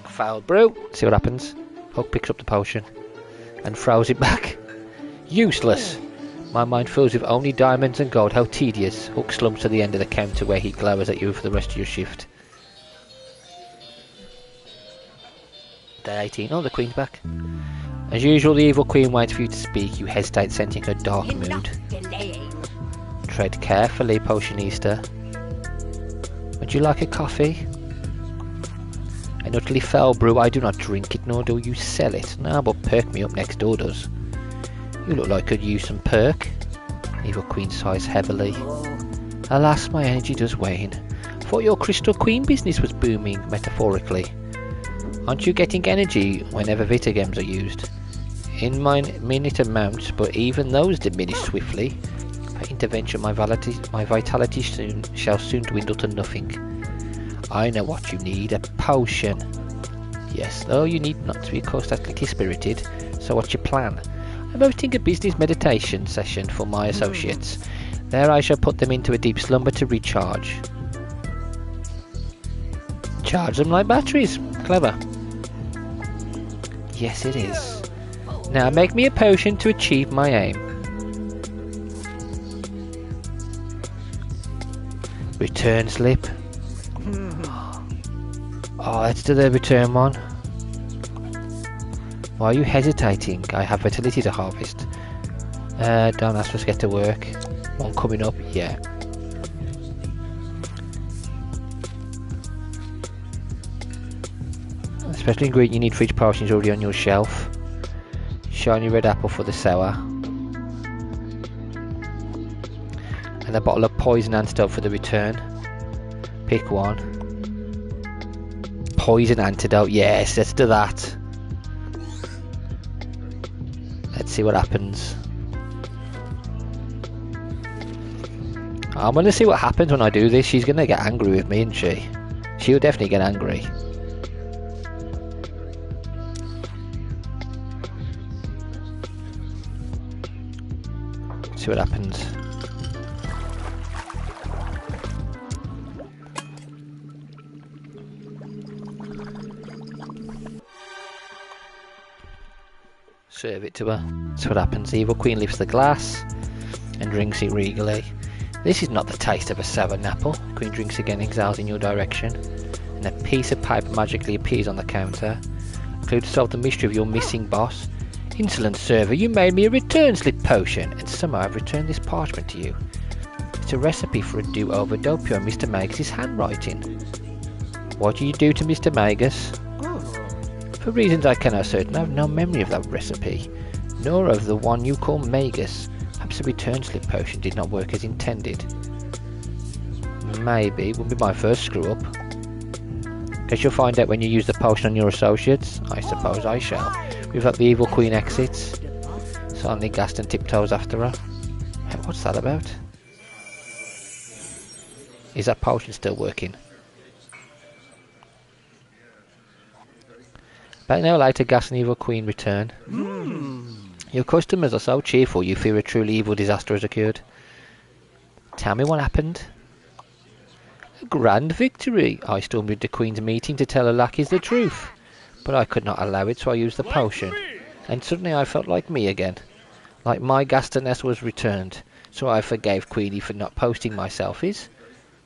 Failed brew, see what happens. Hook picks up the potion and throws it back. Useless. My mind fills with only diamonds and gold. How tedious. Hook slumps to the end of the counter where he glowers at you for the rest of your shift. Day 18. Oh, the Queen's back. As usual, the evil Queen waits for you to speak. You hesitate, sensing her dark mood. Tread carefully, Potionista. Would you like a coffee? An utterly foul brew. I do not drink it, nor do you sell it. No, but Perk Me Up next door does. You look like could use some perk. Evil Queen sighs heavily. Alas, my energy does wane. Thought your Crystal Queen business was booming, metaphorically. Aren't you getting energy whenever Vitagems are used? In minute amounts, but even those diminish swiftly. By intervention, my vitality shall soon dwindle to nothing. I know what you need, a potion. Yes, though you need not to be constantly spirited. So what's your plan? I'm hosting a business meditation session for my associates. There I shall put them into a deep slumber to recharge. Charge them like batteries. Clever. Yes, it is. Now make me a potion to achieve my aim. Return slip. Oh, let's do the return one. Why are you hesitating? I have fertility to harvest. Don't ask us to get to work. One coming up, yeah. Special ingredient you need for each potion is already on your shelf. Shiny red apple for the sour. And a bottle of poison antidote for the return. Pick one. Poison antidote, yes, let's do that. Let's see what happens. I'm going to see what happens when I do this. She's going to get angry with me, isn't she? She'll definitely get angry. See what happens. Serve it to her. See what happens. The evil queen lifts the glass and drinks it regally. This is not the taste of a sour apple. Queen drinks again, exhales in your direction, and a piece of paper magically appears on the counter. Clue to solve the mystery of your missing boss. Insolent server, you made me a return slip potion, and somehow I've returned this parchment to you. It's a recipe for a do-over doppio in Mr. Magus' handwriting. What do you do to Mr. Magus? For reasons I cannot ascertain, I have no memory of that recipe, nor of the one you call Magus. Perhaps the return slip potion did not work as intended. Maybe, it wouldn't be my first screw up. Guess you'll find out when you use the potion on your associates. I suppose I shall. We've got the evil queen exits. Suddenly Gaston tiptoes after her. Hey, what's that about? Is that potion still working? About an hour later, Gas and Evil Queen return. Your customers are so cheerful you fear a truly evil disaster has occurred. Tell me what happened. A grand victory. I stormed into the Queen's meeting to tell her lackeys the truth. But I could not allow it, so I used the potion. And suddenly I felt like me again. Like my Gastoness was returned. So I forgave Queenie for not posting my selfies.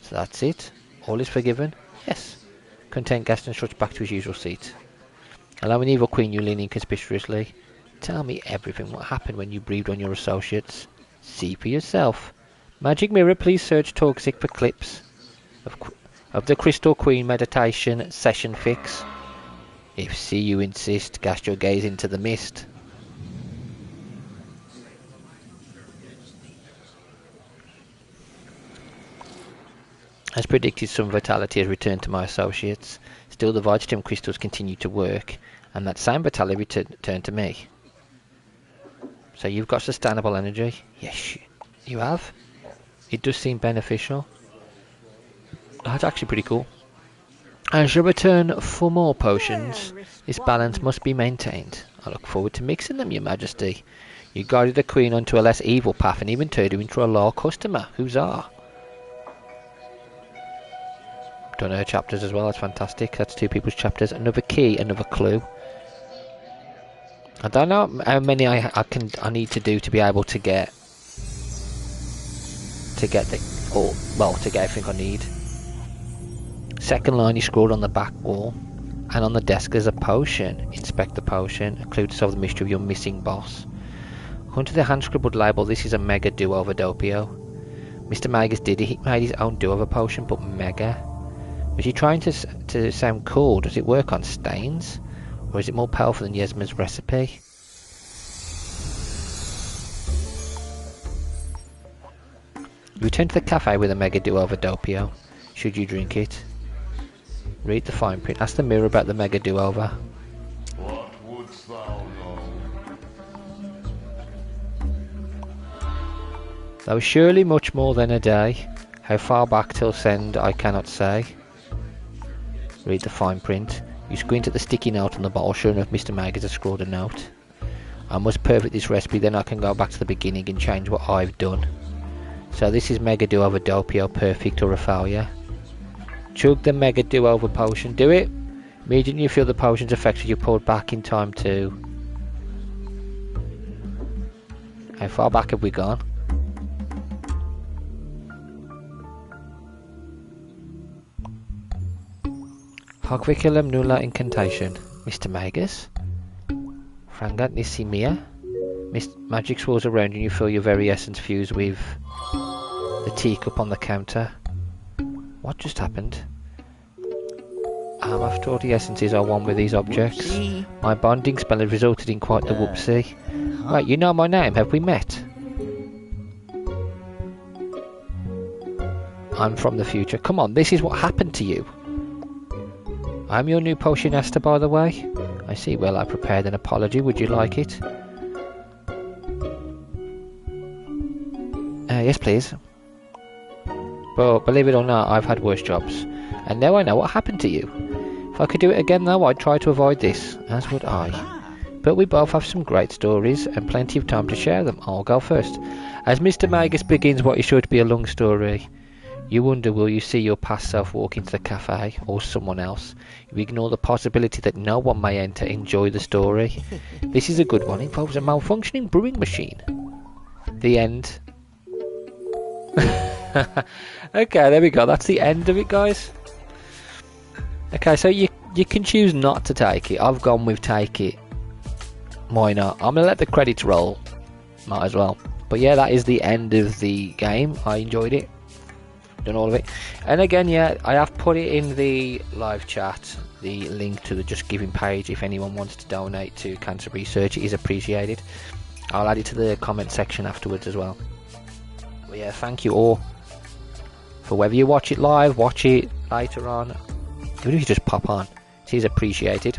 So that's it. All is forgiven. Yes. Content, Gaston struts back to his usual seat. Allow an evil Queen, you lean in conspicuously. Tell me everything. What happened when you breathed on your associates? See for yourself. Magic Mirror, please search Toxic for clips of the Crystal Queen meditation session fix. If see you insist, cast your gaze into the mist. As predicted, some vitality has returned to my associates. Still, the Vitastem crystals continue to work, and that same vitality returned to me. So you've got sustainable energy? Yes, you have. It does seem beneficial. That's actually pretty cool. As you return for more potions, this balance must be maintained. I look forward to mixing them, Your Majesty. You guided the Queen onto a less evil path and even turned her into a loyal customer. Huzzah! Done her chapters as well, that's fantastic. That's 2 people's chapters. Another key, another clue. I don't know how many I need to do to be able to get everything I need. Second line is scrawled on the back wall, and on the desk there's a potion. Inspect the potion. A clue to solve the mystery of your missing boss. According to the hand scribbled label, this is a mega do-over Doppio. Mr. Magus did it. He made his own do-over potion, but mega. Was he trying to sound cool? Does it work on stains? Or is it more powerful than Yesma's recipe? Return to the cafe with a mega do-over Doppio. Should you drink it? Read the fine print. Ask the mirror about the mega do-over. What wouldst thou know? Though surely much more than a day. How far back till send I cannot say. Read the fine print. You squint at the sticky note on the bottle. Sure enough, Mr. Magus has scrawled a note. I must perfect this recipe, then I can go back to the beginning and change what I've done. So this is Mega Do-Over Doppio, perfect or a failure. Chug the Mega Do-Over potion. Do it! Immediately you feel the potion's effects, you're pulled back in time to... How far back have we gone? Hogviculum nulla incantation. Mr. Magus? Frangat Nissimia? Magic swirls around you and you feel your very essence fuse with the teacup on the counter. What just happened? After all the essences are one with these objects. Whoopsie. My bonding spell has resulted in quite the whoopsie. Right, you know my name, have we met? I'm from the future. Come on, this is what happened to you. I'm your new potionester, by the way. I see. Well, I prepared an apology. Would you like it? Yes, please. But believe it or not, I've had worse jobs. And now I know what happened to you. If I could do it again, though, I'd try to avoid this. As would I. But we both have some great stories and plenty of time to share them. I'll go first. As Mr. Magus begins what is sure to be a long story, you wonder, will you see your past self walk into the cafe, or someone else? You ignore the possibility that no one may enter, enjoy the story. This is a good one. It involves a malfunctioning brewing machine. The end. Okay, there we go. That's the end of it, guys. Okay, so you can choose not to take it. I've gone with take it. Why not? I'm going to let the credits roll. Might as well. But yeah, that is the end of the game. I enjoyed it. Done all of it. And again, yeah, I have put it in the live chat, the link to the Just Giving page. If anyone wants to donate to cancer research, it is appreciated. I'll add it to the comment section afterwards as well. But yeah, thank you all for whether you watch it live, watch it later on, even if you just pop on. It is appreciated.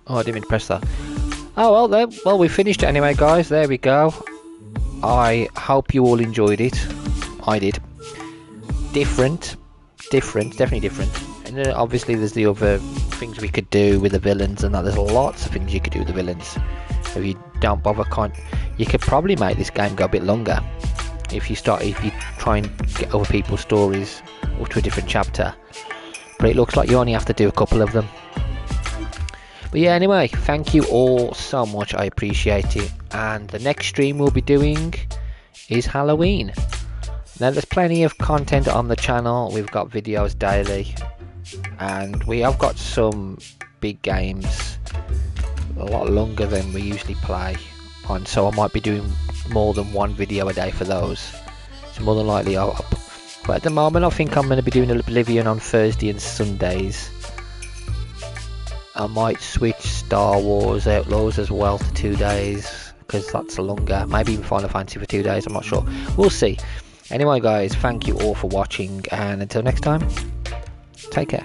Oh, I didn't mean to press that. Oh well, then. Well, we finished it anyway, guys. There we go. I hope you all enjoyed it. I did. Different, definitely different. And then obviously there's the other things we could do with the villains, and that there's lots of things you could do with the villains. If you don't bother, you could probably make this game go a bit longer if you try and get other people's stories up to a different chapter. But it looks like you only have to do a couple of them. But yeah, anyway, thank you all so much. I appreciate it. And the next stream we'll be doing is Halloween. Now there's plenty of content on the channel. We've got videos daily, and we have got some big games a lot longer than we usually play on, so I might be doing more than one video a day for those. So more than likely but at the moment I think I'm going to be doing Oblivion on Thursday and Sundays. I might switch Star Wars Outlaws as well to 2 days, because that's longer. Maybe even Final Fantasy for 2 days, I'm not sure. We'll see. Anyway guys, thank you all for watching, and until next time, take care.